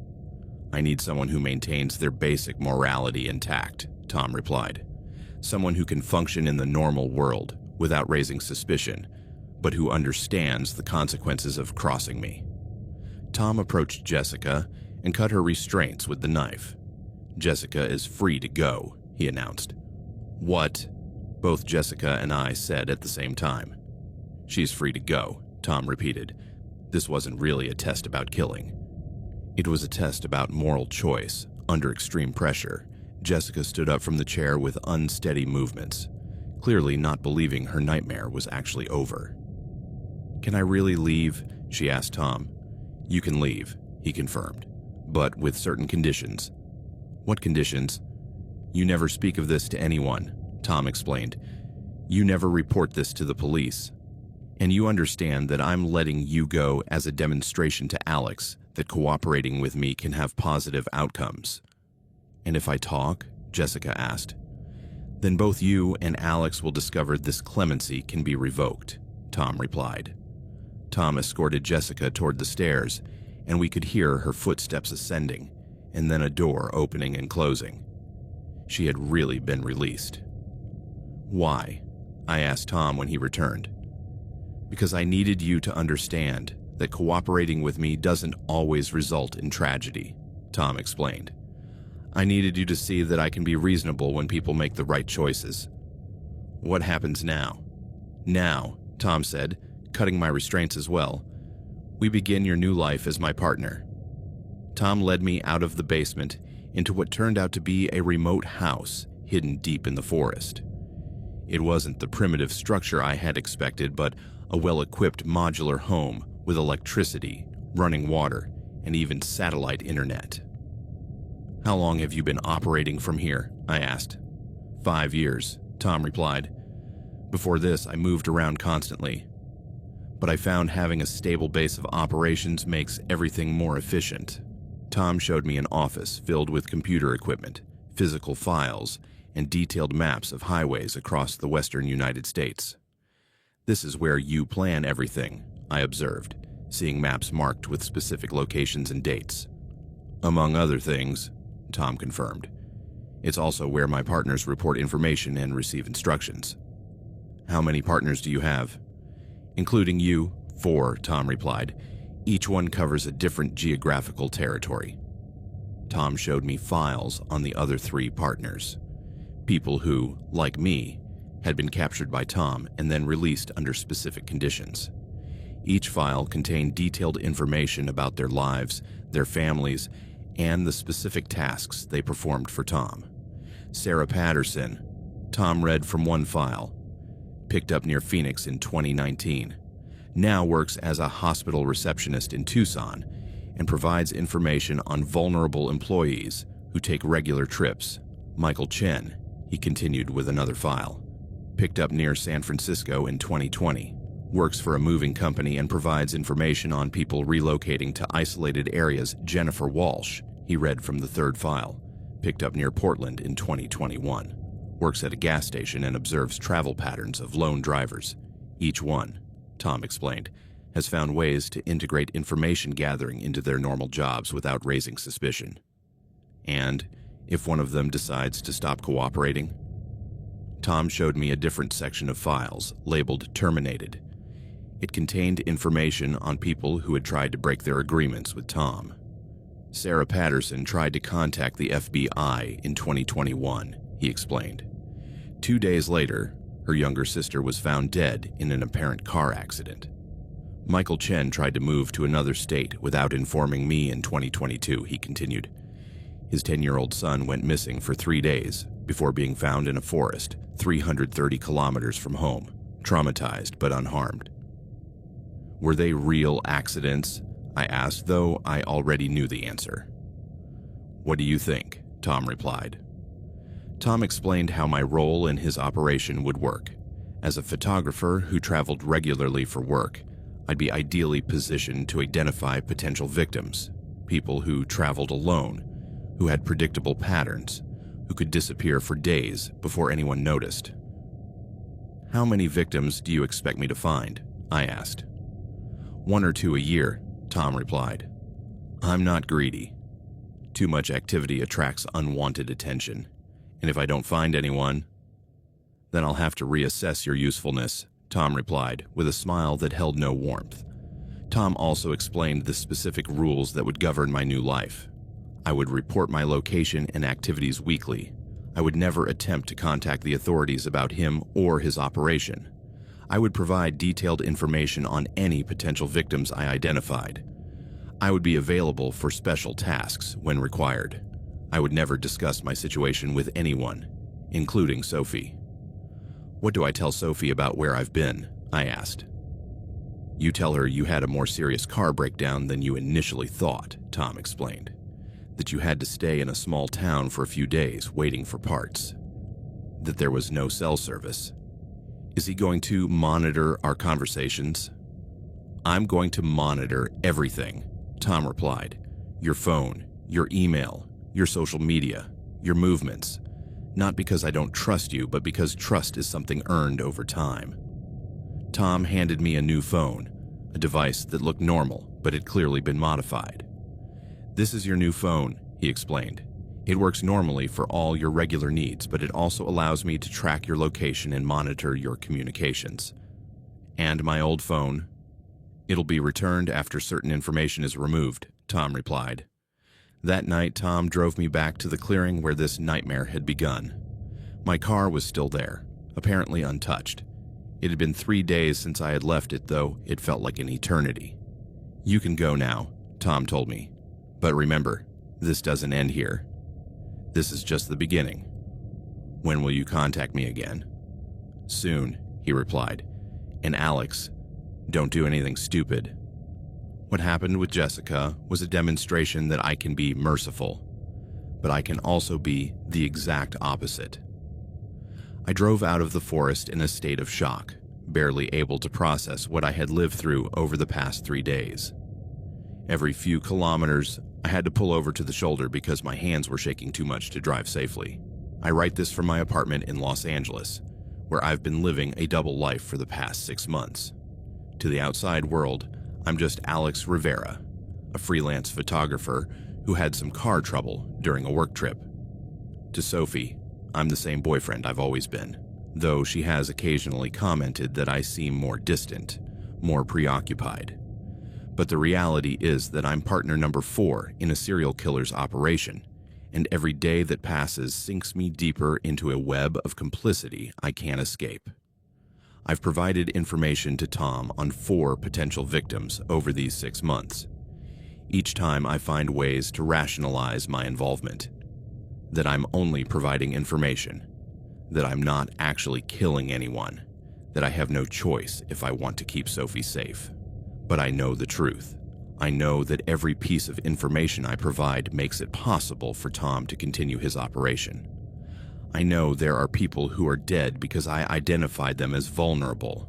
I need someone who maintains their basic morality intact, Tom replied. Someone who can function in the normal world without raising suspicion, but who understands the consequences of crossing me. Tom approached Jessica and cut her restraints with the knife. Jessica is free to go, he announced. What? Both Jessica and I said at the same time. She's free to go, Tom repeated. This wasn't really a test about killing. It was a test about moral choice. Under extreme pressure, Jessica stood up from the chair with unsteady movements, clearly not believing her nightmare was actually over. "Can I really leave?" she asked Tom. "You can leave," he confirmed, "but with certain conditions." "What conditions?" "You never speak of this to anyone," Tom explained. "You never report this to the police. And you understand that I'm letting you go as a demonstration to Alex that cooperating with me can have positive outcomes." "And if I talk?" Jessica asked. "Then both you and Alex will discover this clemency can be revoked," Tom replied. Tom escorted Jessica toward the stairs, and we could hear her footsteps ascending, and then a door opening and closing. She had really been released. "Why?" I asked Tom when he returned. "Because I needed you to understand that cooperating with me doesn't always result in tragedy," Tom explained. "I needed you to see that I can be reasonable when people make the right choices." "What happens now?" "Now," Tom said, cutting my restraints as well, "we begin your new life as my partner." Tom led me out of the basement into what turned out to be a remote house hidden deep in the forest. It wasn't the primitive structure I had expected, but a well-equipped modular home with electricity, running water, and even satellite internet. "How long have you been operating from here?" I asked. 5 years, Tom replied. "Before this, I moved around constantly. But I found having a stable base of operations makes everything more efficient." Tom showed me an office filled with computer equipment, physical files, and detailed maps of highways across the western United States. "This is where you plan everything," I observed, seeing maps marked with specific locations and dates. "Among other things," Tom confirmed. "It's also where my partners report information and receive instructions." "How many partners do you have?" "Including you, 4, Tom replied. "Each one covers a different geographical territory." Tom showed me files on the other 3 partners. People who, like me, had been captured by Tom and then released under specific conditions. Each file contained detailed information about their lives, their families, and the specific tasks they performed for Tom. Sarah Patterson, Tom read from one file, picked up near Phoenix in 2019, now works as a hospital receptionist in Tucson and provides information on vulnerable employees who take regular trips. Michael Chen, he continued with another file, picked up near San Francisco in 2020, works for a moving company and provides information on people relocating to isolated areas. Jennifer Walsh, he read from the 3rd file, picked up near Portland in 2021, works at a gas station and observes travel patterns of lone drivers. Each one, Tom explained, has found ways to integrate information gathering into their normal jobs without raising suspicion. And if one of them decides to stop cooperating? Tom showed me a different section of files, labeled Terminated. It contained information on people who had tried to break their agreements with Tom. Sarah Patterson tried to contact the FBI in 2021, he explained. 2 days later, her younger sister was found dead in an apparent car accident. Michael Chen tried to move to another state without informing me in 2022, he continued. His 10-year-old son went missing for 3 days before being found in a forest 330 kilometers from home, traumatized but unharmed. Were they real accidents? I asked, though I already knew the answer. What do you think? Tom replied. Tom explained how my role in his operation would work. As a photographer who traveled regularly for work, I'd be ideally positioned to identify potential victims, people who traveled alone, who had predictable patterns, who could disappear for days before anyone noticed. How many victims do you expect me to find? I asked. 1 or 2 a year, Tom replied. I'm not greedy. Too much activity attracts unwanted attention, and if I don't find anyone, then I'll have to reassess your usefulness, Tom replied, with a smile that held no warmth. Tom also explained the specific rules that would govern my new life. I would report my location and activities weekly. I would never attempt to contact the authorities about him or his operation. I would provide detailed information on any potential victims I identified. I would be available for special tasks when required. I would never discuss my situation with anyone, including Sophie. "What do I tell Sophie about where I've been?" I asked. "You tell her you had a more serious car breakdown than you initially thought," Tom explained. "That you had to stay in a small town for a few days waiting for parts. That there was no cell service." "Is he going to monitor our conversations?" "I'm going to monitor everything," Tom replied. "Your phone, your email, your social media, your movements. Not because I don't trust you, but because trust is something earned over time." Tom handed me a new phone, a device that looked normal, but had clearly been modified. "This is your new phone," he explained. "It works normally for all your regular needs, but it also allows me to track your location and monitor your communications." "And my old phone?" "It'll be returned after certain information is removed," Tom replied. That night, Tom drove me back to the clearing where this nightmare had begun. My car was still there, apparently untouched. It had been 3 days since I had left it, though it felt like an eternity. "You can go now," Tom told me. "But remember, this doesn't end here. This is just the beginning. When will you contact me again?" "Soon," he replied. "And Alex, don't do anything stupid." What happened with Jessica was a demonstration that I can be merciful, but I can also be the exact opposite. I drove out of the forest in a state of shock, barely able to process what I had lived through over the past 3 days. Every few kilometers, I had to pull over to the shoulder because my hands were shaking too much to drive safely. I write this from my apartment in Los Angeles, where I've been living a double life for the past 6 months. To the outside world, I'm just Alex Rivera, a freelance photographer who had some car trouble during a work trip. To Sophie, I'm the same boyfriend I've always been, though she has occasionally commented that I seem more distant, more preoccupied. But the reality is that I'm partner number 4 in a serial killer's operation, and every day that passes sinks me deeper into a web of complicity I can't escape. I've provided information to Tom on 4 potential victims over these 6 months. Each time I find ways to rationalize my involvement. That I'm only providing information. That I'm not actually killing anyone. That I have no choice if I want to keep Sophie safe. But I know the truth. I know that every piece of information I provide makes it possible for Tom to continue his operation. I know there are people who are dead because I identified them as vulnerable.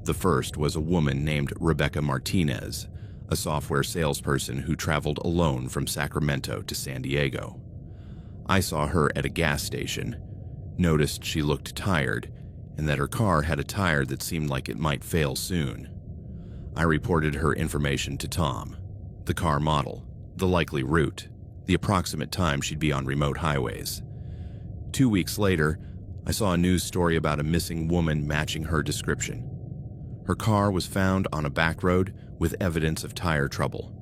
The first was a woman named Rebecca Martinez, a software salesperson who traveled alone from Sacramento to San Diego. I saw her at a gas station, noticed she looked tired, and that her car had a tire that seemed like it might fail soon. I reported her information to Tom, the car model, the likely route, the approximate time she'd be on remote highways. 2 weeks later, I saw a news story about a missing woman matching her description. Her car was found on a back road with evidence of tire trouble,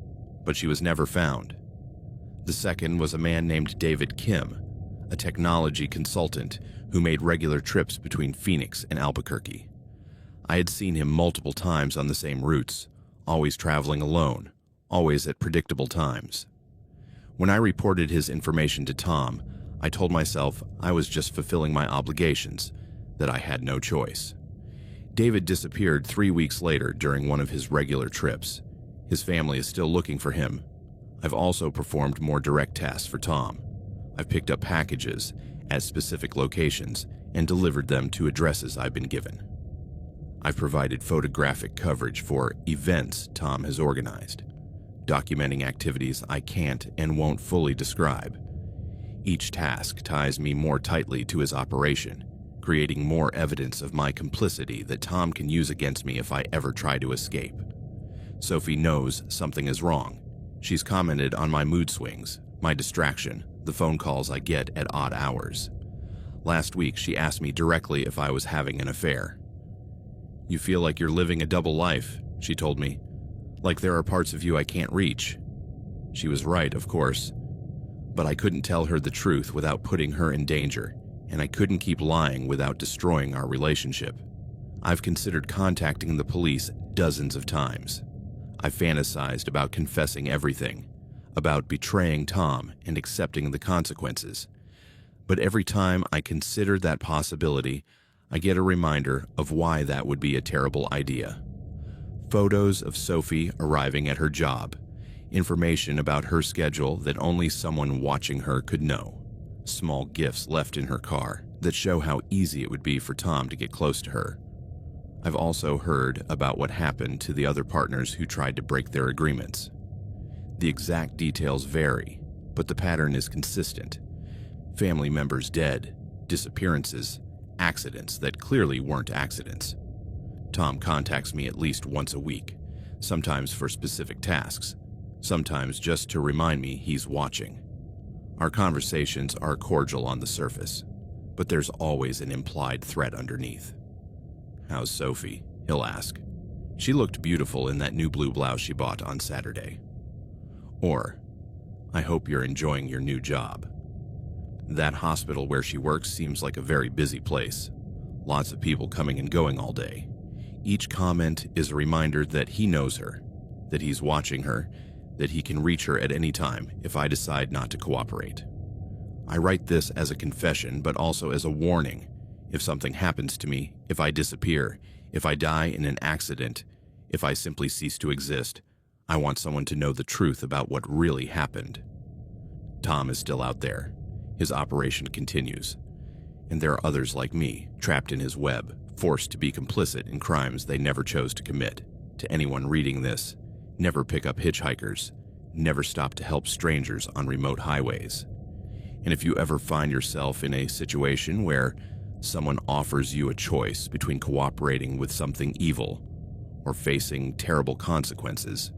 but she was never found. The second was a man named David Kim, a technology consultant who made regular trips between Phoenix and Albuquerque. I had seen him multiple times on the same routes, always traveling alone, always at predictable times. When I reported his information to Tom, I told myself I was just fulfilling my obligations, that I had no choice. David disappeared 3 weeks later during one of his regular trips. His family is still looking for him. I've also performed more direct tasks for Tom. I've picked up packages at specific locations and delivered them to addresses I've been given. I've provided photographic coverage for events Tom has organized, documenting activities I can't and won't fully describe. Each task ties me more tightly to his operation, creating more evidence of my complicity that Tom can use against me if I ever try to escape. Sophie knows something is wrong. She's commented on my mood swings, my distraction, the phone calls I get at odd hours. Last week, she asked me directly if I was having an affair. "You feel like you're living a double life," she told me. "Like there are parts of you I can't reach." She was right, of course. But I couldn't tell her the truth without putting her in danger, and I couldn't keep lying without destroying our relationship. I've considered contacting the police dozens of times. I've fantasized about confessing everything, about betraying Tom and accepting the consequences. But every time I consider that possibility, I get a reminder of why that would be a terrible idea. Photos of Sophie arriving at her job, information about her schedule that only someone watching her could know, small gifts left in her car that show how easy it would be for Tom to get close to her. I've also heard about what happened to the other partners who tried to break their agreements. The exact details vary, but the pattern is consistent. Family members dead, disappearances, accidents that clearly weren't accidents. Tom contacts me at least once a week, sometimes for specific tasks, sometimes just to remind me he's watching. Our conversations are cordial on the surface, but there's always an implied threat underneath. "How's Sophie?" he'll ask. "She looked beautiful in that new blue blouse she bought on Saturday." Or, "I hope you're enjoying your new job. That hospital where she works seems like a very busy place. Lots of people coming and going all day." Each comment is a reminder that he knows her, that he's watching her, that he can reach her at any time if I decide not to cooperate. I write this as a confession, but also as a warning. If something happens to me, if I disappear, if I die in an accident, if I simply cease to exist, I want someone to know the truth about what really happened. Tom is still out there. His operation continues. And there are others like me, trapped in his web, forced to be complicit in crimes they never chose to commit. To anyone reading this, never pick up hitchhikers, never stop to help strangers on remote highways. And if you ever find yourself in a situation where someone offers you a choice between cooperating with something evil or facing terrible consequences,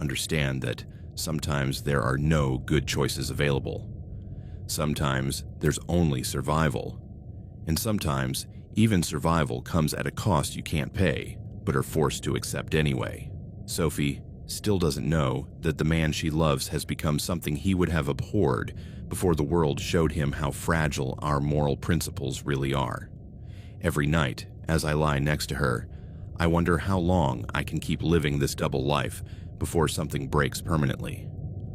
understand that sometimes there are no good choices available. Sometimes there's only survival. And sometimes even survival comes at a cost you can't pay, but are forced to accept anyway. Sophie still doesn't know that the man she loves has become something he would have abhorred before the world showed him how fragile our moral principles really are. Every night, as I lie next to her, I wonder how long I can keep living this double life before something breaks permanently.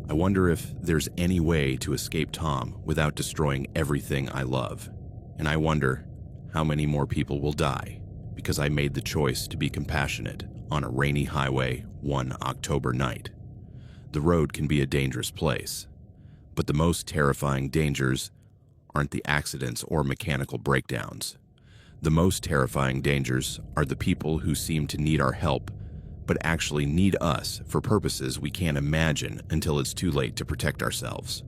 I wonder if there's any way to escape Tom without destroying everything I love. And I wonder how many more people will die because I made the choice to be compassionate on a rainy highway one October night. The road can be a dangerous place, but the most terrifying dangers aren't the accidents or mechanical breakdowns. The most terrifying dangers are the people who seem to need our help, but actually need us for purposes we can't imagine until it's too late to protect ourselves.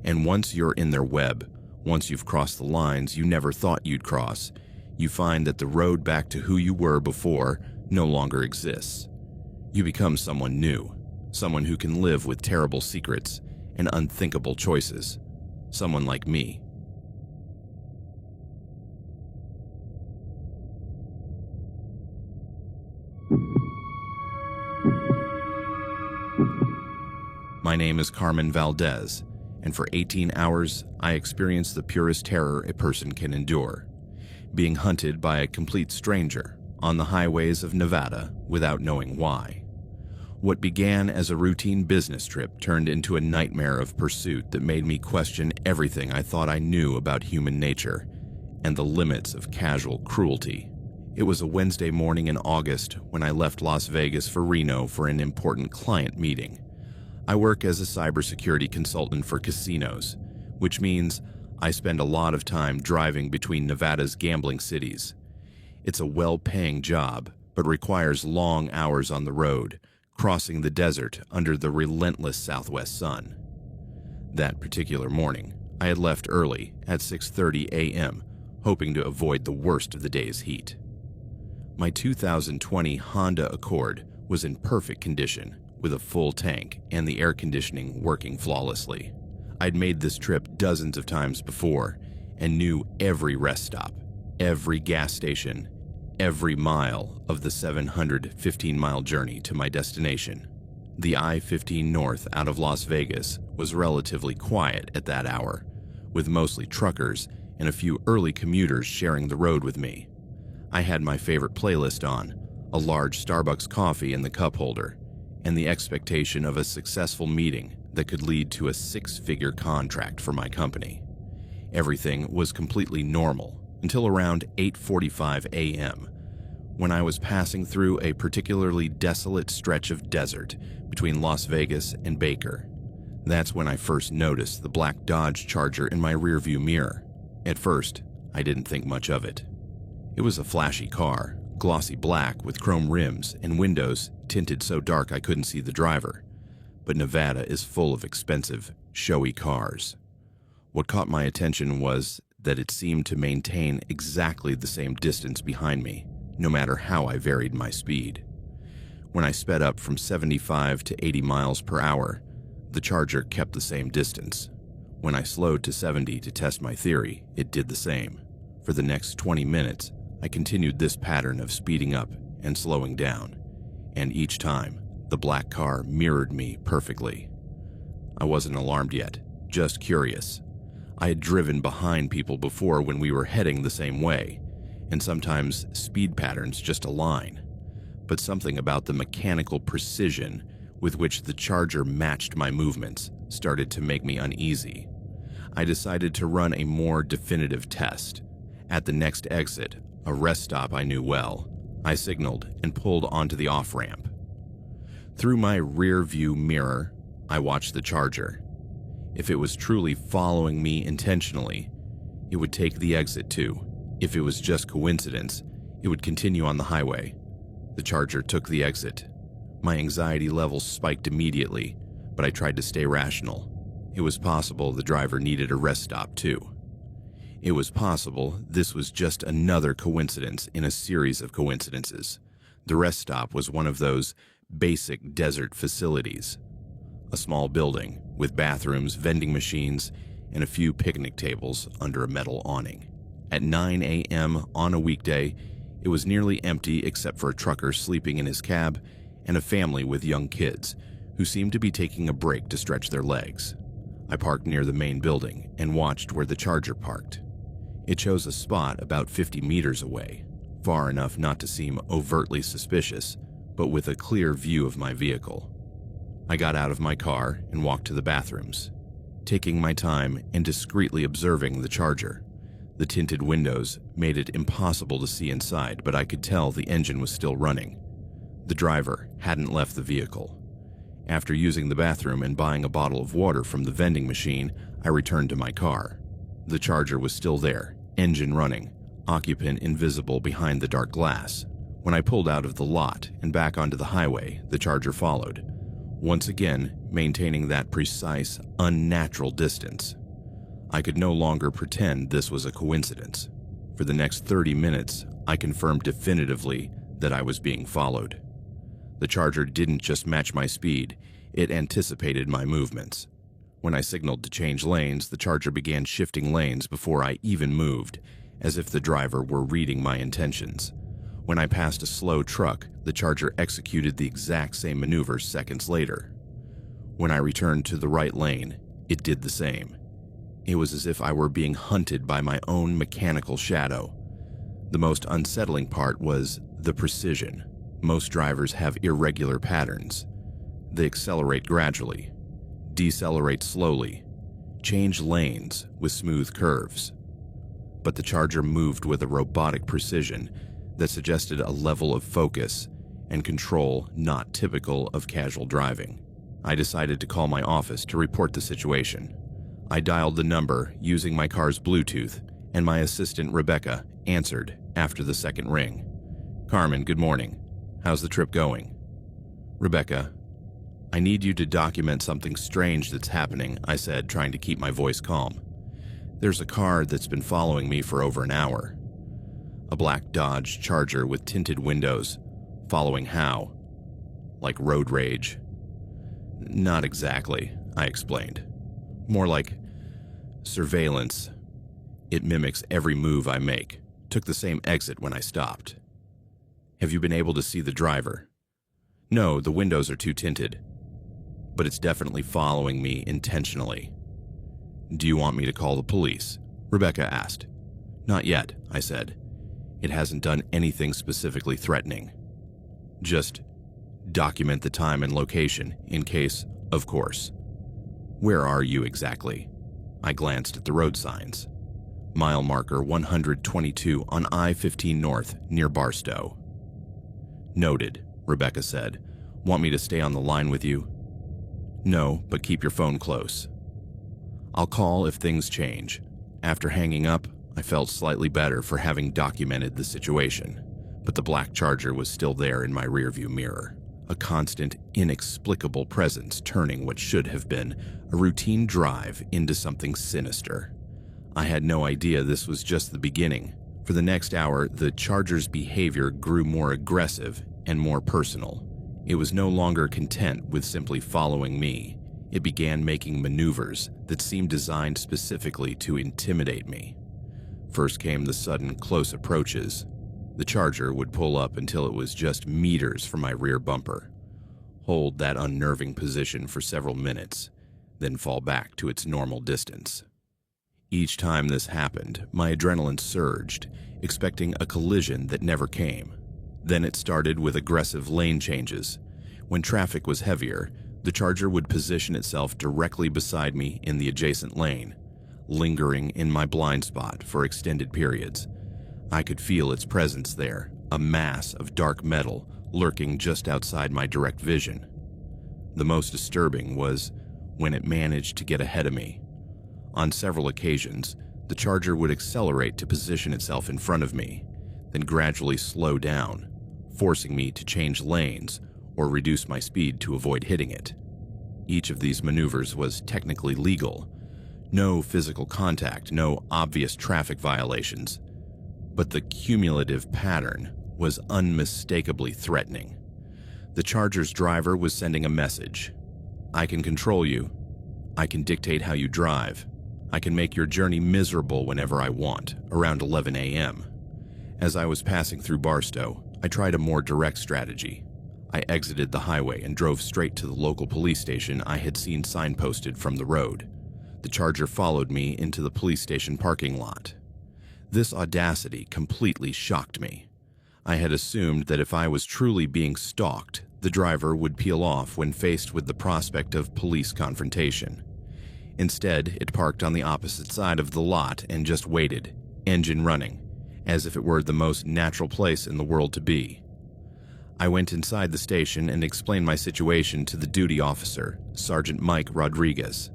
And once you're in their web, once you've crossed the lines you never thought you'd cross, you find that the road back to who you were before no longer exists. You become someone new, someone who can live with terrible secrets and unthinkable choices, someone like me. My name is Carmen Valdez, and for 18 hours I experienced the purest terror a person can endure, being hunted by a complete stranger on the highways of Nevada without knowing why. What began as a routine business trip turned into a nightmare of pursuit that made me question everything I thought I knew about human nature and the limits of casual cruelty. It was a Wednesday morning in August when I left Las Vegas for Reno for an important client meeting. I work as a cybersecurity consultant for casinos, which means I spend a lot of time driving between Nevada's gambling cities. It's a well-paying job, but requires long hours on the road, crossing the desert under the relentless southwest sun. That particular morning, I had left early at 6:30 a.m., hoping to avoid the worst of the day's heat. My 2020 Honda Accord was in perfect condition, with a full tank and the air conditioning working flawlessly. I'd made this trip dozens of times before and knew every rest stop, every gas station, every mile of the 715-mile journey to my destination. The I-15 North out of Las Vegas was relatively quiet at that hour, with mostly truckers and a few early commuters sharing the road with me. I had my favorite playlist on, a large Starbucks coffee in the cup holder, and the expectation of a successful meeting that could lead to a six-figure contract for my company. Everything was completely normal until around 8:45 a.m., when I was passing through a particularly desolate stretch of desert between Las Vegas and Baker. That's when I first noticed the black Dodge Charger in my rearview mirror. At first, I didn't think much of it. It was a flashy car, glossy black with chrome rims and windows tinted so dark I couldn't see the driver. But Nevada is full of expensive, showy cars. What caught my attention was that it seemed to maintain exactly the same distance behind me, no matter how I varied my speed. When I sped up from 75 to 80 miles per hour, the Charger kept the same distance. When I slowed to 70 to test my theory, it did the same. For the next 20 minutes, I continued this pattern of speeding up and slowing down, and each time, the black car mirrored me perfectly. I wasn't alarmed yet, just curious. I had driven behind people before when we were heading the same way, and sometimes speed patterns just align. But something about the mechanical precision with which the Charger matched my movements started to make me uneasy. I decided to run a more definitive test. At the next exit, a rest stop I knew well, I signaled and pulled onto the off-ramp. Through my rear view mirror, I watched the Charger. If it was truly following me intentionally, it would take the exit too. If it was just coincidence, it would continue on the highway. The Charger took the exit. My anxiety levels spiked immediately, but I tried to stay rational. It was possible the driver needed a rest stop too. It was possible this was just another coincidence in a series of coincidences. The rest stop was one of those basic desert facilities. A small building with bathrooms, vending machines, and a few picnic tables under a metal awning. At 9 a.m. on a weekday, it was nearly empty except for a trucker sleeping in his cab and a family with young kids who seemed to be taking a break to stretch their legs. I parked near the main building and watched where the Charger parked. It chose a spot about 50 meters away, far enough not to seem overtly suspicious, but with a clear view of my vehicle. I got out of my car and walked to the bathrooms, taking my time and discreetly observing the Charger. The tinted windows made it impossible to see inside, but I could tell the engine was still running. The driver hadn't left the vehicle. After using the bathroom and buying a bottle of water from the vending machine, I returned to my car. The Charger was still there, engine running, occupant invisible behind the dark glass. When I pulled out of the lot and back onto the highway, the Charger followed, once again maintaining that precise, unnatural distance. I could no longer pretend this was a coincidence. For the next 30 minutes, I confirmed definitively that I was being followed. The Charger didn't just match my speed, it anticipated my movements. When I signaled to change lanes, the Charger began shifting lanes before I even moved, as if the driver were reading my intentions. When I passed a slow truck, the Charger executed the exact same maneuver seconds later. When I returned to the right lane, it did the same. It was as if I were being hunted by my own mechanical shadow. The most unsettling part was the precision. Most drivers have irregular patterns. They accelerate gradually, decelerate slowly, change lanes with smooth curves. But the Charger moved with a robotic precision that suggested a level of focus and control not typical of casual driving. I decided to call my office to report the situation. I dialed the number using my car's Bluetooth, and my assistant Rebecca answered after the second ring. "Carmen, good morning. How's the trip going?" "Rebecca, I need you to document something strange that's happening," I said, trying to keep my voice calm. "There's a car that's been following me for over an hour. A black Dodge Charger with tinted windows. Following how? Like road rage?" "Not exactly," I explained. "More like surveillance. It mimics every move I make. Took the same exit when I stopped." "Have you been able to see the driver?" "No, the windows are too tinted. But it's definitely following me intentionally." "Do you want me to call the police?" Rebecca asked. "Not yet," I said. It hasn't done anything specifically threatening. Just document the time and location in case, of course. Where are you exactly? I glanced at the road signs. Mile marker 122 on I-15 North near Barstow. Noted, Rebecca said. Want me to stay on the line with you? No, but keep your phone close. I'll call if things change. After hanging up, I felt slightly better for having documented the situation, but the black Charger was still there in my rearview mirror, a constant, inexplicable presence turning what should have been a routine drive into something sinister. I had no idea this was just the beginning. For the next hour, the Charger's behavior grew more aggressive and more personal. It was no longer content with simply following me. It began making maneuvers that seemed designed specifically to intimidate me. First came the sudden close approaches. The Charger would pull up until it was just meters from my rear bumper, hold that unnerving position for several minutes, then fall back to its normal distance. Each time this happened, my adrenaline surged, expecting a collision that never came. Then it started with aggressive lane changes. When traffic was heavier, the Charger would position itself directly beside me in the adjacent lane, lingering in my blind spot for extended periods. I could feel its presence there, a mass of dark metal lurking just outside my direct vision. The most disturbing was when it managed to get ahead of me. On several occasions, the Charger would accelerate to position itself in front of me, then gradually slow down, forcing me to change lanes or reduce my speed to avoid hitting it. Each of these maneuvers was technically legal. No physical contact, no obvious traffic violations. But the cumulative pattern was unmistakably threatening. The Charger's driver was sending a message. I can control you. I can dictate how you drive. I can make your journey miserable whenever I want, around 11 a.m. As I was passing through Barstow, I tried a more direct strategy. I exited the highway and drove straight to the local police station I had seen signposted from the road. The Charger followed me into the police station parking lot. This audacity completely shocked me. I had assumed that if I was truly being stalked, the driver would peel off when faced with the prospect of police confrontation. Instead, it parked on the opposite side of the lot and just waited, engine running, as if it were the most natural place in the world to be. I went inside the station and explained my situation to the duty officer, Sergeant Mike Rodriguez.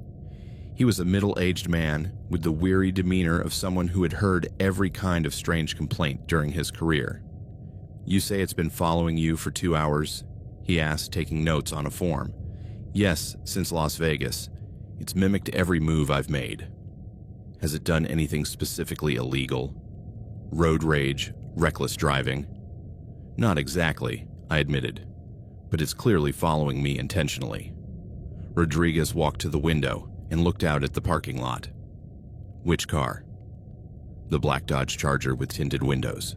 He was a middle-aged man with the weary demeanor of someone who had heard every kind of strange complaint during his career. You say it's been following you for 2 hours? He asked, taking notes on a form. Yes, since Las Vegas. It's mimicked every move I've made. Has it done anything specifically illegal? Road rage, reckless driving? Not exactly, I admitted, but it's clearly following me intentionally. Rodriguez walked to the window and looked out at the parking lot. Which car? The black Dodge Charger with tinted windows.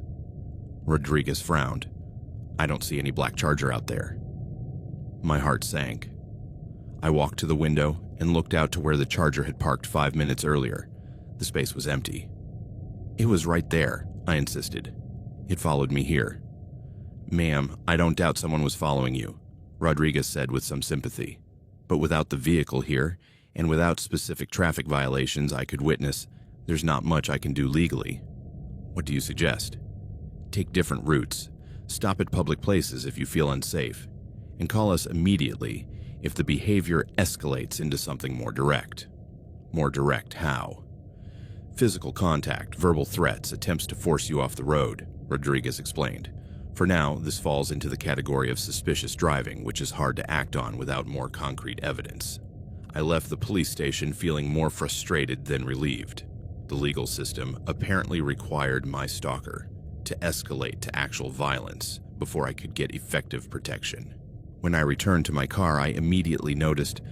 Rodriguez frowned. I don't see any black Charger out there. My heart sank. I walked to the window and looked out to where the Charger had parked 5 minutes earlier. The space was empty. It was right there, I insisted. It followed me here. Ma'am, I don't doubt someone was following you, Rodriguez said with some sympathy. But without the vehicle here, and without specific traffic violations I could witness, there's not much I can do legally. What do you suggest? Take different routes. Stop at public places if you feel unsafe. And call us immediately if the behavior escalates into something more direct. More direct how? Physical contact, verbal threats, attempts to force you off the road, Rodriguez explained. For now, this falls into the category of suspicious driving, which is hard to act on without more concrete evidence. I left the police station feeling more frustrated than relieved. The legal system apparently required my stalker to escalate to actual violence before I could get effective protection. When I returned to my car, I immediately noticed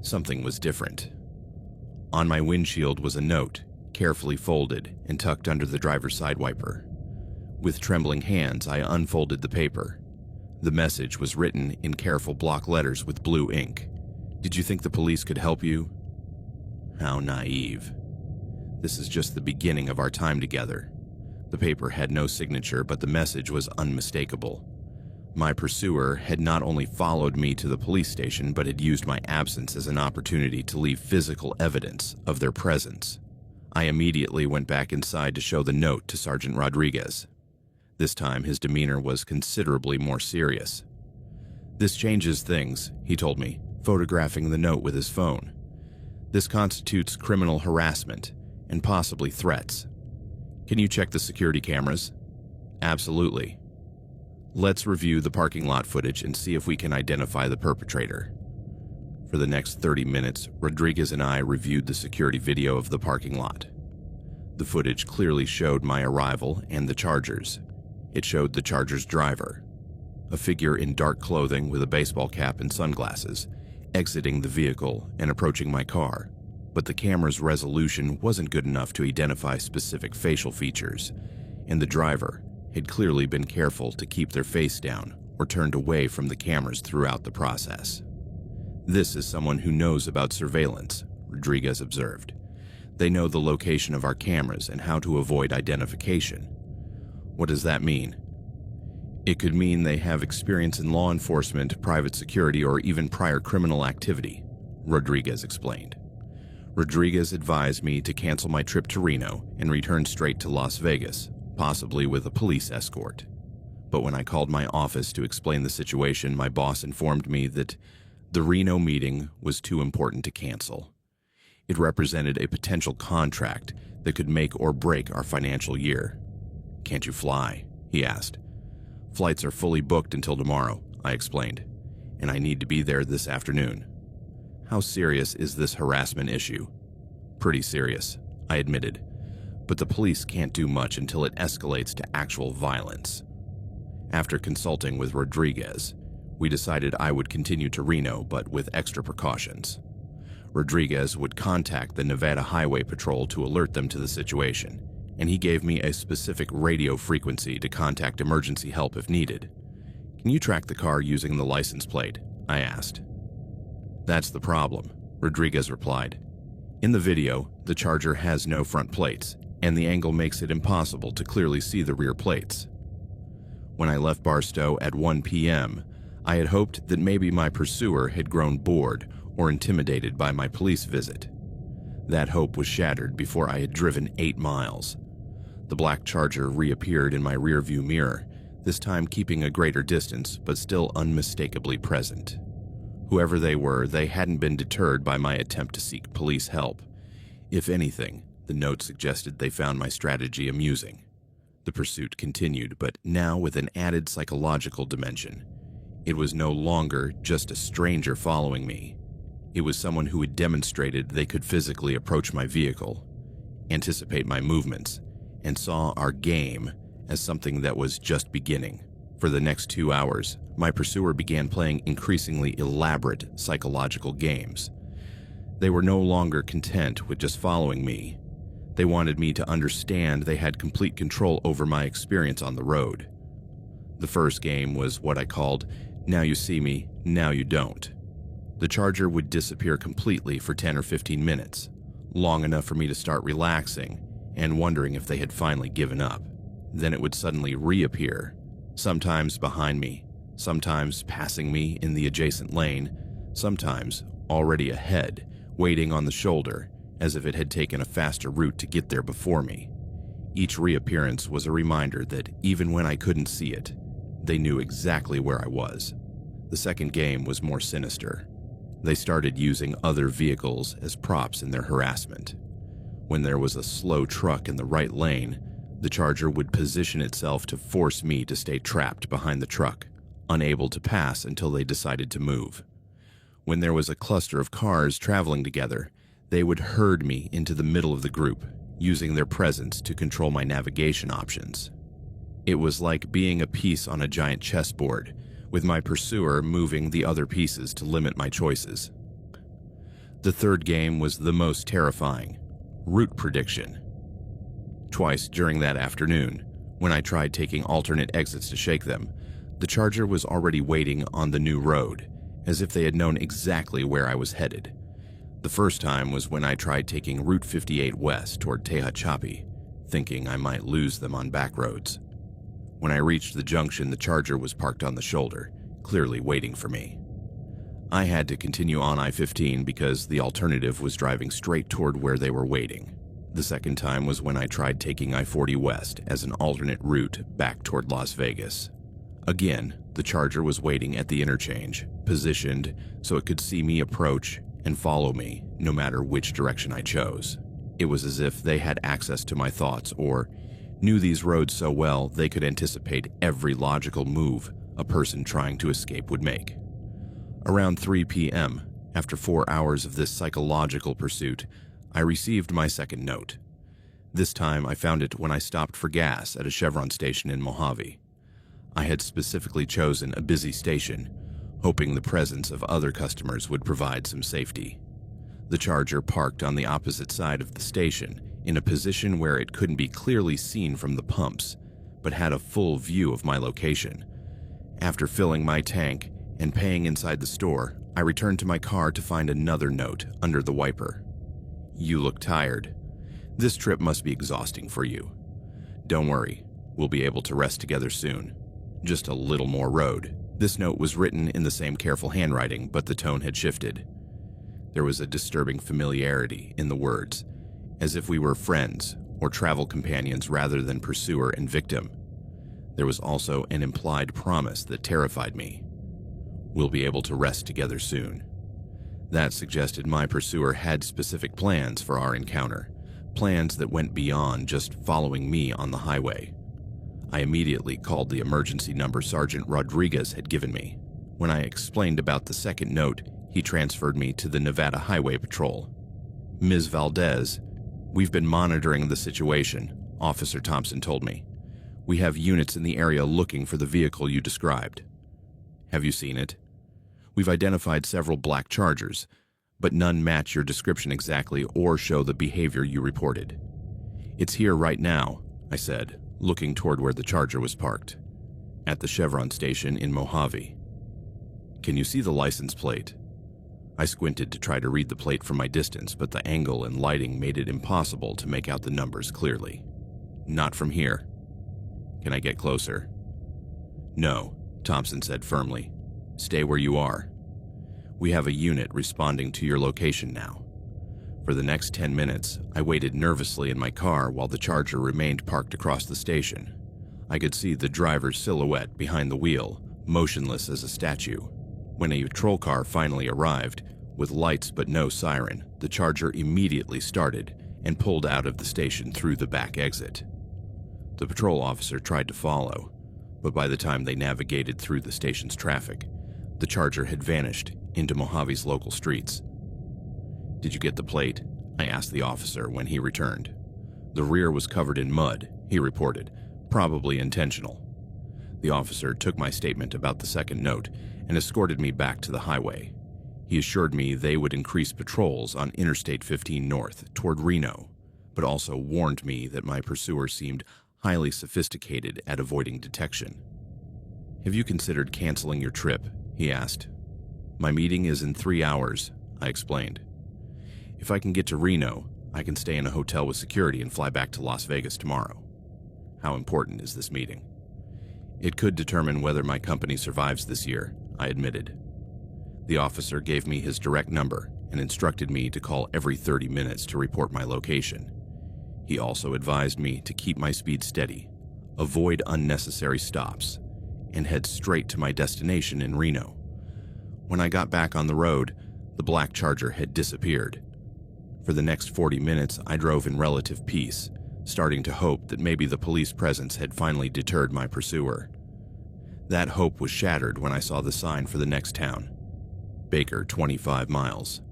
something was different. On my windshield was a note, carefully folded and tucked under the driver's side wiper. With trembling hands, I unfolded the paper. The message was written in careful block letters with blue ink. Did you think the police could help you? How naive. This is just the beginning of our time together. The paper had no signature, but the message was unmistakable. My pursuer had not only followed me to the police station, but had used my absence as an opportunity to leave physical evidence of their presence. I immediately went back inside to show the note to Sergeant Rodriguez. This time, his demeanor was considerably more serious. "This changes things," he told me, photographing the note with his phone. "This constitutes criminal harassment and possibly threats. Can you check the security cameras?" "Absolutely." "Let's review the parking lot footage and see if we can identify the perpetrator." For the next 30 minutes, Rodriguez and I reviewed the security video of the parking lot. The footage clearly showed my arrival and the Chargers. It showed the Chargers' driver, a figure in dark clothing with a baseball cap and sunglasses, exiting the vehicle and approaching my car. But the camera's resolution wasn't good enough to identify specific facial features, and the driver had clearly been careful to keep their face down or turned away from the cameras throughout the process. "This is someone who knows about surveillance," Rodriguez observed. "They know the location of our cameras and how to avoid identification." "What does that mean?" "It could mean they have experience in law enforcement, private security, or even prior criminal activity," Rodriguez explained. Rodriguez advised me to cancel my trip to Reno and return straight to Las Vegas, possibly with a police escort. But when I called my office to explain the situation, my boss informed me that the Reno meeting was too important to cancel. It represented a potential contract that could make or break our financial year. "Can't you fly?" he asked. "Flights are fully booked until tomorrow," I explained, "and I need to be there this afternoon." "How serious is this harassment issue?" "Pretty serious," I admitted, "but the police can't do much until it escalates to actual violence." After consulting with Rodriguez, we decided I would continue to Reno, but with extra precautions. Rodriguez would contact the Nevada Highway Patrol to alert them to the situation, and he gave me a specific radio frequency to contact emergency help if needed. "Can you track the car using the license plate?" I asked. "That's the problem," Rodriguez replied. "In the video, the Charger has no front plates, and the angle makes it impossible to clearly see the rear plates." When I left Barstow at 1 p.m., I had hoped that maybe my pursuer had grown bored or intimidated by my police visit. That hope was shattered before I had driven 8 miles. The black Charger reappeared in my rearview mirror, this time keeping a greater distance but still unmistakably present. Whoever they were, they hadn't been deterred by my attempt to seek police help. If anything, the note suggested they found my strategy amusing. The pursuit continued, but now with an added psychological dimension. It was no longer just a stranger following me. It was someone who had demonstrated they could physically approach my vehicle, anticipate my movements, and saw our game as something that was just beginning. For the next 2 hours, my pursuer began playing increasingly elaborate psychological games. They were no longer content with just following me. They wanted me to understand they had complete control over my experience on the road. The first game was what I called, "Now you see me, now you don't." The Charger would disappear completely for 10 or 15 minutes, long enough for me to start relaxing and wondering if they had finally given up. Then it would suddenly reappear, sometimes behind me, sometimes passing me in the adjacent lane, sometimes already ahead, waiting on the shoulder, as if it had taken a faster route to get there before me. Each reappearance was a reminder that even when I couldn't see it, they knew exactly where I was. The second game was more sinister. They started using other vehicles as props in their harassment. When there was a slow truck in the right lane, the Charger would position itself to force me to stay trapped behind the truck, unable to pass until they decided to move. When there was a cluster of cars traveling together, they would herd me into the middle of the group, using their presence to control my navigation options. It was like being a piece on a giant chessboard, with my pursuer moving the other pieces to limit my choices. The third game was the most terrifying: route prediction. Twice during that afternoon, when I tried taking alternate exits to shake them, the Charger was already waiting on the new road, as if they had known exactly where I was headed. The first time was when I tried taking Route 58 west toward Tehachapi, thinking I might lose them on back roads. When I reached the junction, the Charger was parked on the shoulder, clearly waiting for me. I had to continue on I-15 because the alternative was driving straight toward where they were waiting. The second time was when I tried taking I-40 west as an alternate route back toward Las Vegas. Again, the Charger was waiting at the interchange, positioned so it could see me approach and follow me no matter which direction I chose. It was as if they had access to my thoughts or knew these roads so well they could anticipate every logical move a person trying to escape would make. Around 3 p.m., after 4 hours of this psychological pursuit, I received my second note. This time I found it when I stopped for gas at a Chevron station in Mojave. I had specifically chosen a busy station, hoping the presence of other customers would provide some safety. The Charger parked on the opposite side of the station, in a position where it couldn't be clearly seen from the pumps, but had a full view of my location. After filling my tank and paying inside the store, I returned to my car to find another note under the wiper. "You look tired. This trip must be exhausting for you. Don't worry, we'll be able to rest together soon. Just a little more road." This note was written in the same careful handwriting, but the tone had shifted. There was a disturbing familiarity in the words, as if we were friends or travel companions rather than pursuer and victim. There was also an implied promise that terrified me. "We'll be able to rest together soon." That suggested my pursuer had specific plans for our encounter, plans that went beyond just following me on the highway. I immediately called the emergency number Sergeant Rodriguez had given me. When I explained about the second note, he transferred me to the Nevada Highway Patrol. "Ms. Valdez, we've been monitoring the situation," Officer Thompson told me. "We have units in the area looking for the vehicle you described." "Have you seen it?" "We've identified several black Chargers, but none match your description exactly or show the behavior you reported." "It's here right now," I said, looking toward where the Charger was parked, "at the Chevron station in Mojave." "Can you see the license plate?" I squinted to try to read the plate from my distance, but the angle and lighting made it impossible to make out the numbers clearly. "Not from here." "Can I get closer?" "No," Thompson said firmly. "Stay where you are. We have a unit responding to your location now." For the next 10 minutes, I waited nervously in my car while the Charger remained parked across the station. I could see the driver's silhouette behind the wheel, motionless as a statue. When a patrol car finally arrived, with lights but no siren, the Charger immediately started and pulled out of the station through the back exit. The patrol officer tried to follow, but by the time they navigated through the station's traffic, the Charger had vanished into Mojave's local streets. "Did you get the plate?" I asked the officer when he returned. "The rear was covered in mud," he reported, "probably intentional." The officer took my statement about the second note and escorted me back to the highway. He assured me they would increase patrols on Interstate 15 North toward Reno, but also warned me that my pursuer seemed highly sophisticated at avoiding detection. "Have you considered canceling your trip?" he asked. "My meeting is in 3 hours," I explained. "If I can get to Reno, I can stay in a hotel with security and fly back to Las Vegas tomorrow." "How important is this meeting?" "It could determine whether my company survives this year," I admitted. The officer gave me his direct number and instructed me to call every 30 minutes to report my location. He also advised me to keep my speed steady, avoid unnecessary stops, and head straight to my destination in Reno. When I got back on the road, the black Charger had disappeared. For the next 40 minutes, I drove in relative peace, starting to hope that maybe the police presence had finally deterred my pursuer. That hope was shattered when I saw the sign for the next town, Baker, 25 miles.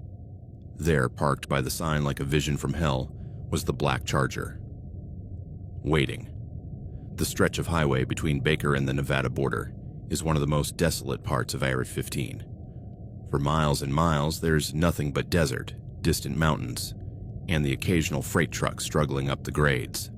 There, parked by the sign like a vision from hell, was the black Charger. Waiting. The stretch of highway between Baker and the Nevada border is one of the most desolate parts of I-15. For miles and miles, there's nothing but desert, distant mountains, and the occasional freight truck struggling up the grades.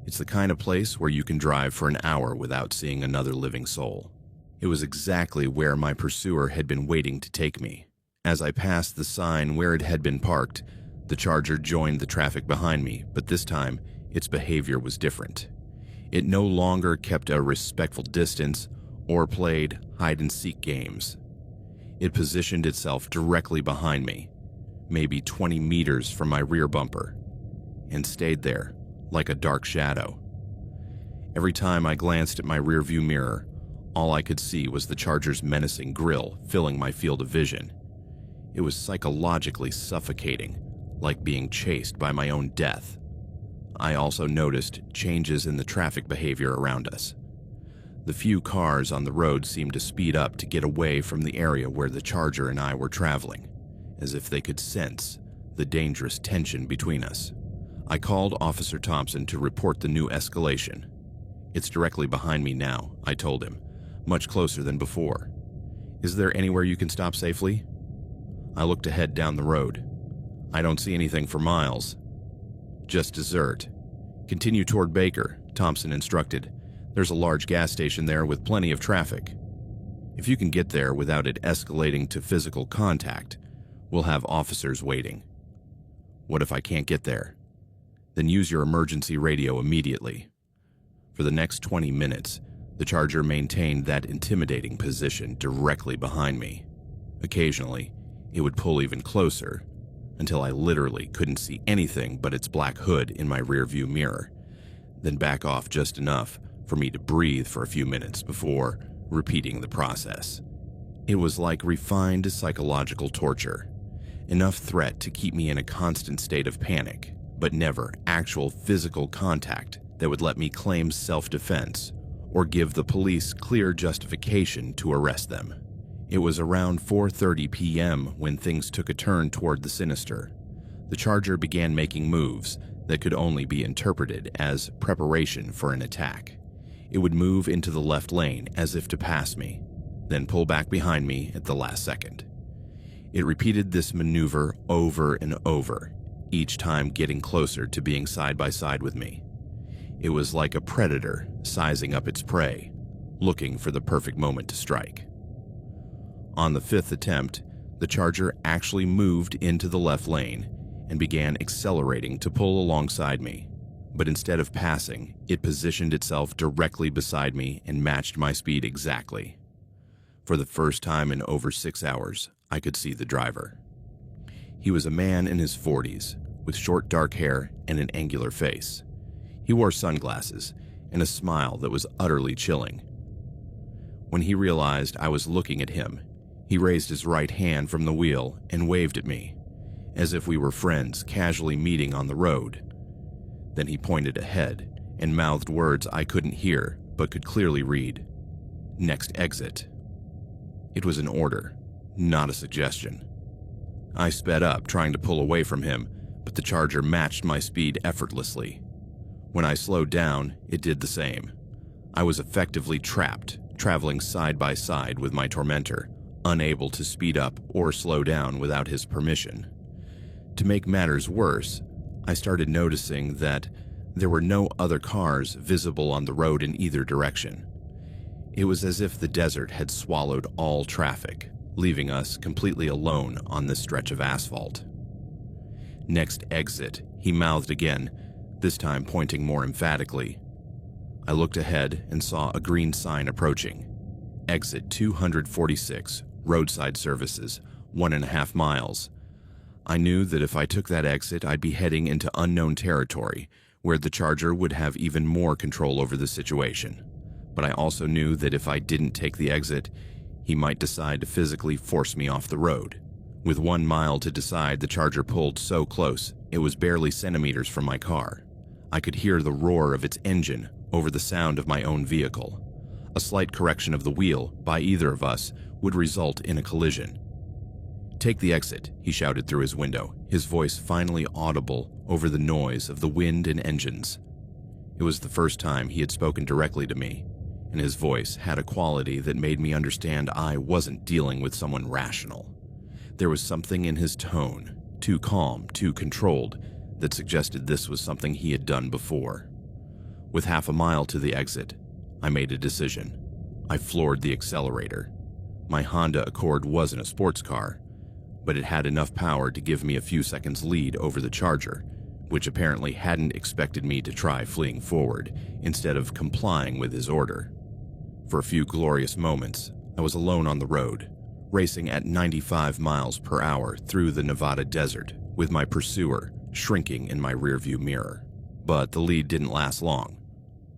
It's the kind of place where you can drive for an hour without seeing another living soul. It was exactly where my pursuer had been waiting to take me. As I passed the sign where it had been parked, the Charger joined the traffic behind me, but this time its behavior was different. It no longer kept a respectful distance or played hide-and-seek games. It positioned itself directly behind me, maybe 20 meters from my rear bumper, and stayed there like a dark shadow. Every time I glanced at my rearview mirror, all I could see was the Charger's menacing grille filling my field of vision. It was psychologically suffocating, like being chased by my own death. I also noticed changes in the traffic behavior around us. The few cars on the road seemed to speed up to get away from the area where the Charger and I were traveling, as if they could sense the dangerous tension between us. I called Officer Thompson to report the new escalation. "It's directly behind me now," I told him, "much closer than before. Is there anywhere you can stop safely?" I looked ahead down the road. "I don't see anything for miles. Just dessert. Continue toward Baker," Thompson instructed. "There's a large gas station there with plenty of traffic. If you can get there without it escalating to physical contact, we'll have officers waiting." "What if I can't get there?" "Then use your emergency radio immediately." For the next 20 minutes, the Charger maintained that intimidating position directly behind me. Occasionally, it would pull even closer, until I literally couldn't see anything but its black hood in my rearview mirror, then back off just enough for me to breathe for a few minutes before repeating the process. It was like refined psychological torture, enough threat to keep me in a constant state of panic, but never actual physical contact that would let me claim self-defense or give the police clear justification to arrest them. It was around 4:30 p.m. when things took a turn toward the sinister. The Charger began making moves that could only be interpreted as preparation for an attack. It would move into the left lane as if to pass me, then pull back behind me at the last second. It repeated this maneuver over and over, each time getting closer to being side by side with me. It was like a predator sizing up its prey, looking for the perfect moment to strike. On the 5th attempt, the Charger actually moved into the left lane and began accelerating to pull alongside me. But instead of passing, it positioned itself directly beside me and matched my speed exactly. For the first time in over 6 hours, I could see the driver. He was a man in his 40s, with short dark hair and an angular face. He wore sunglasses and a smile that was utterly chilling. When he realized I was looking at him, he raised his right hand from the wheel and waved at me, as if we were friends casually meeting on the road. Then he pointed ahead and mouthed words I couldn't hear but could clearly read. "Next exit." It was an order, not a suggestion. I sped up, trying to pull away from him, but the Charger matched my speed effortlessly. When I slowed down, it did the same. I was effectively trapped, traveling side by side with my tormentor, unable to speed up or slow down without his permission. To make matters worse, I started noticing that there were no other cars visible on the road in either direction. It was as if the desert had swallowed all traffic, leaving us completely alone on this stretch of asphalt. "Next exit," he mouthed again, this time pointing more emphatically. I looked ahead and saw a green sign approaching. "Exit 246, roadside services, 1.5 miles. I knew that if I took that exit, I'd be heading into unknown territory, where the Charger would have even more control over the situation. But I also knew that if I didn't take the exit, he might decide to physically force me off the road. With 1 mile to decide, the Charger pulled so close, it was barely centimeters from my car. I could hear the roar of its engine over the sound of my own vehicle. A slight correction of the wheel by either of us would result in a collision. "Take the exit," he shouted through his window, his voice finally audible over the noise of the wind and engines. It was the first time he had spoken directly to me, and his voice had a quality that made me understand I wasn't dealing with someone rational. There was something in his tone, too calm, too controlled, that suggested this was something he had done before. With 1/2 mile to the exit, I made a decision. I floored the accelerator. My Honda Accord wasn't a sports car, but it had enough power to give me a few seconds lead over the Charger, which apparently hadn't expected me to try fleeing forward instead of complying with his order. For a few glorious moments, I was alone on the road, racing at 95 miles per hour through the Nevada desert, with my pursuer shrinking in my rearview mirror. But the lead didn't last long.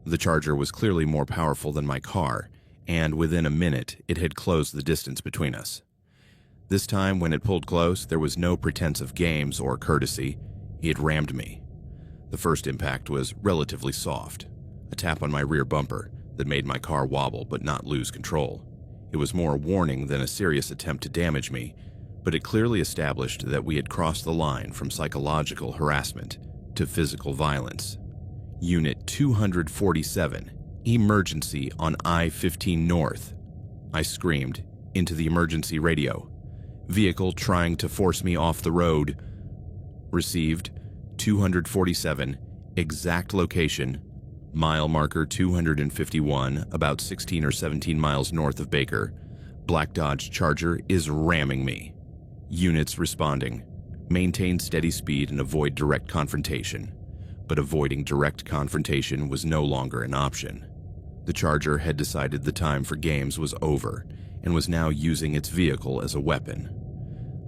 The Charger was clearly more powerful than my car, and within a minute it had closed the distance between us. This time, when it pulled close, there was no pretense of games or courtesy. He had rammed me. The first impact was relatively soft, a tap on my rear bumper that made my car wobble but not lose control. It was more a warning than a serious attempt to damage me, but it clearly established that we had crossed the line from psychological harassment to physical violence. Unit 247, emergency on I-15 North. I screamed into the emergency radio. Vehicle trying to force me off the road. Received 247, exact location, mile marker 251, about 16 or 17 miles north of Baker. Black Dodge Charger is ramming me. Units responding. Maintain steady speed and avoid direct confrontation. But avoiding direct confrontation was no longer an option. The Charger had decided the time for games was over and was now using its vehicle as a weapon.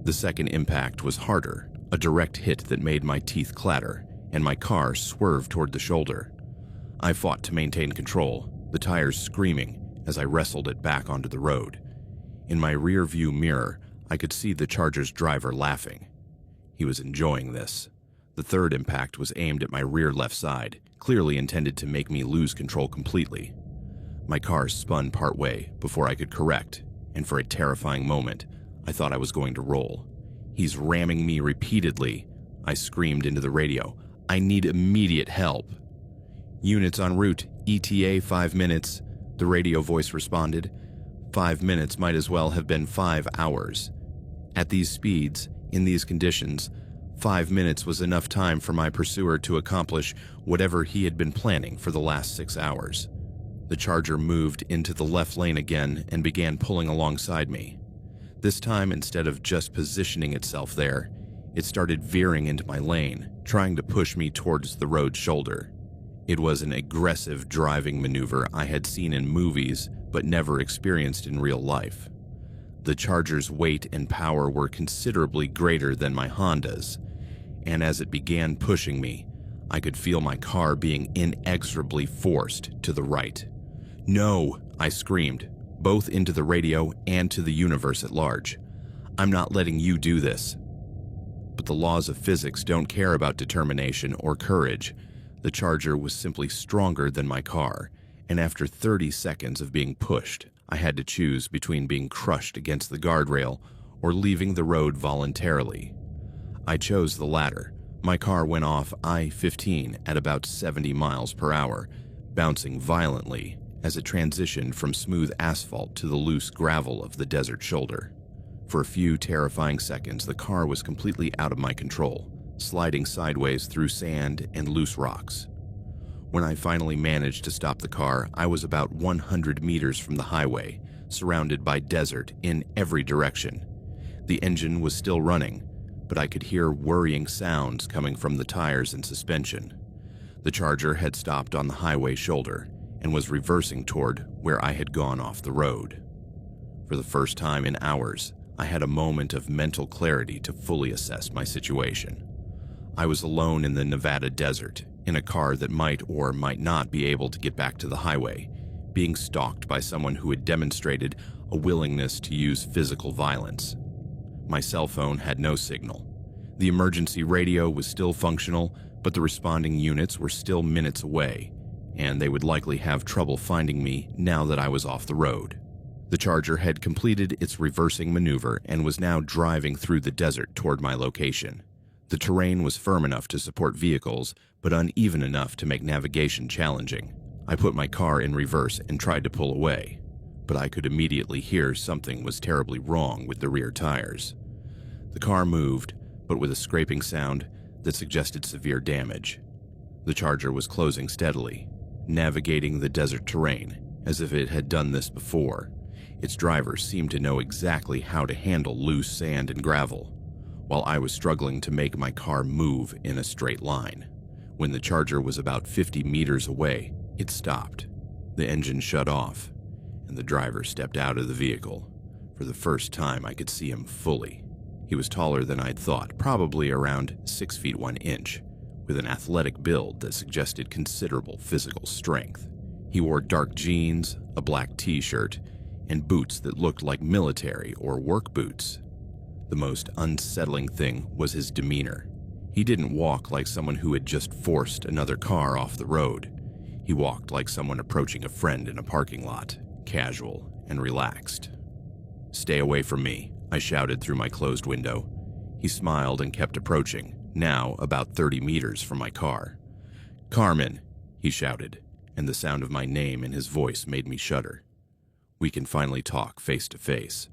The second impact was harder, a direct hit that made my teeth clatter, and my car swerved toward the shoulder. I fought to maintain control, the tires screaming as I wrestled it back onto the road. In my rear view mirror, I could see the Charger's driver laughing. He was enjoying this. The third impact was aimed at my rear left side, clearly intended to make me lose control completely. My car spun partway before I could correct, and for a terrifying moment, I thought I was going to roll. He's ramming me repeatedly. I screamed into the radio. I need immediate help. Units en route, ETA 5 minutes, the radio voice responded. 5 minutes might as well have been 5 hours. At these speeds, in these conditions, 5 minutes was enough time for my pursuer to accomplish whatever he had been planning for the last 6 hours. The Charger moved into the left lane again and began pulling alongside me. This time, instead of just positioning itself there, it started veering into my lane, trying to push me towards the road shoulder. It was an aggressive driving maneuver I had seen in movies but never experienced in real life. The Charger's weight and power were considerably greater than my Honda's, and as it began pushing me, I could feel my car being inexorably forced to the right. "No!" I screamed, both into the radio and to the universe at large. "I'm not letting you do this." But the laws of physics don't care about determination or courage. The Charger was simply stronger than my car, and after 30 seconds of being pushed, I had to choose between being crushed against the guardrail or leaving the road voluntarily. I chose the latter. My car went off I-15 at about 70 miles per hour, bouncing violently as it transitioned from smooth asphalt to the loose gravel of the desert shoulder. For a few terrifying seconds, the car was completely out of my control, sliding sideways through sand and loose rocks. When I finally managed to stop the car, I was about 100 meters from the highway, surrounded by desert in every direction. The engine was still running, but I could hear worrying sounds coming from the tires and suspension. The Charger had stopped on the highway shoulder and was reversing toward where I had gone off the road. For the first time in hours, I had a moment of mental clarity to fully assess my situation. I was alone in the Nevada desert, in a car that might or might not be able to get back to the highway, being stalked by someone who had demonstrated a willingness to use physical violence. My cell phone had no signal. The emergency radio was still functional, but the responding units were still minutes away, and they would likely have trouble finding me now that I was off the road. The Charger had completed its reversing maneuver and was now driving through the desert toward my location. The terrain was firm enough to support vehicles, but uneven enough to make navigation challenging. I put my car in reverse and tried to pull away, but I could immediately hear something was terribly wrong with the rear tires. The car moved, but with a scraping sound that suggested severe damage. The Charger was closing steadily, navigating the desert terrain as if it had done this before. Its driver seemed to know exactly how to handle loose sand and gravel. while I was struggling to make my car move in a straight line. When the Charger was about 50 meters away, it stopped. The engine shut off, and the driver stepped out of the vehicle. For the first time, I could see him fully. He was taller than I'd thought, probably around 6 feet 1 inch, with an athletic build that suggested considerable physical strength. He wore dark jeans, a black t-shirt, and boots that looked like military or work boots. The most unsettling thing was his demeanor. He didn't walk like someone who had just forced another car off the road. He walked like someone approaching a friend in a parking lot, casual and relaxed. "Stay away from me," I shouted through my closed window. He smiled and kept approaching, now about 30 meters from my car. "Carmen," he shouted, and the sound of my name in his voice made me shudder. "We can finally talk face to face."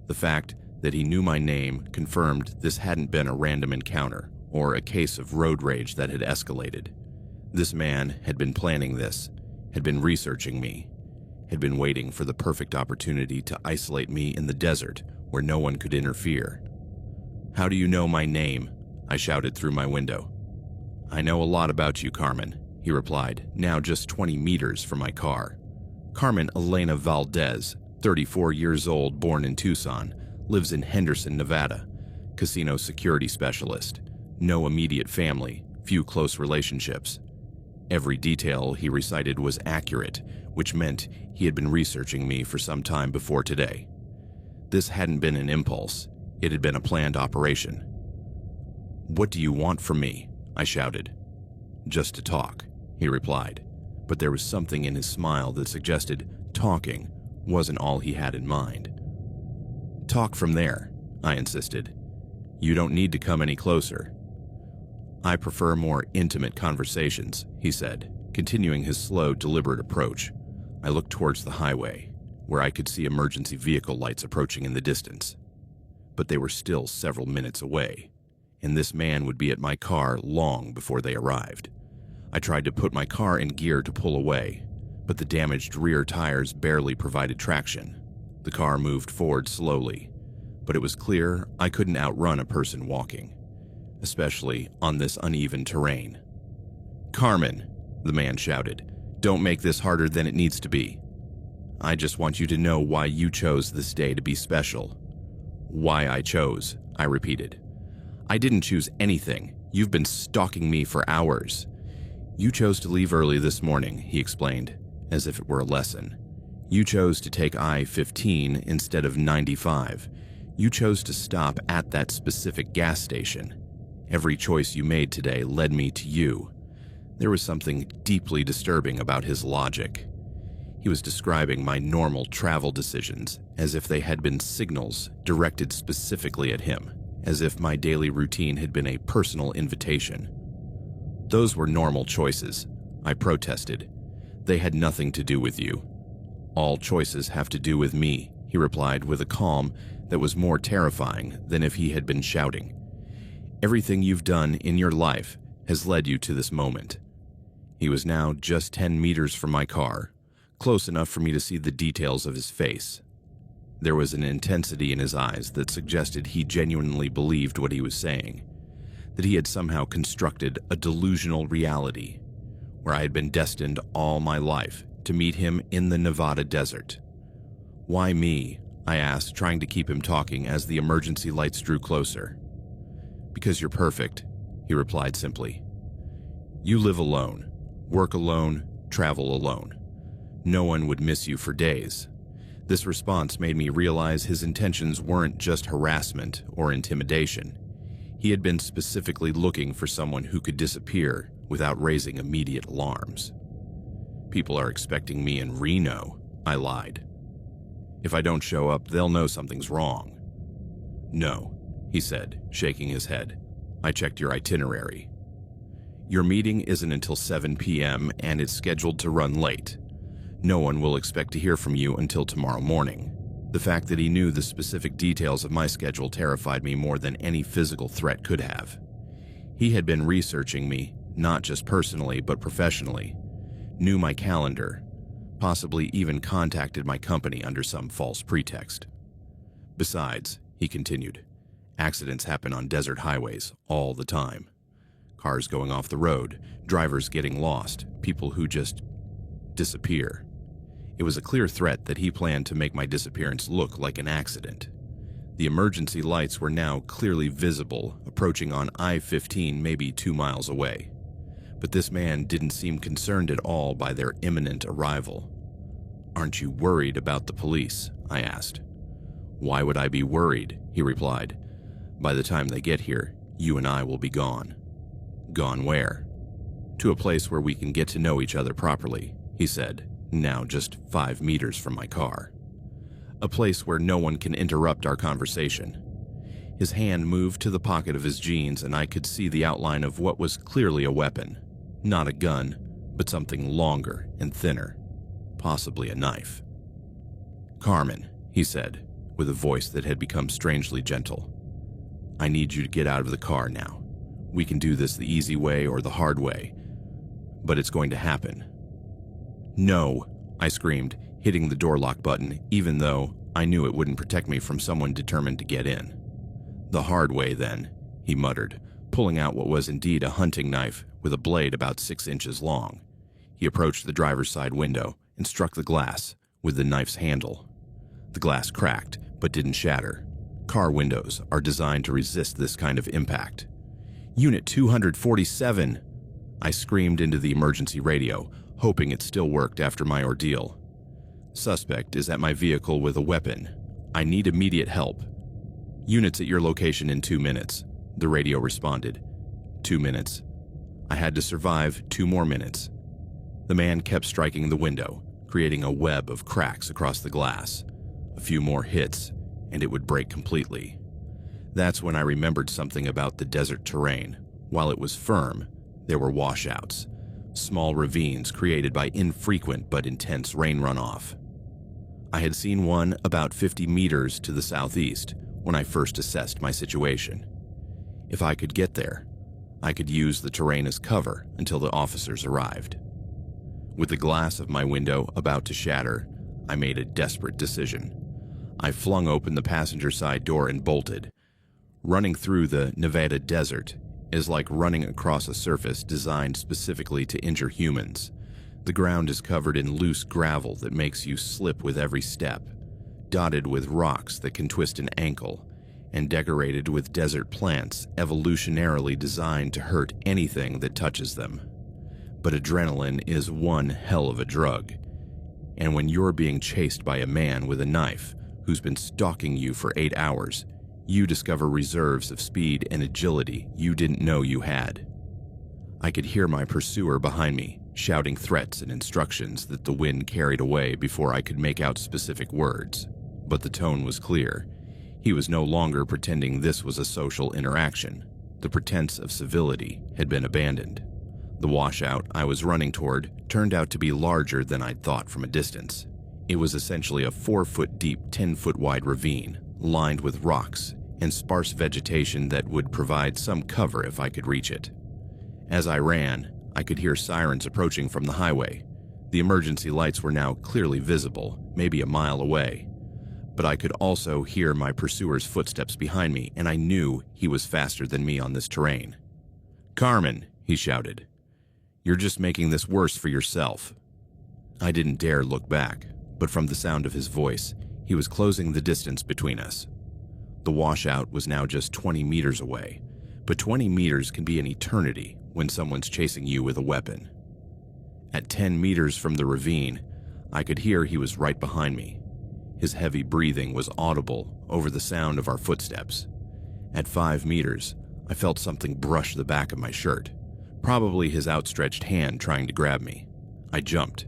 The fact that he knew my name confirmed this hadn't been a random encounter or a case of road rage that had escalated. This man had been planning this, had been researching me, had been waiting for the perfect opportunity to isolate me in the desert where no one could interfere. "How do you know my name?" I shouted through my window. "I know a lot about you, Carmen," he replied, now just 20 meters from my car. Carmen Elena Valdez, 34 years old, born in Tucson, lives in Henderson, Nevada, casino security specialist, no immediate family, few close relationships. Every detail he recited was accurate, which meant he had been researching me for some time before today. This hadn't been an impulse, it had been a planned operation. "What do you want from me?" I shouted. "Just to talk," he replied, but there was something in his smile that suggested talking wasn't all he had in mind. "Talk from there," I insisted. "You don't need to come any closer." "I prefer more intimate conversations," he said, continuing his slow, deliberate approach. I looked towards the highway, where I could see emergency vehicle lights approaching in the distance. But they were still several minutes away, and this man would be at my car long before they arrived. I tried to put my car in gear to pull away, but the damaged rear tires barely provided traction. The car moved forward slowly, but it was clear I couldn't outrun a person walking, especially on this uneven terrain. "Carmen," the man shouted, "don't make this harder than it needs to be. I just want you to know why you chose this day to be special." "Why I chose," I repeated. "I didn't choose anything. You've been stalking me for hours." "You chose to leave early this morning," he explained, as if it were a lesson. "You chose to take I-15 instead of 95. You chose to stop at that specific gas station. Every choice you made today led me to you." There was something deeply disturbing about his logic. He was describing my normal travel decisions as if they had been signals directed specifically at him, as if my daily routine had been a personal invitation. "Those were normal choices," I protested. "They had nothing to do with you." "All choices have to do with me," he replied with a calm that was more terrifying than if he had been shouting. "Everything you've done in your life has led you to this moment." He was now just 10 meters from my car, close enough for me to see the details of his face. There was an intensity in his eyes that suggested he genuinely believed what he was saying, that he had somehow constructed a delusional reality, where I had been destined all my life to meet him in the Nevada desert. "Why me?" I asked, trying to keep him talking as the emergency lights drew closer. "Because you're perfect," he replied simply. "You live alone, work alone, travel alone. No one would miss you for days." This response made me realize his intentions weren't just harassment or intimidation. He had been specifically looking for someone who could disappear without raising immediate alarms. "People are expecting me in Reno," I lied. "If I don't show up, they'll know something's wrong." "No," he said, shaking his head. "I checked your itinerary. Your meeting isn't until 7 p.m. and it's scheduled to run late. No one will expect to hear from you until tomorrow morning." The fact that he knew the specific details of my schedule terrified me more than any physical threat could have. He had been researching me, not just personally but professionally, knew my calendar, possibly even contacted my company under some false pretext. "Besides," he continued, Accidents happen on desert highways all the time. Cars going off the road, drivers getting lost, people who just disappear. It was a clear threat that he planned to make my disappearance look like an accident. The emergency lights were now clearly visible, approaching on I-15 maybe 2 miles away. But this man didn't seem concerned at all by their imminent arrival. "Aren't you worried about the police?" I asked. "Why would I be worried?" he replied. "By the time they get here, you and I will be gone." "Gone where?" "To a place where we can get to know each other properly," he said, now just 5 meters from my car. "A place where no one can interrupt our conversation." His hand moved to the pocket of his jeans and I could see the outline of what was clearly a weapon. Not a gun, but something longer and thinner. Possibly a knife. "Carmen," he said, with a voice that had become strangely gentle. "I need you to get out of the car now. We can do this the easy way or the hard way, but it's going to happen." "No," I screamed, hitting the door lock button, even though I knew it wouldn't protect me from someone determined to get in. "The hard way, then," he muttered, pulling out what was indeed a hunting knife with a blade about 6 inches long. He approached the driver's side window and struck the glass with the knife's handle. The glass cracked, but didn't shatter. Car windows are designed to resist this kind of impact. "Unit 247!" I screamed into the emergency radio, hoping it still worked after my ordeal. "Suspect is at my vehicle with a weapon. I need immediate help." "Units at your location in 2 minutes," the radio responded. 2 minutes. I had to survive 2 more minutes. The man kept striking the window, creating a web of cracks across the glass. A few more hits, and it would break completely. That's when I remembered something about the desert terrain. While it was firm, there were washouts, small ravines created by infrequent but intense rain runoff. I had seen one about 50 meters to the southeast when I first assessed my situation. If I could get there, I could use the terrain as cover until the officers arrived. With the glass of my window about to shatter, I made a desperate decision. I flung open the passenger side door and bolted. Running through the Nevada desert is like running across a surface designed specifically to injure humans. The ground is covered in loose gravel that makes you slip with every step, dotted with rocks that can twist an ankle, and decorated with desert plants evolutionarily designed to hurt anything that touches them. But adrenaline is one hell of a drug. And when you're being chased by a man with a knife who's been stalking you for 8 hours, you discover reserves of speed and agility you didn't know you had. I could hear my pursuer behind me, shouting threats and instructions that the wind carried away before I could make out specific words. But the tone was clear. He was no longer pretending this was a social interaction. The pretense of civility had been abandoned. The washout I was running toward turned out to be larger than I'd thought from a distance. It was essentially a 4-foot deep, 10-foot wide ravine, lined with rocks and sparse vegetation that would provide some cover if I could reach it. As I ran, I could hear sirens approaching from the highway. The emergency lights were now clearly visible, maybe a mile away. But I could also hear my pursuer's footsteps behind me, and I knew he was faster than me on this terrain. "Carmen," he shouted. "You're just making this worse for yourself." I didn't dare look back, but from the sound of his voice, he was closing the distance between us. The washout was now just 20 meters away, but 20 meters can be an eternity when someone's chasing you with a weapon. At 10 meters from the ravine, I could hear he was right behind me. His heavy breathing was audible over the sound of our footsteps. At 5 meters, I felt something brush the back of my shirt, probably his outstretched hand trying to grab me. I jumped.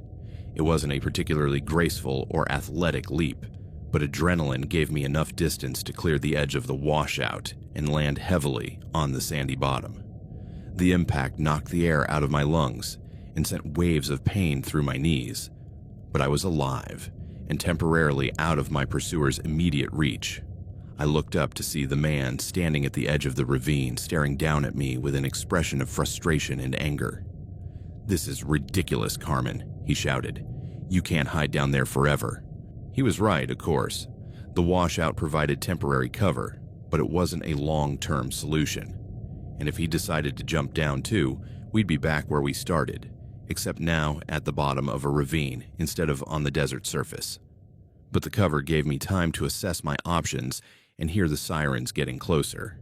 It wasn't a particularly graceful or athletic leap, but adrenaline gave me enough distance to clear the edge of the washout and land heavily on the sandy bottom. The impact knocked the air out of my lungs and sent waves of pain through my knees, but I was alive and temporarily out of my pursuer's immediate reach. I looked up to see the man standing at the edge of the ravine, staring down at me with an expression of frustration and anger. "This is ridiculous, Carmen," he shouted. "You can't hide down there forever." He was right, of course. The washout provided temporary cover, but it wasn't a long-term solution. And if he decided to jump down too, we'd be back where we started, except now at the bottom of a ravine instead of on the desert surface. But the cover gave me time to assess my options and hear the sirens getting closer.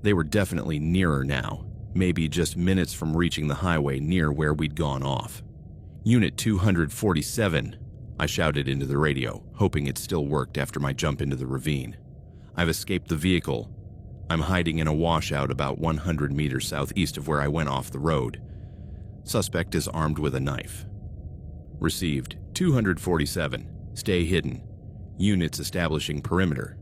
They were definitely nearer now, maybe just minutes from reaching the highway near where we'd gone off. "Unit 247, I shouted into the radio, hoping it still worked after my jump into the ravine. "I've escaped the vehicle. I'm hiding in a washout about 100 meters southeast of where I went off the road. Suspect is armed with a knife." "Received. 247. Stay hidden. Units establishing perimeter."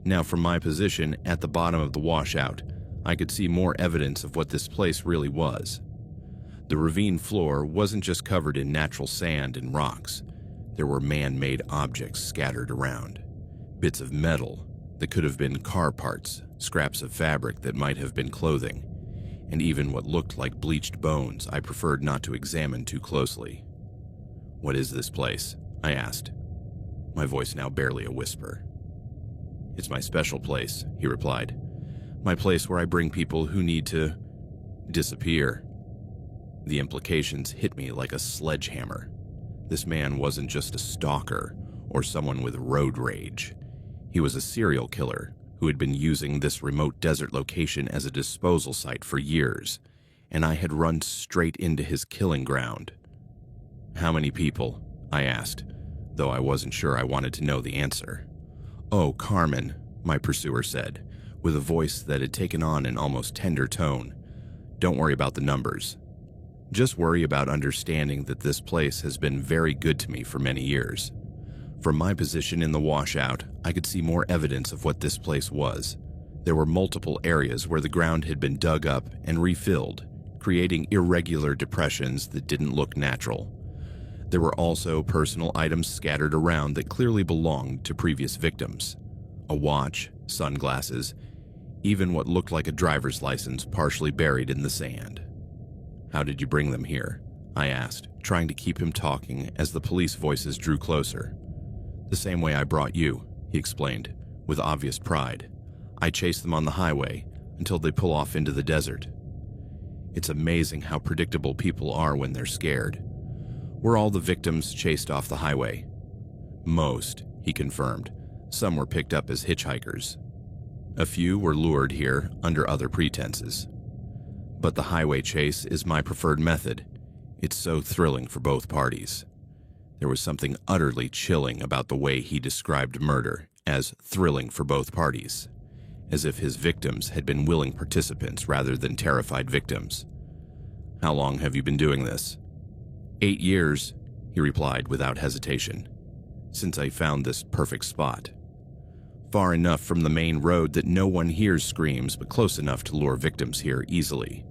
Now, from my position at the bottom of the washout, I could see more evidence of what this place really was. The ravine floor wasn't just covered in natural sand and rocks. There were man-made objects scattered around. Bits of metal that could have been car parts, scraps of fabric that might have been clothing, and even what looked like bleached bones I preferred not to examine too closely. "What is this place?" I asked, my voice now barely a whisper. "It's my special place," he replied. "My place where I bring people who need to disappear." The implications hit me like a sledgehammer. This man wasn't just a stalker or someone with road rage. He was a serial killer who had been using this remote desert location as a disposal site for years, and I had run straight into his killing ground. "How many people?" I asked, though I wasn't sure I wanted to know the answer. "Oh, Carmen," my pursuer said, with a voice that had taken on an almost tender tone. "Don't worry about the numbers. Just worry about understanding that this place has been very good to me for many years." From my position in the washout, I could see more evidence of what this place was. There were multiple areas where the ground had been dug up and refilled, creating irregular depressions that didn't look natural. There were also personal items scattered around that clearly belonged to previous victims. A watch, sunglasses, even what looked like a driver's license partially buried in the sand. "How did you bring them here?" I asked, trying to keep him talking as the police voices drew closer. "The same way I brought you," he explained, with obvious pride. "I chase them on the highway until they pull off into the desert." It's amazing how predictable people are when they're scared. "Were all the victims chased off the highway?" "Most," he confirmed. "Some were picked up as hitchhikers. A few were lured here under other pretenses. But the highway chase is my preferred method. It's so thrilling for both parties." There was something utterly chilling about the way he described murder as thrilling for both parties, as if his victims had been willing participants rather than terrified victims. "How long have you been doing this?" 8 years, he replied without hesitation, "since I found this perfect spot. Far enough from the main road that no one hears screams, but close enough to lure victims here easily.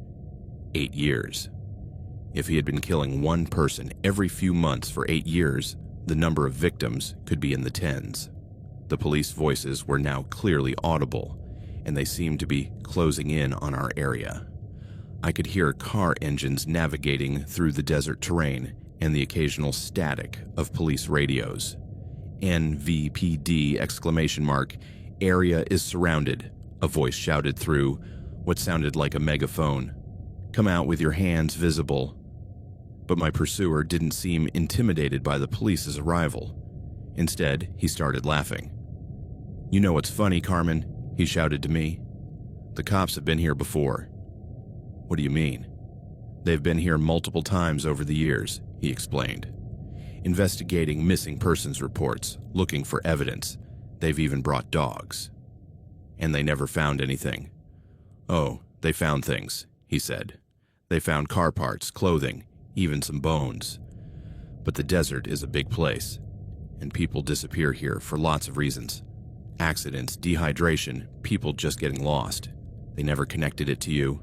8 years. If he had been killing one person every few months for 8 years, the number of victims could be in the tens." The police voices were now clearly audible, and they seemed to be closing in on our area. I could hear car engines navigating through the desert terrain and the occasional static of police radios. "NVPD!" ! "Area is surrounded," a voice shouted through what sounded like a megaphone. "Come out with your hands visible." But my pursuer didn't seem intimidated by the police's arrival. Instead, he started laughing. "You know what's funny, Carmen?" he shouted to me. "The cops have been here before." "What do you mean?" "They've been here multiple times over the years," he explained. "Investigating missing persons reports, looking for evidence. They've even brought dogs. And they never found anything." "Oh, they found things," he said. "They found car parts, clothing, even some bones. But the desert is a big place, and people disappear here for lots of reasons. Accidents, dehydration, people just getting lost. They never connected it to you."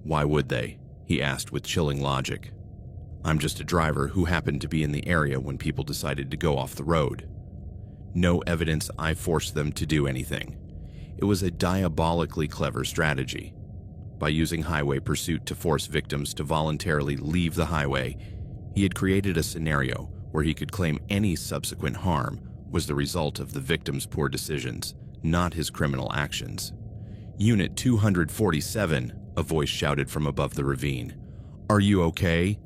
"Why would they?" he asked with chilling logic. "I'm just a driver who happened to be in the area when people decided to go off the road. No evidence I forced them to do anything. It was a diabolically clever strategy. By using highway pursuit to force victims to voluntarily leave the highway, he had created a scenario where he could claim any subsequent harm was the result of the victims' poor decisions, not his criminal actions. "Unit 247, a voice shouted from above the ravine. "Are you okay?"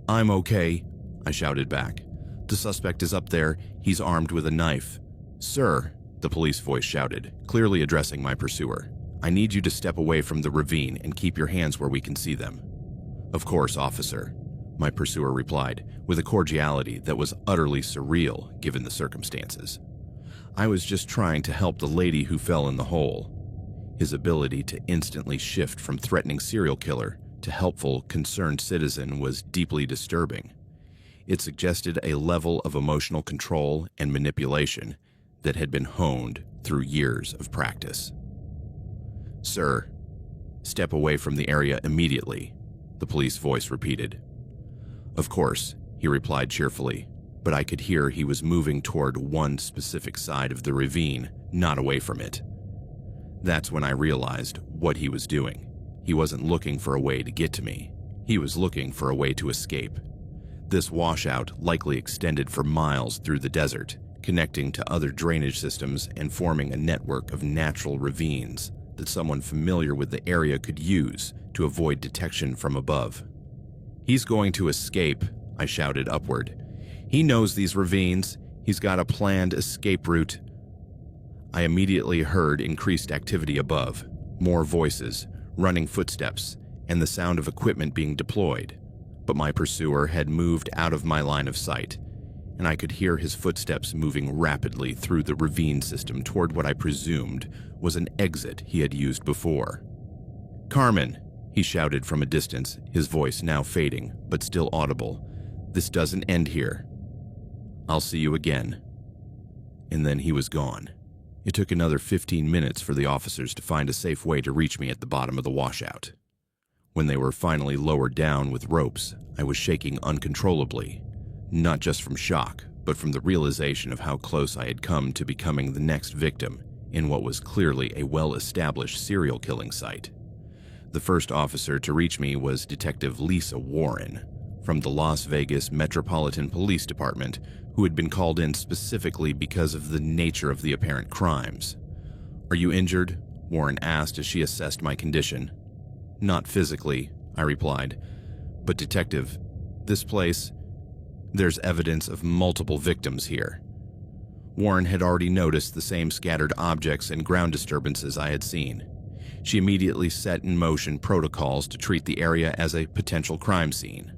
"I'm okay," I shouted back. "The suspect is up there. He's armed with a knife." "Sir," the police voice shouted, clearly addressing my pursuer, "I need you to step away from the ravine and keep your hands where we can see them." "Of course, officer," my pursuer replied, with a cordiality that was utterly surreal given the circumstances. "I was just trying to help the lady who fell in the hole." His ability to instantly shift from threatening serial killer to helpful, concerned citizen was deeply disturbing. It suggested a level of emotional control and manipulation that had been honed through years of practice. "Sir, step away from the area immediately," the police voice repeated. "Of course," he replied cheerfully, but I could hear he was moving toward one specific side of the ravine, not away from it. That's when I realized what he was doing. He wasn't looking for a way to get to me. He was looking for a way to escape. This washout likely extended for miles through the desert, connecting to other drainage systems and forming a network of natural ravines that someone familiar with the area could use to avoid detection from above. "He's going to escape," I shouted upward. "He knows these ravines. He's got a planned escape route." I immediately heard increased activity above, more voices, running footsteps, and the sound of equipment being deployed. But my pursuer had moved out of my line of sight, and I could hear his footsteps moving rapidly through the ravine system toward what I presumed was an exit he had used before. "Carmen," he shouted from a distance, his voice now fading, but still audible. "This doesn't end here. I'll see you again." And then he was gone. It took another 15 minutes for the officers to find a safe way to reach me at the bottom of the washout. When they were finally lowered down with ropes, I was shaking uncontrollably, not just from shock, but from the realization of how close I had come to becoming the next victim in what was clearly a well-established serial killing site. The first officer to reach me was Detective Lisa Warren from the Las Vegas Metropolitan Police Department, who had been called in specifically because of the nature of the apparent crimes. "Are you injured?" Warren asked as she assessed my condition. "Not physically," I replied. "But Detective, this place, there's evidence of multiple victims here." Warren had already noticed the same scattered objects and ground disturbances I had seen. She immediately set in motion protocols to treat the area as a potential crime scene.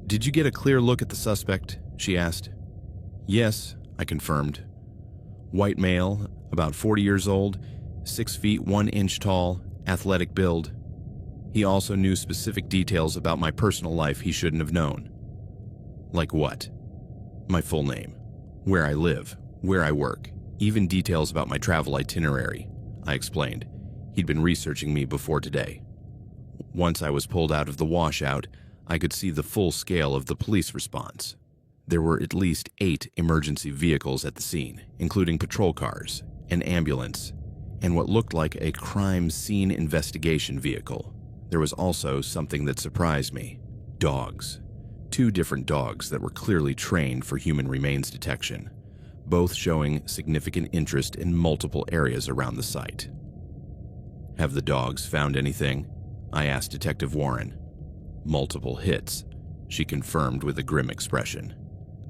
"Did you get a clear look at the suspect?" she asked. "Yes," I confirmed. "White male, about 40 years old, 6 feet 1 inch tall, athletic build. He also knew specific details about my personal life he shouldn't have known." "Like what?" "My full name, where I live, where I work, even details about my travel itinerary," I explained. He'd been researching me before today. Once I was pulled out of the washout, I could see the full scale of the police response. There were at least 8 emergency vehicles at the scene, including patrol cars, an ambulance, and what looked like a crime scene investigation vehicle. There was also something that surprised me: dogs. 2 different dogs that were clearly trained for human remains detection, both showing significant interest in multiple areas around the site. "Have the dogs found anything?" I asked Detective Warren. "Multiple hits," she confirmed with a grim expression.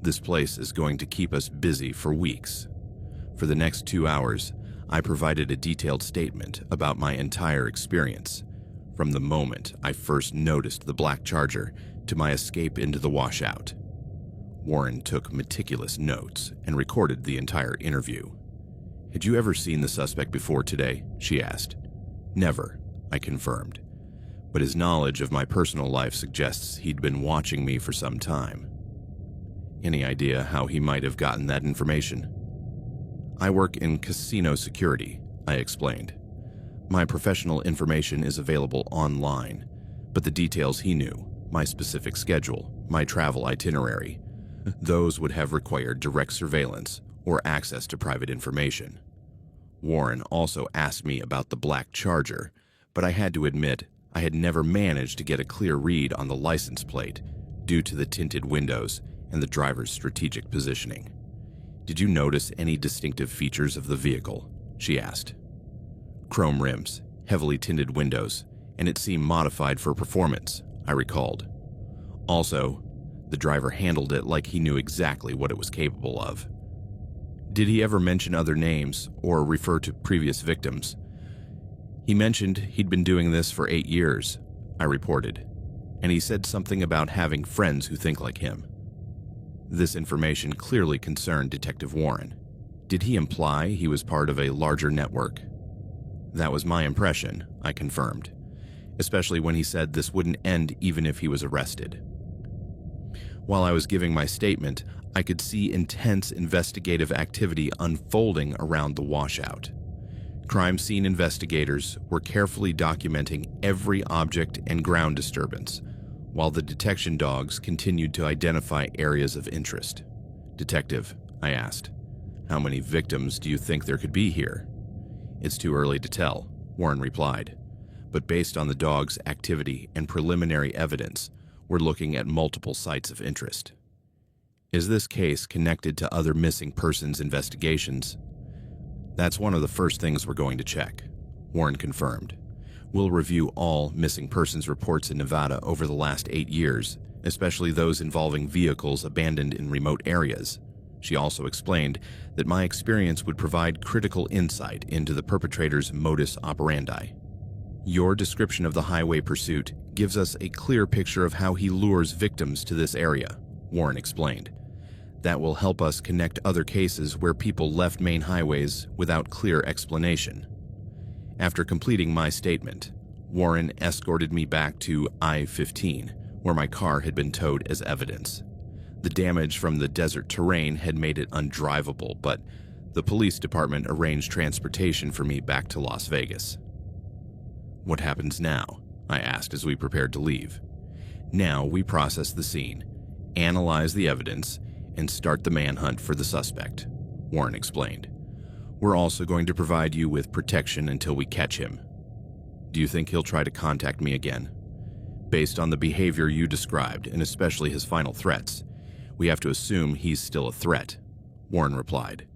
"This place is going to keep us busy for weeks." For the next 2 hours, I provided a detailed statement about my entire experience, from the moment I first noticed the black Charger to my escape into the washout. Warren took meticulous notes and recorded the entire interview. "Had you ever seen the suspect before today?" she asked. "Never," I confirmed. "But his knowledge of my personal life suggests he'd been watching me for some time." "Any idea how he might have gotten that information?" "I work in casino security," I explained. "My professional information is available online, but the details he knew, my specific schedule, my travel itinerary, those would have required direct surveillance or access to private information." Warren also asked me about the black Charger, but I had to admit I had never managed to get a clear read on the license plate due to the tinted windows and the driver's strategic positioning. "Did you notice any distinctive features of the vehicle?" she asked. "Chrome rims, heavily tinted windows, and it seemed modified for performance," I recalled. "Also, the driver handled it like he knew exactly what it was capable of." "Did he ever mention other names or refer to previous victims?" "He mentioned he'd been doing this for 8 years, I reported, and he said something about having friends who think like him. This information clearly concerned Detective Warren. Did he imply he was part of a larger network? That was my impression, I confirmed, especially when he said this wouldn't end even if he was arrested. While I was giving my statement, I could see intense investigative activity unfolding around the washout. Crime scene investigators were carefully documenting every object and ground disturbance, while the detection dogs continued to identify areas of interest. "Detective," I asked, "how many victims do you think there could be here?" "It's too early to tell," Warren replied, "but based on the dogs' activity and preliminary evidence, we're looking at multiple sites of interest." "Is this case connected to other missing persons investigations?" "That's one of the first things we're going to check," Warren confirmed. "We'll review all missing persons reports in Nevada over the last 8 years, especially those involving vehicles abandoned in remote areas." She also explained that my experience would provide critical insight into the perpetrator's modus operandi. "Your description of the highway pursuit gives us a clear picture of how he lures victims to this area," Warren explained. "That will help us connect other cases where people left main highways without clear explanation." After completing my statement, Warren escorted me back to I-15, where my car had been towed as evidence. The damage from the desert terrain had made it undrivable, but the police department arranged transportation for me back to Las Vegas. "What happens now?" I asked as we prepared to leave. "Now we process the scene, analyze the evidence, and start the manhunt for the suspect," Warren explained. "We're also going to provide you with protection until we catch him." "Do you think he'll try to contact me again?" "Based on the behavior you described, and especially his final threats, we have to assume he's still a threat," Warren replied.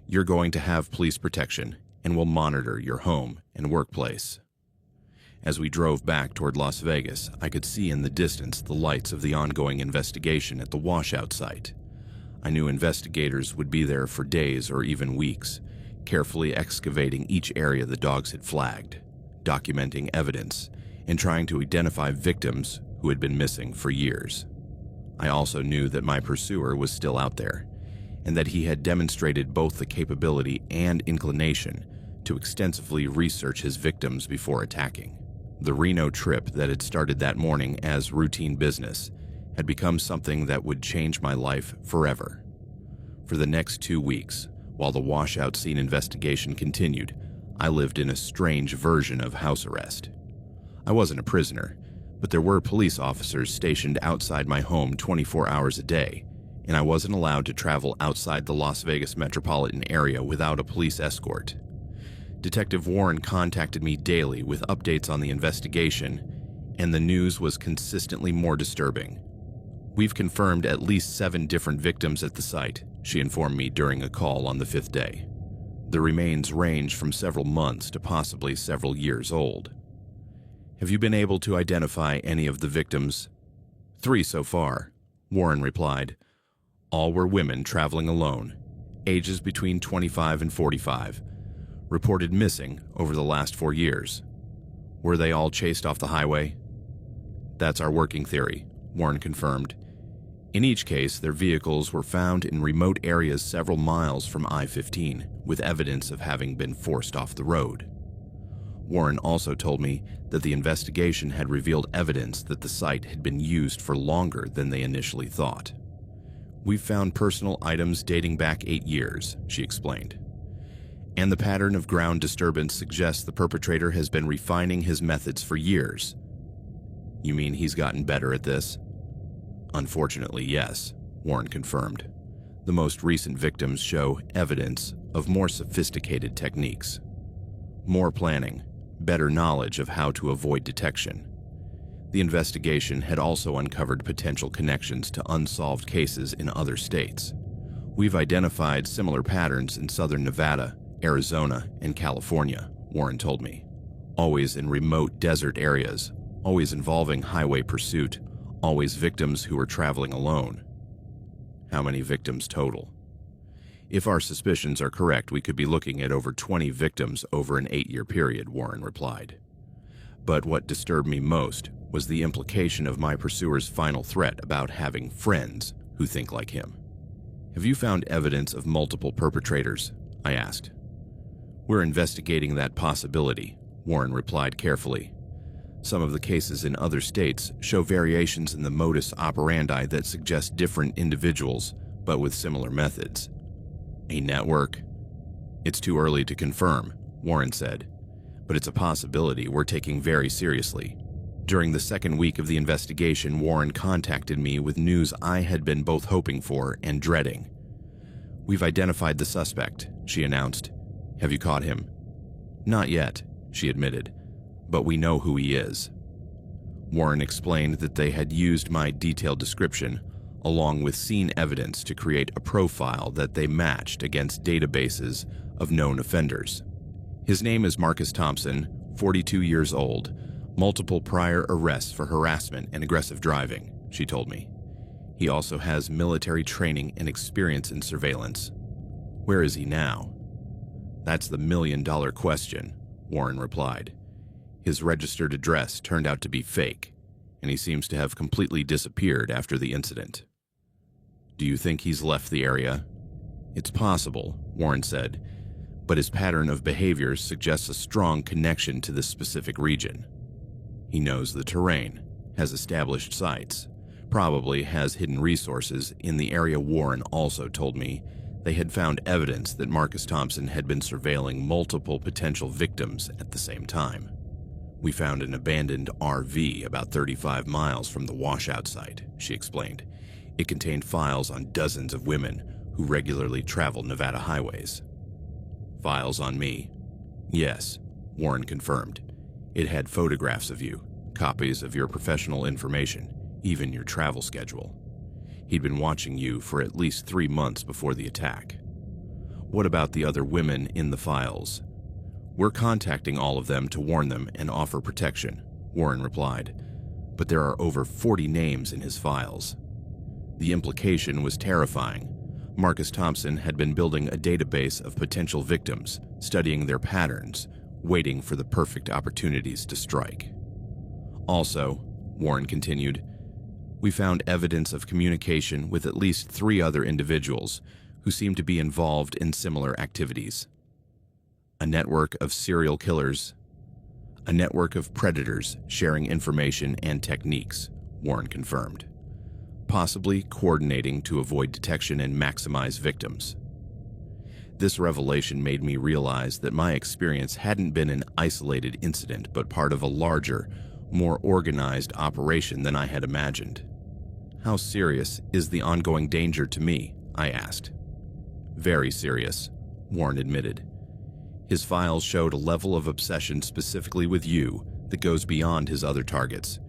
"You're going to have police protection, and we'll monitor your home and workplace." As we drove back toward Las Vegas, I could see in the distance the lights of the ongoing investigation at the washout site. I knew investigators would be there for days or even weeks, carefully excavating each area the dogs had flagged, documenting evidence, and trying to identify victims who had been missing for years. I also knew that my pursuer was still out there, and that he had demonstrated both the capability and inclination to extensively research his victims before attacking. The Reno trip that had started that morning as routine business had become something that would change my life forever. For the next 2 weeks, while the washout scene investigation continued, I lived in a strange version of house arrest. I wasn't a prisoner, but there were police officers stationed outside my home 24 hours a day, and I wasn't allowed to travel outside the Las Vegas metropolitan area without a police escort. Detective Warren contacted me daily with updates on the investigation, and the news was consistently more disturbing. "We've confirmed at least 7 different victims at the site," she informed me during a call on the 5th day. "The remains range from several months to possibly several years old." "Have you been able to identify any of the victims?" "3 so far," Warren replied. "All were women traveling alone, ages between 25 and 45, reported missing over the last 4 years." "Were they all chased off the highway?" "That's our working theory," Warren confirmed. "In each case, their vehicles were found in remote areas several miles from I-15, with evidence of having been forced off the road." Warren also told me that the investigation had revealed evidence that the site had been used for longer than they initially thought. "We've found personal items dating back 8 years," she explained. "And the pattern of ground disturbance suggests the perpetrator has been refining his methods for years." "You mean he's gotten better at this?" "Unfortunately, yes," Warren confirmed. "The most recent victims show evidence of more sophisticated techniques. More planning, better knowledge of how to avoid detection. The investigation had also uncovered potential connections to unsolved cases in other states. We've identified similar patterns in southern Nevada, Arizona, and California, Warren told me. Always in remote desert areas, always involving highway pursuit, always victims who were traveling alone. How many victims total? If our suspicions are correct, we could be looking at over 20 victims over an 8-year period, Warren replied. But what disturbed me most was the implication of my pursuer's final threat about having friends who think like him. Have you found evidence of multiple perpetrators? I asked. We're investigating that possibility, Warren replied carefully. Some of the cases in other states show variations in the modus operandi that suggest different individuals, but with similar methods. A network? It's too early to confirm, Warren said, but it's a possibility we're taking very seriously. During the second week of the investigation, Warren contacted me with news I had been both hoping for and dreading. We've identified the suspect, she announced. Have you caught him? Not yet, she admitted, but we know who he is. Warren explained that they had used my detailed description along with scene evidence to create a profile that they matched against databases of known offenders. His name is Marcus Thompson, 42 years old, multiple prior arrests for harassment and aggressive driving, she told me. He also has military training and experience in surveillance. Where is he now? That's the million-dollar question, Warren replied. His registered address turned out to be fake, and he seems to have completely disappeared after the incident. Do you think he's left the area? It's possible, Warren said, but his pattern of behavior suggests a strong connection to this specific region. He knows the terrain, has established sites, probably has hidden resources in the area. Warren also told me they had found evidence that Marcus Thompson had been surveilling multiple potential victims at the same time. We found an abandoned RV about 35 miles from the washout site, she explained. It contained files on dozens of women who regularly travel Nevada highways. Files on me? Yes, Warren confirmed. It had photographs of you, copies of your professional information, even your travel schedule. He'd been watching you for at least 3 months before the attack. What about the other women in the files? We're contacting all of them to warn them and offer protection, Warren replied. But there are over 40 names in his files. The implication was terrifying. Marcus Thompson had been building a database of potential victims, studying their patterns, waiting for the perfect opportunities to strike. Also, Warren continued, we found evidence of communication with at least 3 other individuals who seemed to be involved in similar activities. A network of serial killers, a network of predators sharing information and techniques, Warren confirmed, possibly coordinating to avoid detection and maximize victims. This revelation made me realize that my experience hadn't been an isolated incident, but part of a larger, more organized operation than I had imagined. How serious is the ongoing danger to me? I asked. Very serious, Warren admitted. His files showed a level of obsession specifically with you that goes beyond his other targets,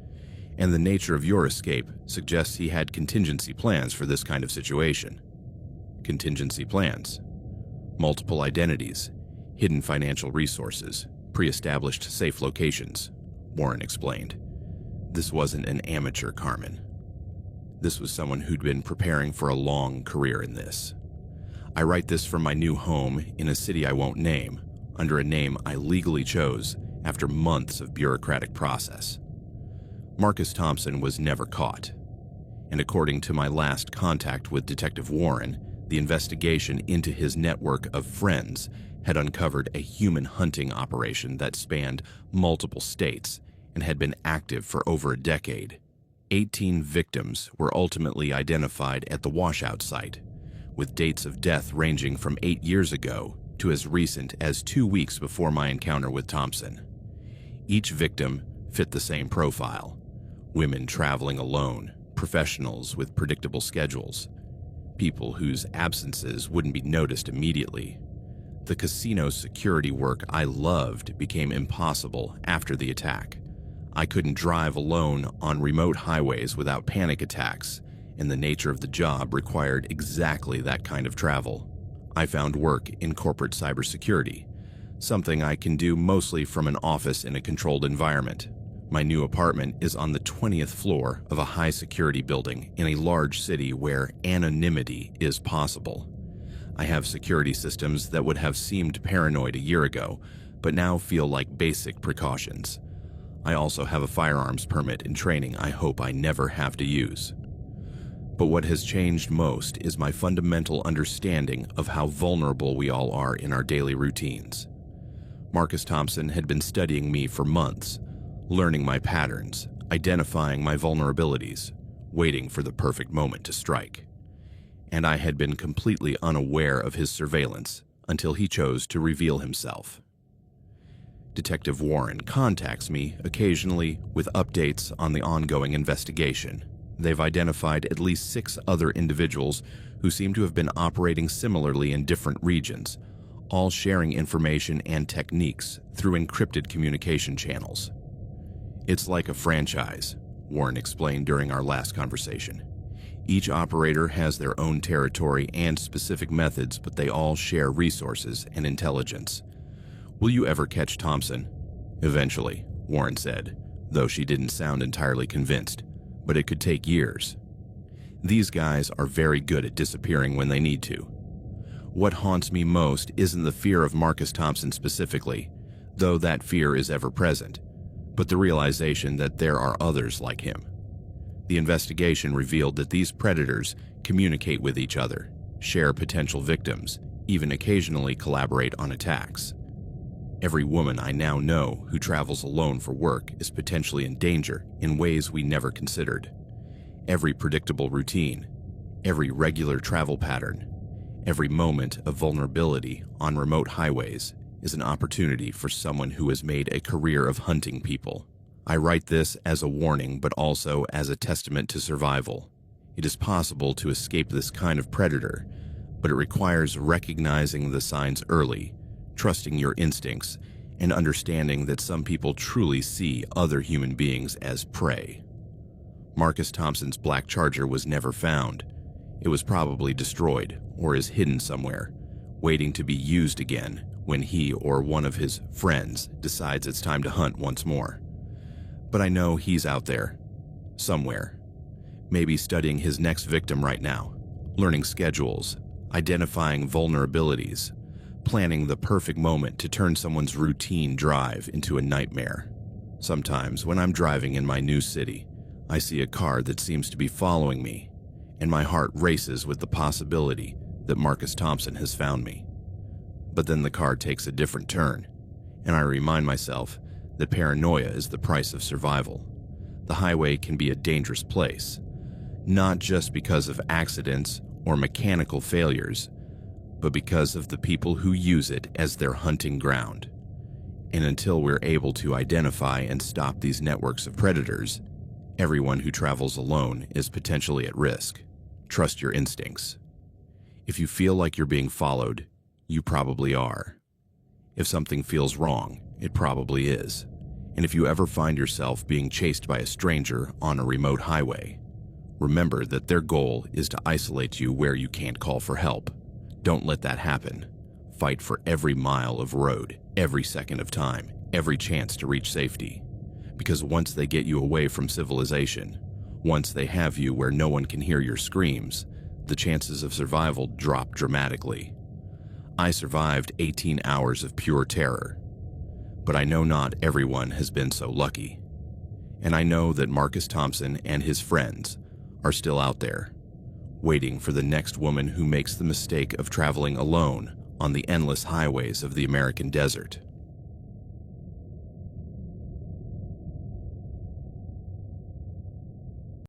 and the nature of your escape suggests he had contingency plans for this kind of situation. Contingency plans? Multiple identities, hidden financial resources, pre-established safe locations, Warren explained. This wasn't an amateur, Carmen. This was someone who'd been preparing for a long career in this. I write this from my new home in a city I won't name, under a name I legally chose after months of bureaucratic process. Marcus Thompson was never caught, and according to my last contact with Detective Warren, the investigation into his network of friends had uncovered a human hunting operation that spanned multiple states and had been active for over a decade. 18 victims were ultimately identified at the washout site, with dates of death ranging from 8 years ago to as recent as 2 weeks before my encounter with Thompson. Each victim fit the same profile: women traveling alone, professionals with predictable schedules, people whose absences wouldn't be noticed immediately. The casino security work I loved became impossible after the attack. I couldn't drive alone on remote highways without panic attacks, and the nature of the job required exactly that kind of travel. I found work in corporate cybersecurity, something I can do mostly from an office in a controlled environment. My new apartment is on the 20th floor of a high-security building in a large city where anonymity is possible. I have security systems that would have seemed paranoid a year ago, but now feel like basic precautions. I also have a firearms permit and training I hope I never have to use. But what has changed most is my fundamental understanding of how vulnerable we all are in our daily routines. Marcus Thompson had been studying me for months, learning my patterns, identifying my vulnerabilities, waiting for the perfect moment to strike. And I had been completely unaware of his surveillance until he chose to reveal himself. Detective Warren contacts me occasionally with updates on the ongoing investigation. They've identified at least 6 other individuals who seem to have been operating similarly in different regions, all sharing information and techniques through encrypted communication channels. It's like a franchise, Warren explained during our last conversation. Each operator has their own territory and specific methods, but they all share resources and intelligence. Will you ever catch Thompson? Eventually, Warren said, though she didn't sound entirely convinced, but it could take years. These guys are very good at disappearing when they need to. What haunts me most isn't the fear of Marcus Thompson specifically, though that fear is ever present, but the realization that there are others like him. The investigation revealed that these predators communicate with each other, share potential victims, even occasionally collaborate on attacks. Every woman I now know who travels alone for work is potentially in danger in ways we never considered. Every predictable routine, every regular travel pattern, every moment of vulnerability on remote highways is an opportunity for someone who has made a career of hunting people. I write this as a warning, but also as a testament to survival. It is possible to escape this kind of predator, but it requires recognizing the signs early, trusting your instincts, and understanding that some people truly see other human beings as prey. Marcus Thompson's black Charger was never found. It was probably destroyed or is hidden somewhere, waiting to be used again when he or one of his friends decides it's time to hunt once more. But I know he's out there, somewhere, maybe studying his next victim right now, learning schedules, identifying vulnerabilities, planning the perfect moment to turn someone's routine drive into a nightmare. Sometimes when I'm driving in my new city, I see a car that seems to be following me, and my heart races with the possibility that Marcus Thompson has found me. But then the car takes a different turn, and I remind myself that paranoia is the price of survival. The highway can be a dangerous place, not just because of accidents or mechanical failures, but because of the people who use it as their hunting ground. And until we're able to identify and stop these networks of predators, everyone who travels alone is potentially at risk. Trust your instincts. If you feel like you're being followed, you probably are. If something feels wrong, it probably is. And if you ever find yourself being chased by a stranger on a remote highway, remember that their goal is to isolate you where you can't call for help. Don't let that happen. Fight for every mile of road, every second of time, every chance to reach safety. Because once they get you away from civilization, once they have you where no one can hear your screams, the chances of survival drop dramatically. I survived 18 hours of pure terror, but I know not everyone has been so lucky. And I know that Marcus Thompson and his friends are still out there, waiting for the next woman who makes the mistake of traveling alone on the endless highways of the American desert.